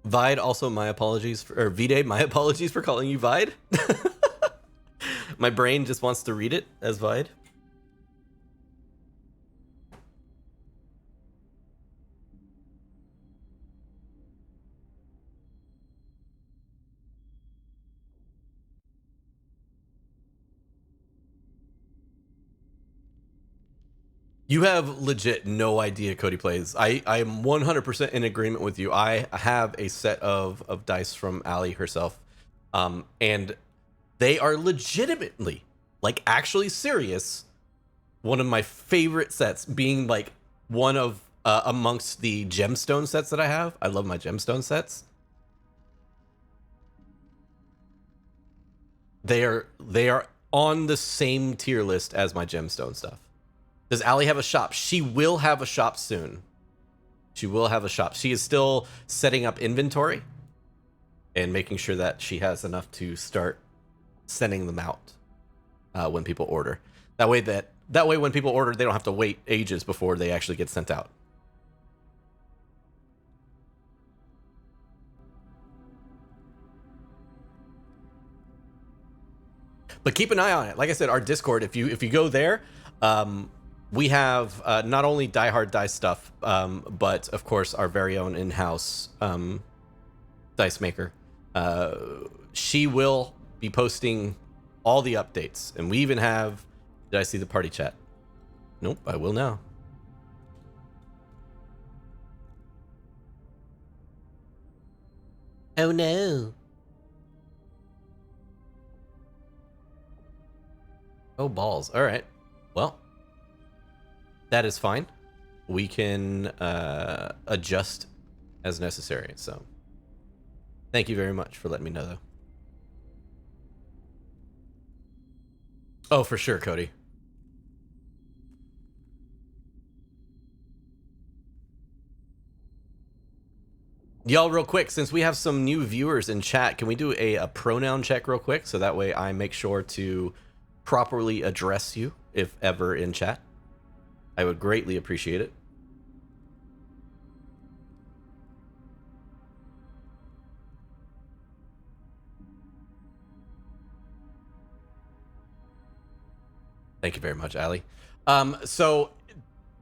Vide, also my apologies, or V-Day, my apologies for calling you Vide. My brain just wants to read it as Vide. You have legit no idea Cody plays. I am 100% in agreement with you. I have a set of dice from Allie herself. And they are legitimately, like actually serious, one of my favorite sets, being like one of amongst the gemstone sets that I have. I love my gemstone sets. They are on the same tier list as my gemstone stuff. Does Allie have a shop? She will have a shop soon. She will have a shop. She is still setting up inventory and making sure that she has enough to start sending them out when people order. That way when people order, they don't have to wait ages before they actually get sent out. But keep an eye on it. Like I said, our Discord, if you go there, we have not only Die Hard Dice stuff, but of course our very own in-house dice maker. She will be posting all the updates, and we even have. Did I see the party chat? Nope, I will now. Oh no. Oh balls. All right. Well. That is fine. We can adjust as necessary. So thank you very much for letting me know, though. Oh, for sure, Cody. Y'all, real quick, since we have some new viewers in chat, can we do a pronoun check real quick? So that way I make sure to properly address you if ever in chat. I would greatly appreciate it. Thank you very much, Ali. So,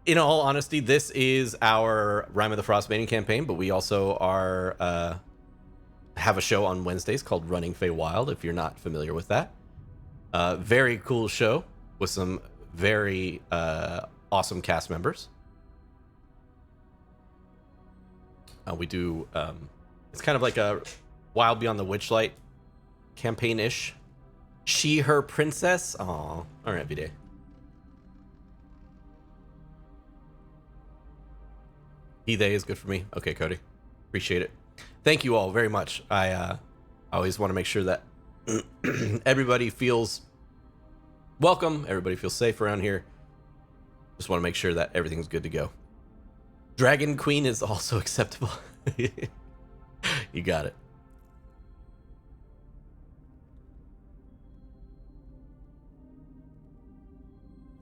in all honesty, this is our Rime of the Frostmaiden campaign, but we also have a show on Wednesdays called Running Feywild, if you're not familiar with that. Very cool show with some very awesome cast members. We do, it's kind of like a Wild Beyond the Witchlight campaign-ish. She, her princess. Aw, all right, V-Day. He, they is good for me. Okay, Cody. Appreciate it. Thank you all very much. I always want to make sure that everybody feels welcome. Everybody feels safe around here. Just want to make sure that everything's good to go. Dragon Queen is also acceptable. You got it.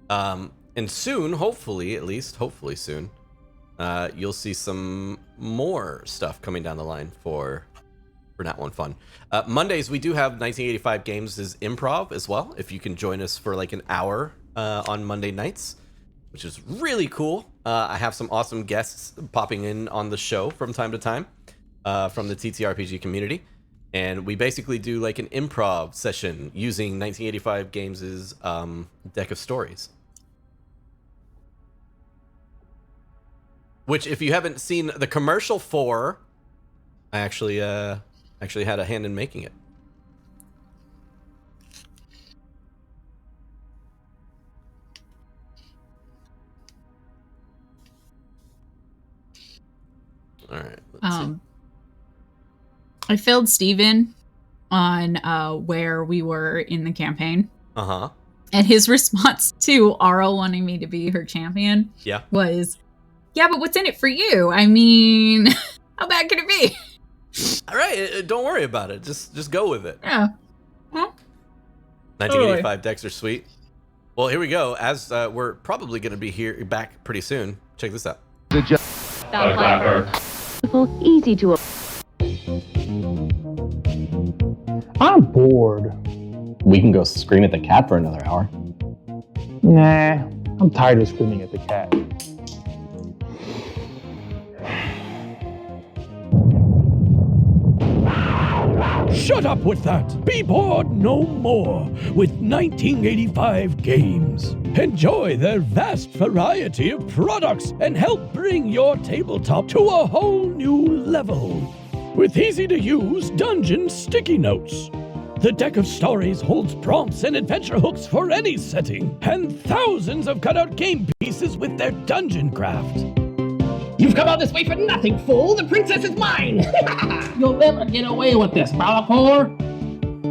And soon, hopefully, at least, hopefully soon, you'll see some more stuff coming down the line for Not One Fun. Mondays, we do have 1985 Games as improv as well, if you can join us for like an hour on Monday nights, which is really cool. I have some awesome guests popping in on the show from time to time from the TTRPG community. And we basically do like an improv session using 1985 Games' deck of stories. Which, if you haven't seen the commercial for, I actually had a hand in making it. All right. Let's see. I filled Steven on where we were in the campaign. Uh-huh. And his response to Arl wanting me to be her champion was, yeah, but what's in it for you? I mean, how bad can it be? All right, don't worry about it. Just go with it. Yeah. Huh? 1985 decks are sweet. Well, here we go. As we're probably going to be back pretty soon. Check this out. Easy to. I'm bored. We can go scream at the cat for another hour. Nah, I'm tired of screaming at the cat. Shut up with that! Be bored no more with 1985 Games. Enjoy their vast variety of products and help bring your tabletop to a whole new level. With easy-to-use dungeon sticky notes. The deck of stories holds prompts and adventure hooks for any setting, and thousands of cutout game pieces with their dungeon craft. You've come all this way for nothing, fool! The princess is mine! You'll never get away with this, Malachor!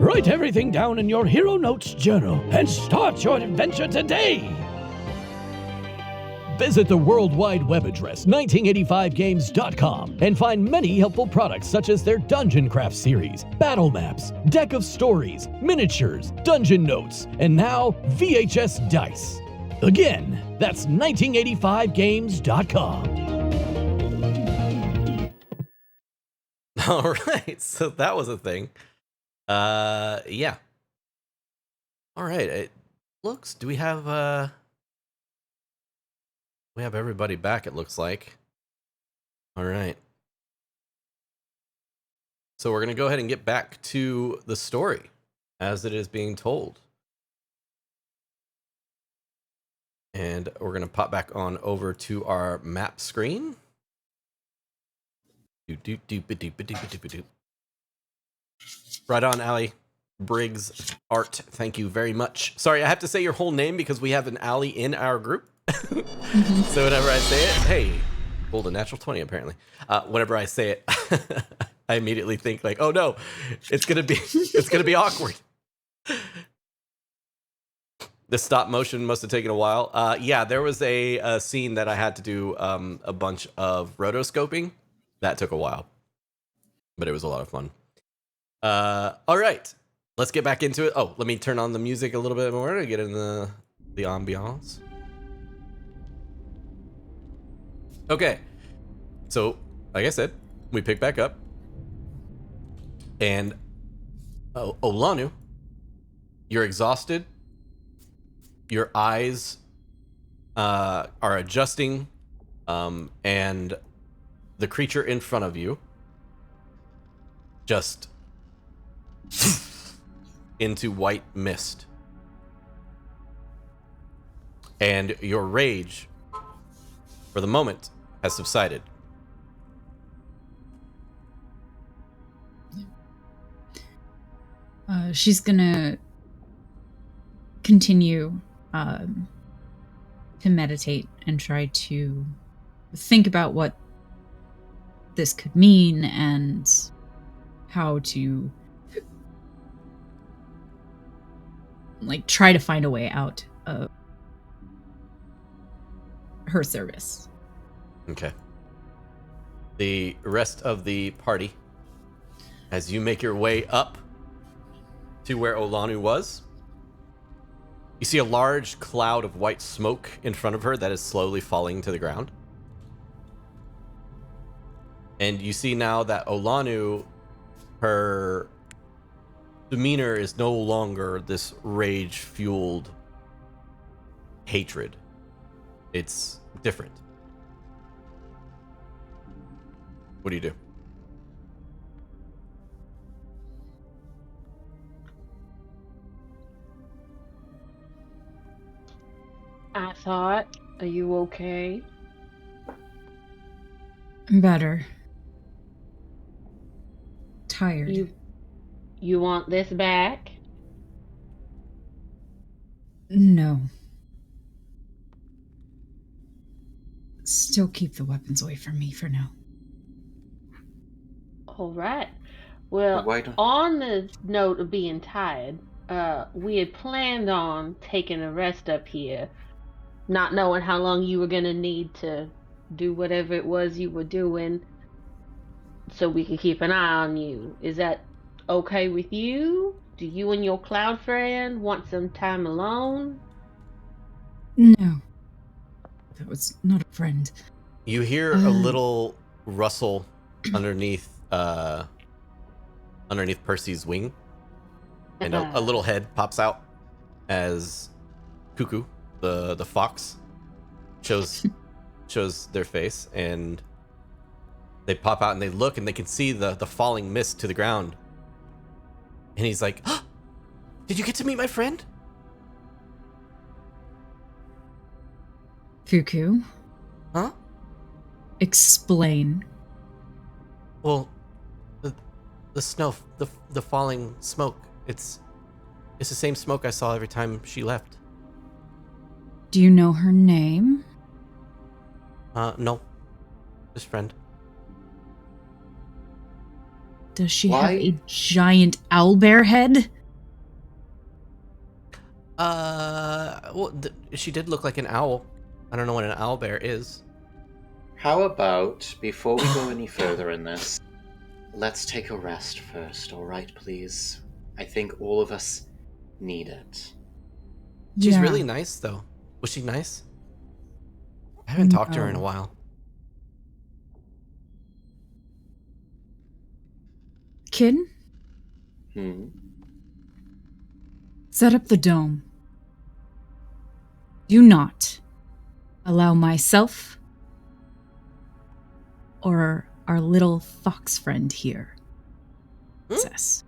Write everything down in your Hero Notes journal and start your adventure today! Visit the World Wide Web address 1985games.com and find many helpful products such as their Dungeon Craft series, battle maps, deck of stories, miniatures, dungeon notes, and now VHS dice. Again, that's 1985games.com. All right, so that was a thing. Yeah. All right, it looks. Do we have everybody back? It looks like. All right. So we're gonna go ahead and get back to the story as it is being told, and we're gonna pop back on over to our map screen. Right on, Allie. Briggs Art, thank you very much. Sorry, I have to say your whole name because we have an Allie in our group. So whenever I say it, hey, rolled a natural 20 apparently. Whenever I say it, I immediately think like, oh no, it's gonna be awkward. The stop motion must have taken a while. Yeah, there was a scene that I had to do a bunch of rotoscoping. That took a while, but it was a lot of fun. All right, let's get back into it. Oh, let me turn on the music a little bit more to get in the ambiance. Okay, so like I said, we pick back up, and Olanu, you're exhausted. Your eyes are adjusting, and the creature in front of you just into white mist. And your rage, for the moment, has subsided. She's gonna continue to meditate and try to think about what this could mean and how to try to find a way out of her service. Okay. The rest of the party, as you make your way up to where Olanu was, you see a large cloud of white smoke in front of her that is slowly falling to the ground. And you see now that Olanu, her demeanor is no longer this rage-fueled hatred. It's different. What do you do? I thought, are you okay? I'm better. Tired. You want this back? No. Still keep the weapons away from me for now. All right. Well, on the note of being tired, we had planned on taking a rest up here, not knowing how long you were gonna need to do whatever it was you were doing, so we could keep an eye on you. Is that okay with you? Do you and your cloud friend want some time alone? No. That was not a friend. You hear a little rustle underneath Percy's wing, and a little head pops out as Cuckoo, the fox, shows their face, and they pop out and they look and they can see the falling mist to the ground. And he's like, oh, "Did you get to meet my friend?" Fuku? Huh? Explain. Well, the snow, the falling smoke, it's the same smoke I saw every time she left. Do you know her name? No. Just friend. Does she have a giant owlbear head? Well, she did look like an owl. I don't know what an owlbear is. How about, before we go any further in this, let's take a rest first, alright, please? I think all of us need it. She's really nice, though. Was she nice? I haven't talked to her in a while. Kid? Set up the dome. Do not allow myself or our little fox friend here access.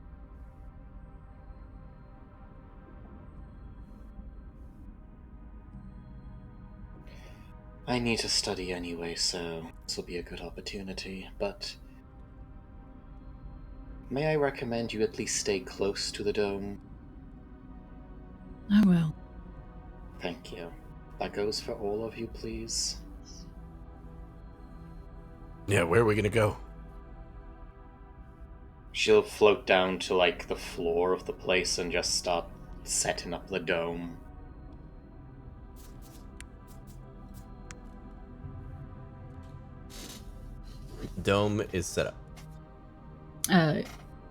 I need to study anyway, so this will be a good opportunity, but may I recommend you at least stay close to the dome? I will. Thank you. That goes for all of you, please. Yeah, where are we gonna go? She'll float down to, like, the floor of the place and just start setting up the dome. Dome is set up.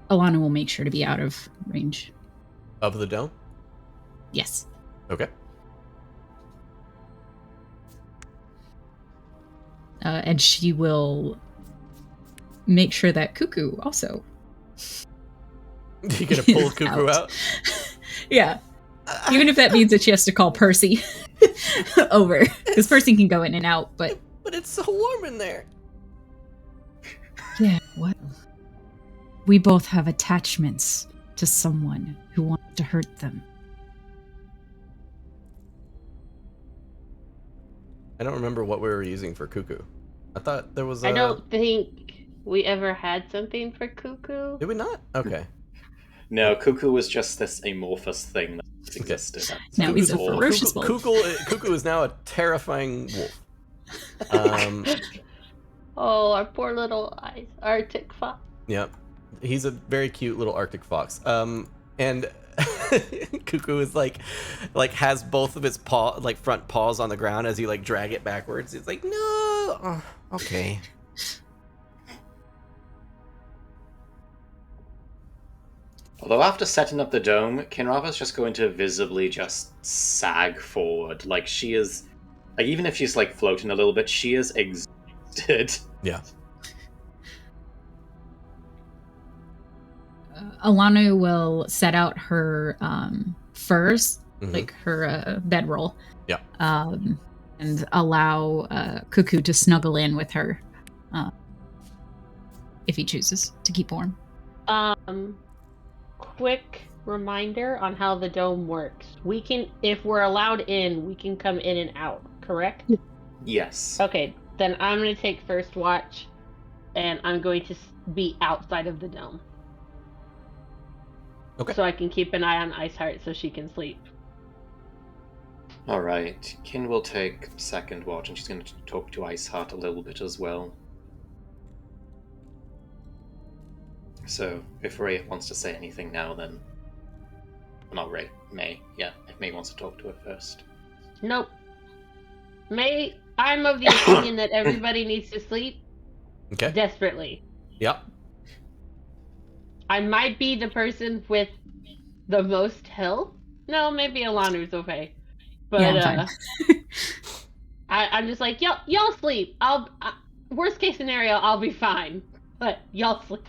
Alana will make sure to be out of range. Of the dome? Yes. Okay. And she will make sure that Cuckoo also. You gonna pull Cuckoo out? Yeah. Even if that means that she has to call Percy over. Because Percy can go in and out, but it's so warm in there. Yeah, well. We both have attachments to someone who wants to hurt them. I don't remember what we were using for Cuckoo. I thought there was I don't think we ever had something for Cuckoo. Did we not? Okay. No, Cuckoo was just this amorphous thing that existed. Now he's a ferocious wolf. Cuckoo is now a terrifying wolf. Oh, our poor little Arctic fox. Yep. He's a very cute little Arctic fox. And Cuckoo is like has both of his front paws on the ground as you drag it backwards. It's like, no. Oh, okay. Although after setting up the dome, Kinrava's just going to visibly just sag forward. Like she is, even if she's floating a little bit, she is exhausted. Yeah. Alana will set out her furs, her bedroll. Yeah. And allow Cuckoo to snuggle in with her if he chooses to keep warm. Quick reminder on how the dome works. We can, if we're allowed in, we can come in and out, correct? Yes. Okay, then I'm going to take first watch, and I'm going to be outside of the dome. Okay. So I can keep an eye on Iceheart so she can sleep. Alright, Kin will take second watch, and she's going to talk to Iceheart a little bit as well. So, if Ray wants to say anything now, then... Not Ray, May. Yeah, if May wants to talk to her first. Nope. May, I'm of the opinion that everybody needs to sleep. Okay. Desperately. Yep. I might be the person with the most health. No, maybe Alanu's okay. But yeah, I'm just like, y'all sleep. Worst case scenario, I'll be fine. But y'all sleep.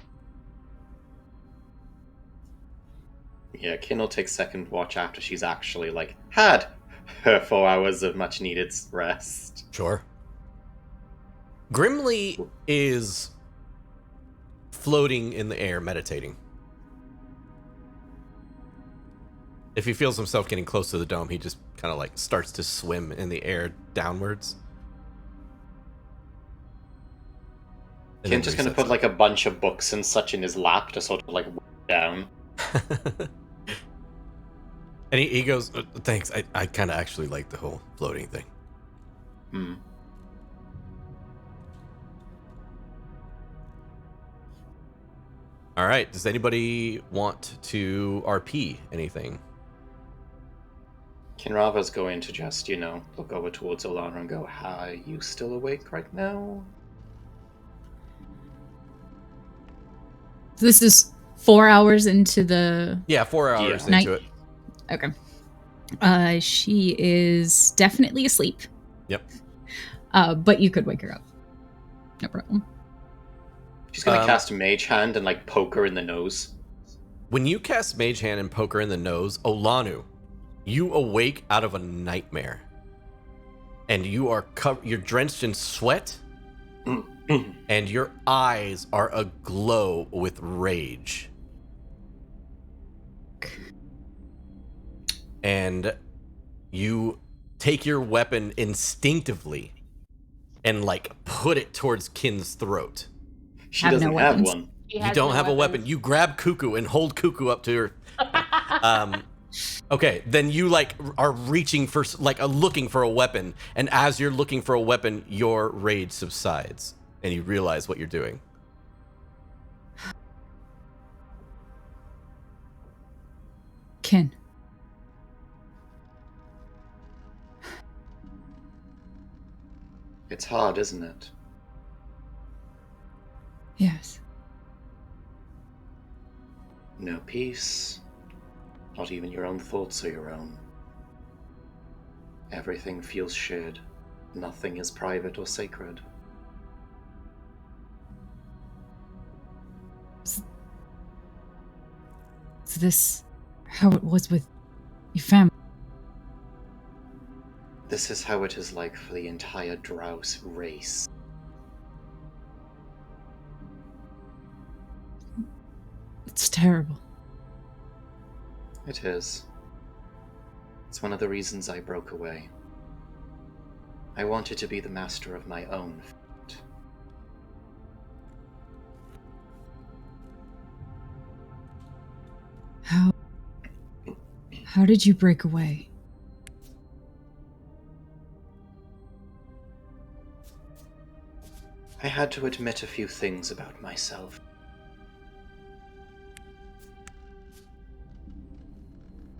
Yeah, Kin will take second watch after she's actually, had her 4 hours of much needed rest. Sure. Grimly is floating in the air, meditating. If he feels himself getting close to the dome, he just kind of starts to swim in the air downwards. Kin's just going to put a bunch of books and such in his lap to sort of down. And he goes, thanks, I kind of actually like the whole floating thing. Hmm. All right, does anybody want to RP anything? Kinrava's going to just, look over towards Olana and go, are you still awake right now? So this is 4 hours into the... Yeah, 4 hours night. into it. Okay. She is definitely asleep. Yep. But you could wake her up. No problem. She's going to cast a Mage Hand and, poke her in the nose. When you cast Mage Hand and poke her in the nose, Olanu, you awake out of a nightmare. And you are you're drenched in sweat. And your eyes are aglow with rage. And you take your weapon instinctively and put it towards Kin's throat. She doesn't have one. You don't have a weapon. You grab Cuckoo and hold Cuckoo up to her. Okay, then you are reaching for looking for a weapon, and as you're looking for a weapon, your rage subsides, and you realize what you're doing. Kin. It's hard, isn't it? Yes. No peace. Not even your own thoughts are your own. Everything feels shared. Nothing is private or sacred. Is this how it was with your family? This is how it is like for the entire Drow race. It's terrible. It is. It's one of the reasons I broke away. I wanted to be the master of my own fate. How did you break away? I had to admit a few things about myself.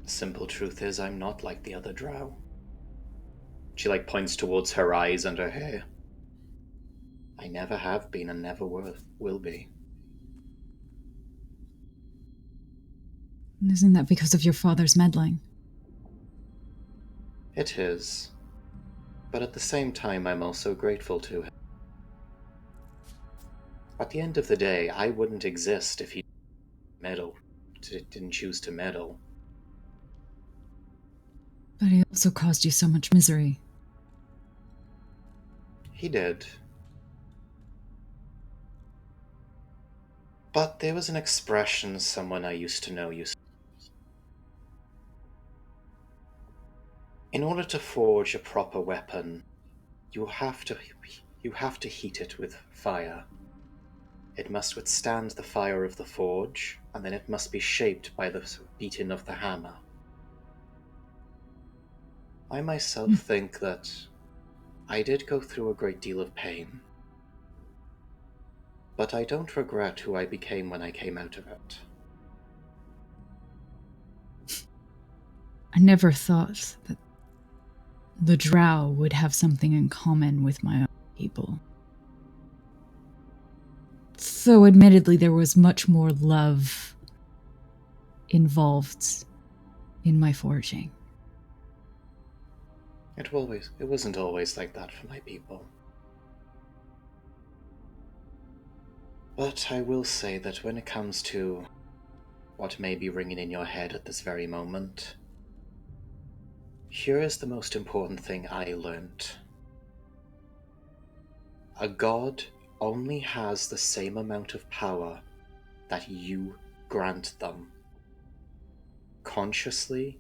The simple truth is I'm not like the other Drow. She points towards her eyes and her hair. I never have been and never will be. Isn't that because of your father's meddling? It is. But at the same time, I'm also grateful to him. At the end of the day, I wouldn't exist if he didn't choose to meddle. But he also caused you so much misery. He did. But there was an expression someone I used to know used to. In order to forge a proper weapon, you have to heat it with fire. It must withstand the fire of the forge, and then it must be shaped by the beating of the hammer. I myself think that I did go through a great deal of pain, but I don't regret who I became when I came out of it. I never thought that the Drow would have something in common with my own people. Though admittedly there was much more love involved in my forging. It wasn't always like that for my people. But I will say that when it comes to what may be ringing in your head at this very moment, here is the most important thing I learnt. A god only has the same amount of power that you grant them, consciously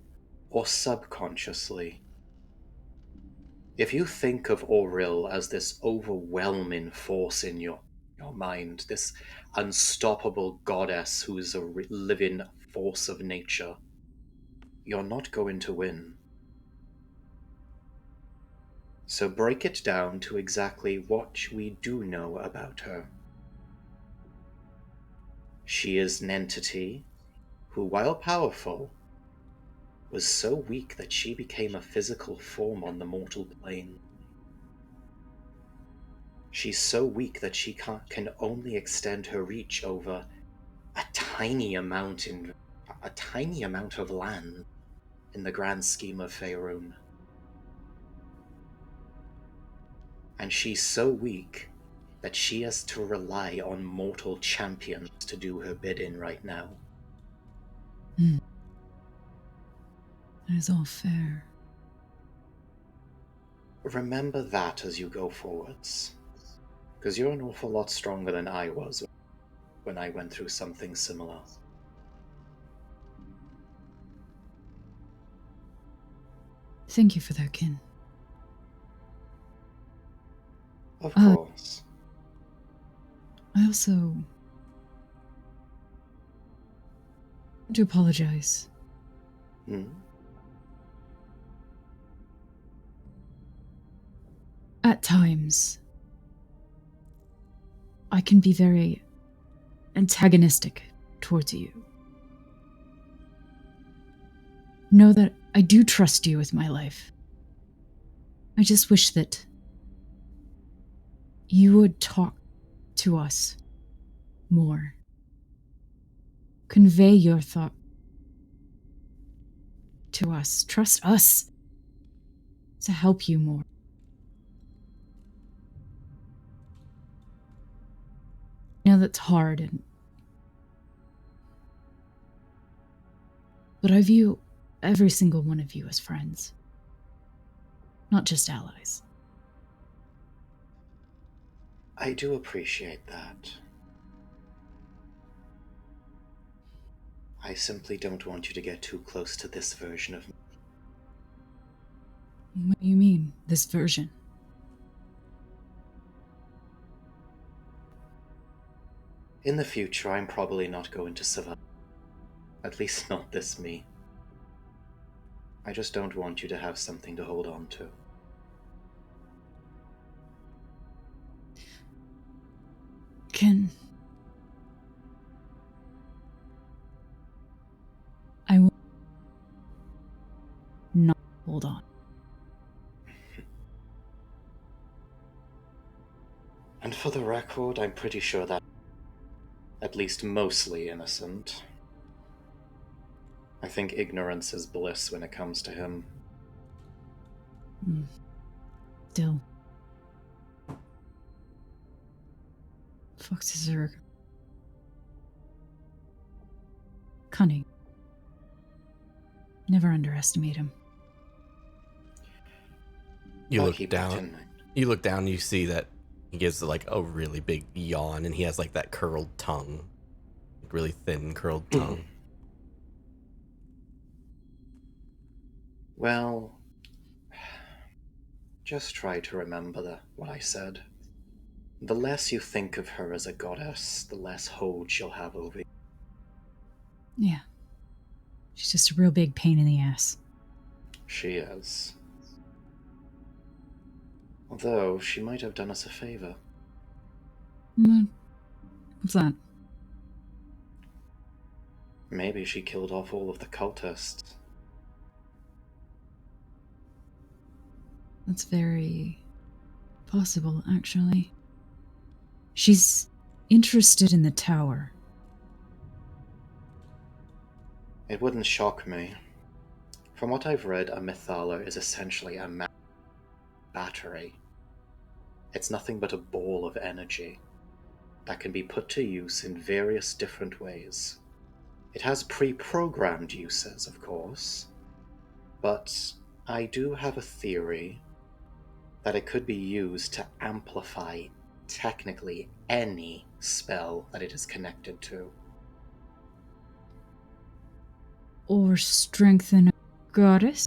or subconsciously. If you think of Auril as this overwhelming force in your mind, this unstoppable goddess who is a living force of nature, you're not going to win. So break it down to exactly what we do know about her. She is an entity who, while powerful, was so weak that she became a physical form on the mortal plane. She's so weak that she can only extend her reach over a tiny amount of land in the grand scheme of Faerun. And she's so weak that she has to rely on mortal champions to do her bidding right now. That is all fair. Remember that as you go forwards, because you're an awful lot stronger than I was when I went through something similar. Thank you for that, Kin. Of course. I also want to apologize. At times, I can be very antagonistic towards you. Know that I do trust you with my life. I just wish that you would talk to us more. Convey your thought to us. Trust us to help you more. I know that's hard, but I view every single one of you as friends, not just allies. I do appreciate that. I simply don't want you to get too close to this version of me. What do you mean, this version? In the future, I'm probably not going to survive. At least not this me. I just don't want you to have something to hold on to. I will not hold on. And for the record, I'm pretty sure that at least mostly innocent. I think ignorance is bliss when it comes to him. Still. Foxes are cunning. Never underestimate him. You I'll look keep that down. in mind. You look down. You see that he gives like a really big yawn, and he has like that curled tongue, really thin curled tongue. Well, just try to remember what I said. The less you think of her as a goddess, the less hold she'll have over you. Yeah. She's just a real big pain in the ass. She is. Although, she might have done us a favor. What's that? Maybe she killed off all of the cultists. That's very possible, actually. She's interested in the tower. It wouldn't shock me. From what I've read, a Mythala is essentially a battery. It's nothing but a ball of energy that can be put to use in various different ways. It has pre-programmed uses, of course, but I do have a theory that it could be used to amplify technically any spell that it is connected to. Or strengthen a goddess?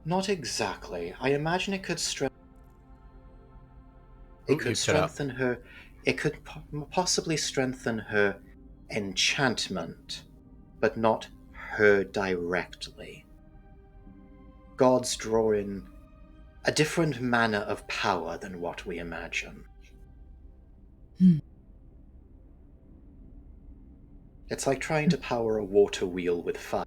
Not exactly. I imagine it could strengthen. Ooh, It could you cut out. strengthen her. It could possibly strengthen her enchantment, but not her directly. Gods draw in a different manner of power than what we imagine. It's like trying to power a water wheel with fire.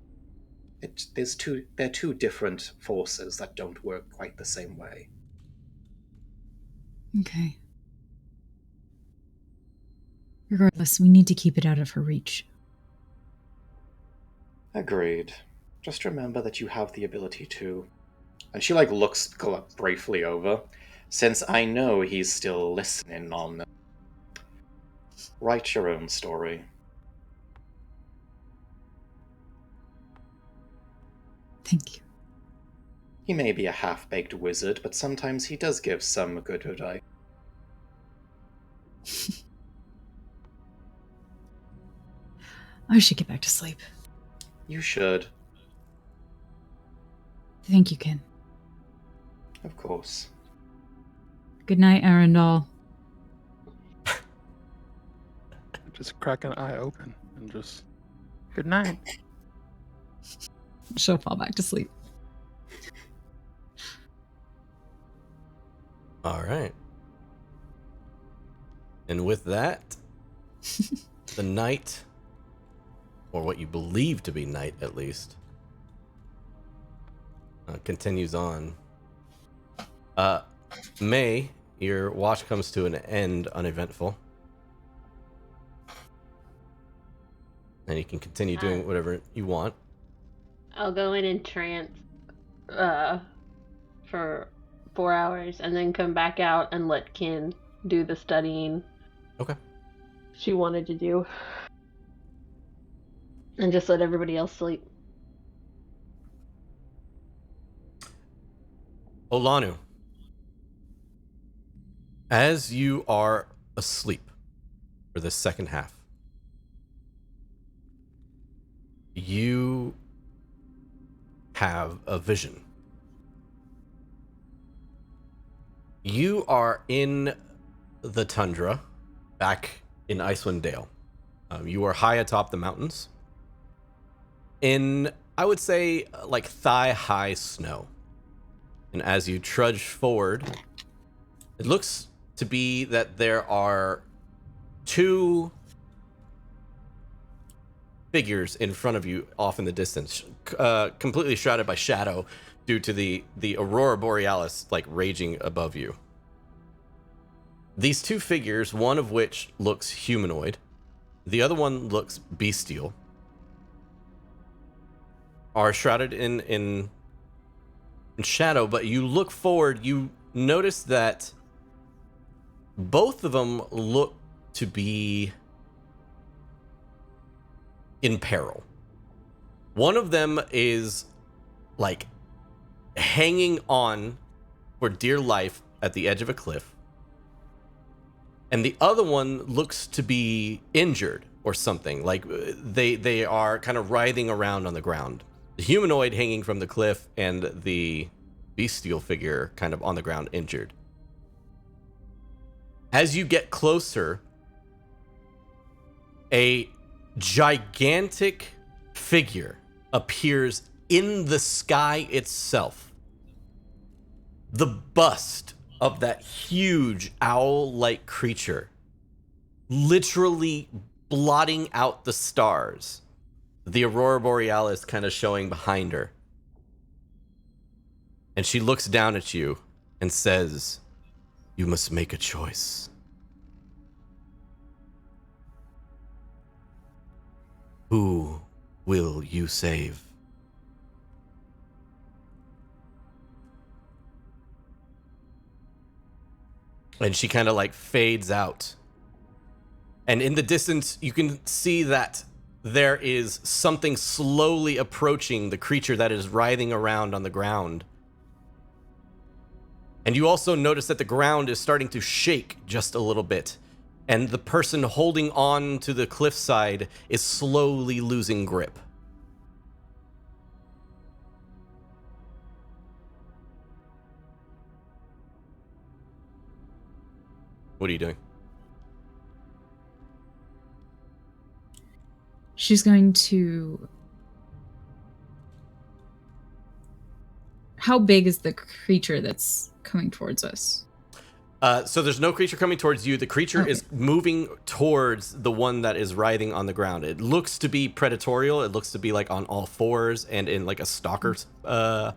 They're two different forces that don't work quite the same way. Okay. Regardless, we need to keep it out of her reach. Agreed. Just remember that you have the ability to. And she looks briefly over, since I know he's still listening on them. Write your own story. Thank you. He may be a half-baked wizard, but sometimes he does give some good advice. I should get back to sleep. You should. Thank you, Ken. Of course. Good night, Arundel. Just crack an eye open and just good night. She'll fall back to sleep. All right. And with that, the night, or what you believe to be night at least, continues on. May, your watch comes to an end uneventful. And you can continue doing whatever you want. I'll go in trance for 4 hours and then come back out and let Kin do the studying. Okay. She wanted to do. And just let everybody else sleep. Olanu, as you are asleep for the second half, you have a vision. You are in the tundra, back in Icewind Dale. You are high atop the mountains, in, I would say, like thigh-high snow. And as you trudge forward, it looks to be that there are 2 figures in front of you off in the distance, completely shrouded by shadow due to the aurora borealis like raging above you. These 2 figures, one of which looks humanoid, the other one looks bestial, are shrouded in shadow, but you look forward, you notice that both of them look to be in peril. One of them is like hanging on for dear life at the edge of a cliff, and the other one looks to be injured or something, like they are kind of writhing around on the ground. The humanoid hanging from the cliff and the bestial figure kind of on the ground injured. As you get closer, a gigantic figure appears in the sky itself. The bust of that huge owl-like creature, literally blotting out the stars. The aurora borealis kind of showing behind her. And she looks down at you and says, "You must make a choice. Who will you save?" And she kind of like fades out. And in the distance, you can see that there is something slowly approaching the creature that is writhing around on the ground. And you also notice that the ground is starting to shake just a little bit. And the person holding on to the cliffside is slowly losing grip. What are you doing? She's going to... How big is the creature that's coming towards us? So there's no creature coming towards you. The creature is moving towards the one that is writhing on the ground. It looks to be predatorial. It looks to be like on all fours and in like a stalker's, kind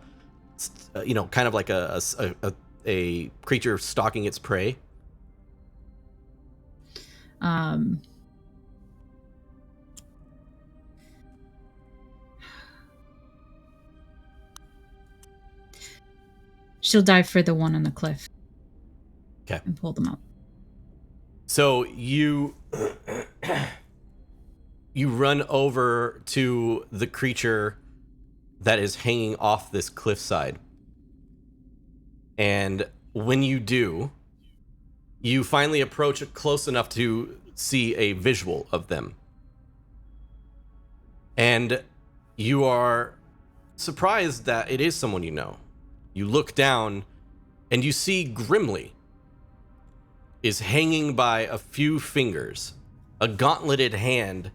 of like a creature stalking its prey. She'll dive for the one on the cliff. Okay. And pull them out. So you run over to the creature that is hanging off this cliffside. And when you do, you finally approach it close enough to see a visual of them. And you are surprised that it is someone you know. You look down and you see Grimly is hanging by a few fingers, a gauntleted hand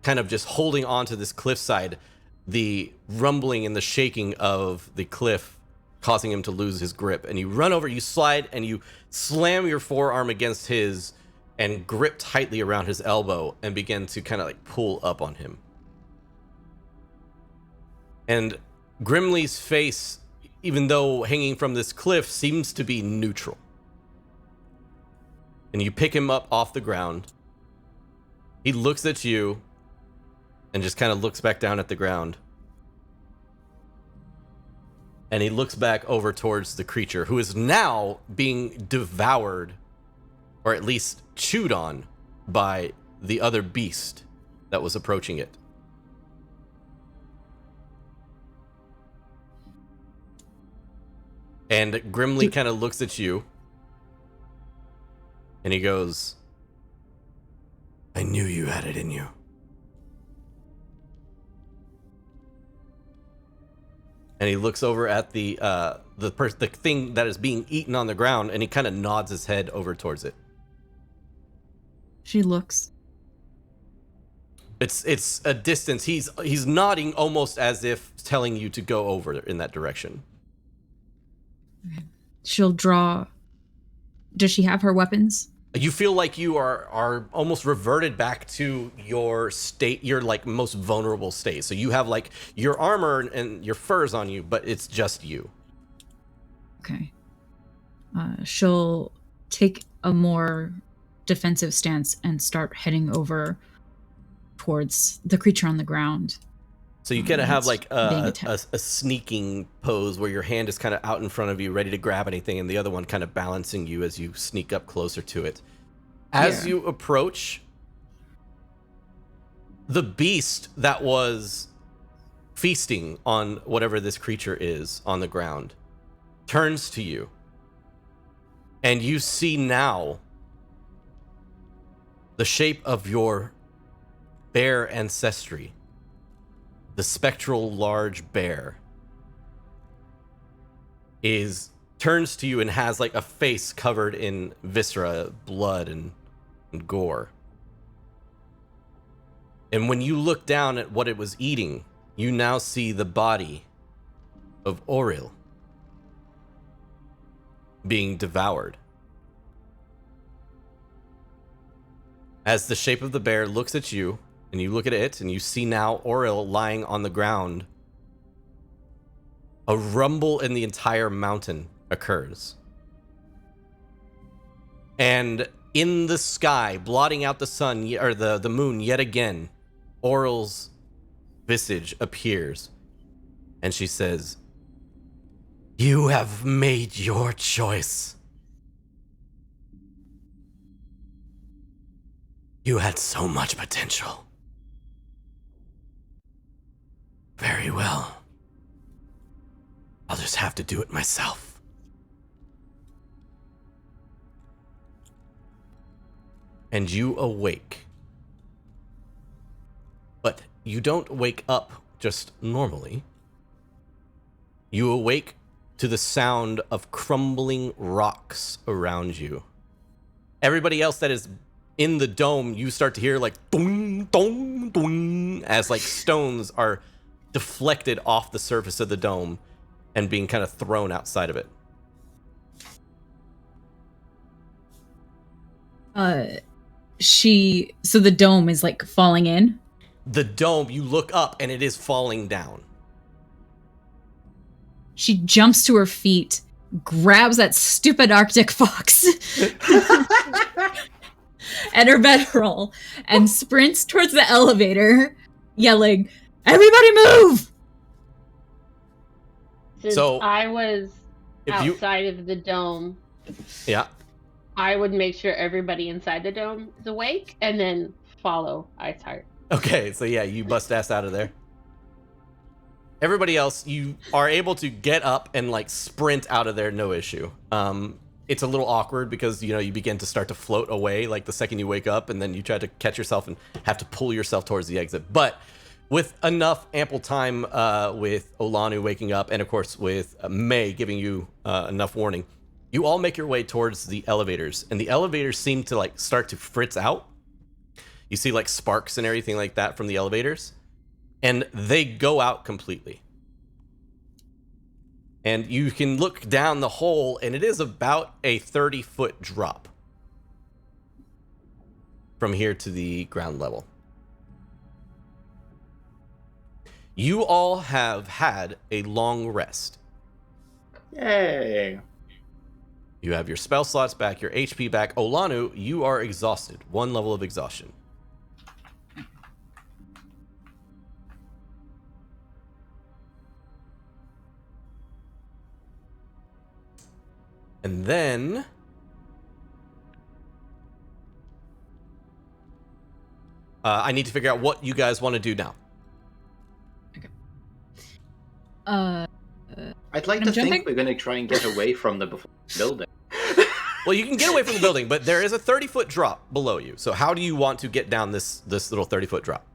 kind of just holding onto this cliffside, the rumbling and the shaking of the cliff causing him to lose his grip. And you run over, you slide, and you slam your forearm against his and grip tightly around his elbow and begin to kind of like pull up on him. And Grimly's face, even though hanging from this cliff, seems to be neutral. And you pick him up off the ground. He looks at you and just kind of looks back down at the ground. And he looks back over towards the creature, who is now being devoured, or at least chewed on, by the other beast that was approaching it. And grimly kind of looks at you, and he goes, I knew you had it in you. And he looks over at the thing that is being eaten on the ground, and he kind of nods his head over towards it. She looks. It's a distance. He's nodding almost as if telling you to go over in that direction. She'll draw. Does she have her weapons? You feel like you are almost reverted back to your state, your like most vulnerable state. So you have like your armor and your furs on you, but it's just you. Okay. She'll take a more defensive stance and start heading over towards the creature on the ground. So you kind of have like a sneaking pose where your hand is kind of out in front of you, ready to grab anything, and the other one kind of balancing you as you sneak up closer to it. As you approach, the beast that was feasting on whatever this creature is on the ground turns to you. And you see now the shape of your bear ancestry. The spectral large bear turns to you and has like a face covered in viscera, blood, and gore. And when you look down at what it was eating, you now see the body of Auril being devoured. As the shape of the bear looks at you, and you look at it, and you see now Auril lying on the ground. A rumble in the entire mountain occurs. And in the sky, blotting out the sun, or the moon yet again, Auril's visage appears. And she says, "You have made your choice. You had so much potential. Very well. I'll just have to do it myself." And you awake. But you don't wake up just normally. You awake to the sound of crumbling rocks around you. Everybody else that is in the dome, you start to hear like dong, dong, dong, as like stones are deflected off the surface of the dome and being kind of thrown outside of it. So the dome is like falling in? The dome, you look up and it is falling down. She jumps to her feet, grabs that stupid Arctic fox and her bedroll, and sprints towards the elevator, yelling, "Everybody move!" Since I was outside of the dome, I would make sure everybody inside the dome is awake and then follow Iceheart. Okay, so yeah, you bust ass out of there. Everybody else, you are able to get up and like sprint out of there, no issue. It's a little awkward because, you know, you begin to start to float away like the second you wake up, and then you try to catch yourself and have to pull yourself towards the exit. But with enough ample time with Olanu waking up, and of course with May giving you enough warning, you all make your way towards the elevators, and the elevators seem to like start to fritz out. You see like sparks and everything like that from the elevators, and they go out completely. And you can look down the hole, and it is about a 30-foot drop from here to the ground level. You all have had a long rest. Yay! You have your spell slots back, your HP back. Olanu, you are exhausted. 1 level of exhaustion. And then I need to figure out what you guys want to do now. I'd like to think we're going to try and get away from the building. Well, you can get away from the building, but there is a 30-foot drop below you. So how do you want to get down this little 30-foot drop?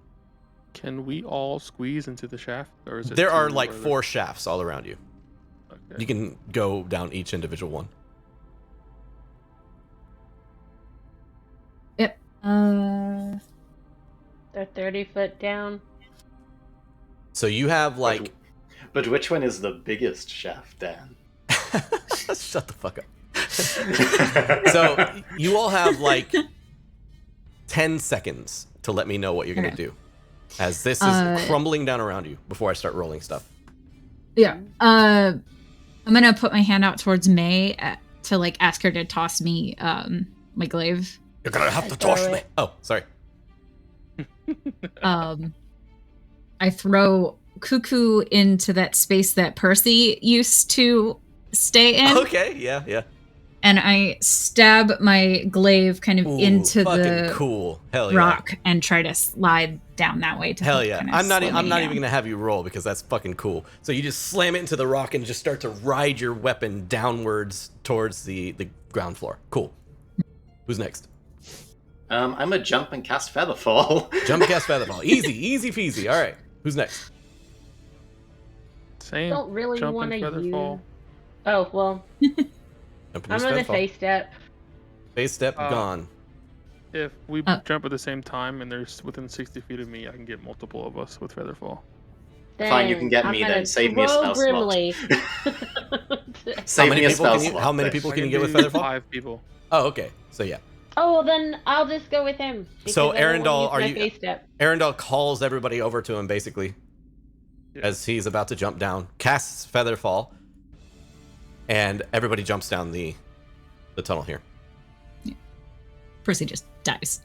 Can we all squeeze into the shaft? Or is it There are like 4 shafts all around you. Okay. You can go down each individual one. Yep. They're 30 foot down. So you have like... But which one is the biggest shaft, Dan? Shut the fuck up. So you all have like 10 seconds to let me know what you're going to do. As this is crumbling down around you before I start rolling stuff. Yeah. I'm going to put my hand out towards May to like ask her to toss me my glaive. You're going to have to toss me. Oh, sorry. I throw Cuckoo into that space that Percy used to stay in. Okay, yeah. And I stab my glaive kind of into the cool. Hell yeah. rock and try to slide down that way. To Hell yeah. kind of I'm not slow me even down. going to have you roll because that's fucking cool. So you just slam it into the rock and just start to ride your weapon downwards towards the ground floor. Cool. Who's next? I'm going to jump and cast Featherfall. Jump and cast Featherfall. Easy peasy. All right. Who's next? Same. Don't really Jump want and to Featherfall. use. Oh well. I'm gonna face step. Face step gone. If we jump at the same time and there's within 60 feet of me, I can get multiple of us with Featherfall. Fine, you can get me then. Save me a spell slot. Save me a spell slot. How many people can you get with do Featherfall? 5 people. Oh, okay. So yeah. Oh well, then I'll just go with him. So Arundel, are you? Face step. Arundel calls everybody over to him basically, as he's about to jump down, casts Featherfall, and everybody jumps down the tunnel here. Yeah. Percy just dies.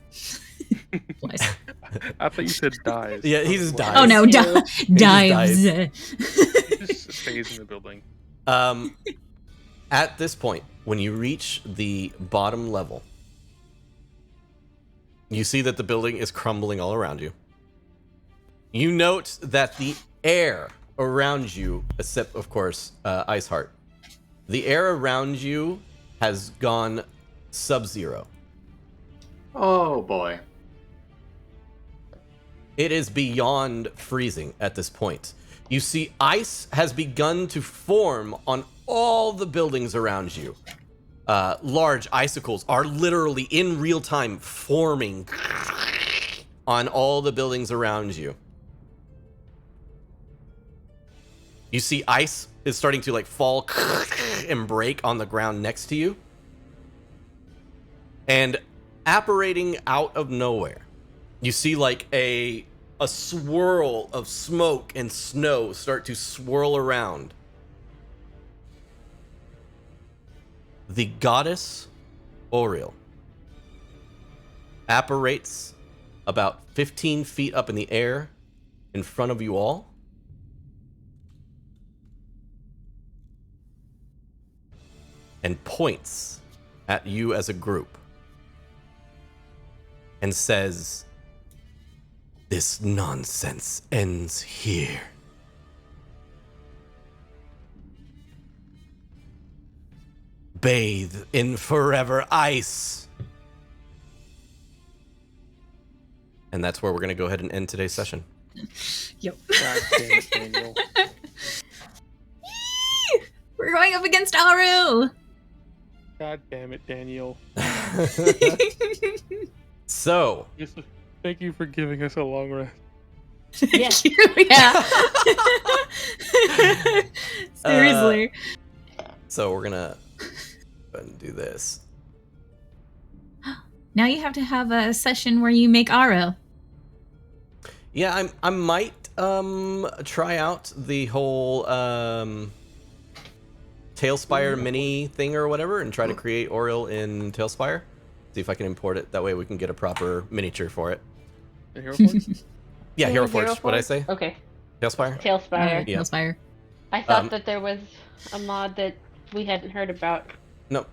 I thought you said dies. Yeah, he just dies. Oh no, dives. He just stays in the building. At this point, when you reach the bottom level, you see that the building is crumbling all around you. You note that the air around you, except of course, Iceheart, the air around you has gone sub-zero. Oh boy. It is beyond freezing at this point. You see ice has begun to form on all the buildings around you. Large icicles are literally in real time forming on all the buildings around you. You see ice is starting to like fall and break on the ground next to you. And apparating out of nowhere, you see like a swirl of smoke and snow start to swirl around. The goddess Oriel apparates about 15 feet up in the air in front of you all. And points at you as a group and says, "This nonsense ends here." Bathe in forever ice. And that's where we're going to go ahead and end today's session. Yep. God damn it, Daniel. We're going up against Aru. God damn it, Daniel. So, thank you for giving us a long rest. Yeah. Yeah. Seriously. So we're gonna go ahead and do this. Now you have to have a session where you make Aru. Yeah, I might try out the whole Tailspire mini thing or whatever and try to create Oriel in Tailspire. See if I can import it. That way we can get a proper miniature for it. The Hero Forge? Yeah, Hero Hero Forge. Forge? What'd I say? Okay. Tailspire? Tailspire. Yeah. Tailspire. I thought that there was a mod that we hadn't heard about. No.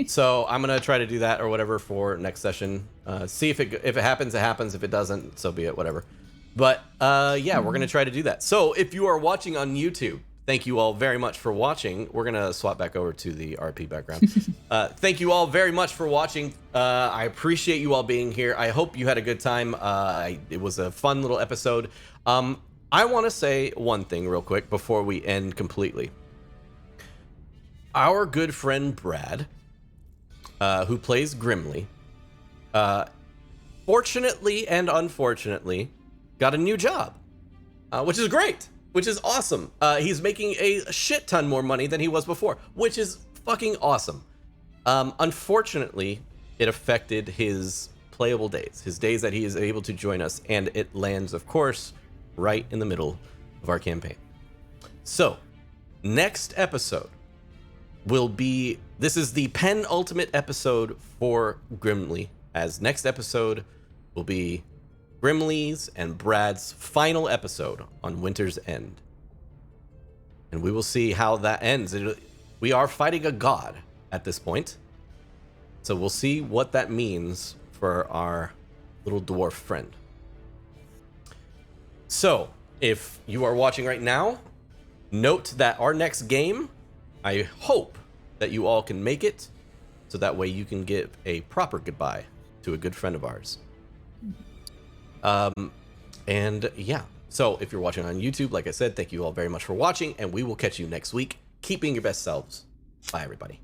So I'm gonna try to do that or whatever for next session. See if it happens, it happens. If it doesn't, so be it. Whatever. But yeah, we're gonna try to do that. So if you are watching on YouTube, thank you all very much for watching. We're gonna swap back over to the RP background. Thank you all very much for watching. I appreciate you all being here. I hope you had a good time. It was a fun little episode. I want to say one thing real quick before we end completely. Our good friend Brad, who plays Grimly, fortunately and unfortunately, got a new job, which is great, which is awesome. He's making a shit ton more money than he was before, which is fucking awesome. Unfortunately, it affected his playable days, his days that he is able to join us, and it lands, of course, right in the middle of our campaign. So, next episode will be, this is the penultimate episode for Grimly, as next episode will be Grimly's and Brad's final episode on Winter's End. And we will see how that ends. We are fighting a god at this point, so we'll see what that means for our little dwarf friend. So, if you are watching right now, note that our next game, I hope that you all can make it, so that way you can give a proper goodbye to a good friend of ours. And yeah, so if you're watching on YouTube, like I said, thank you all very much for watching, and we will catch you next week. Keep being your best selves. Bye, everybody.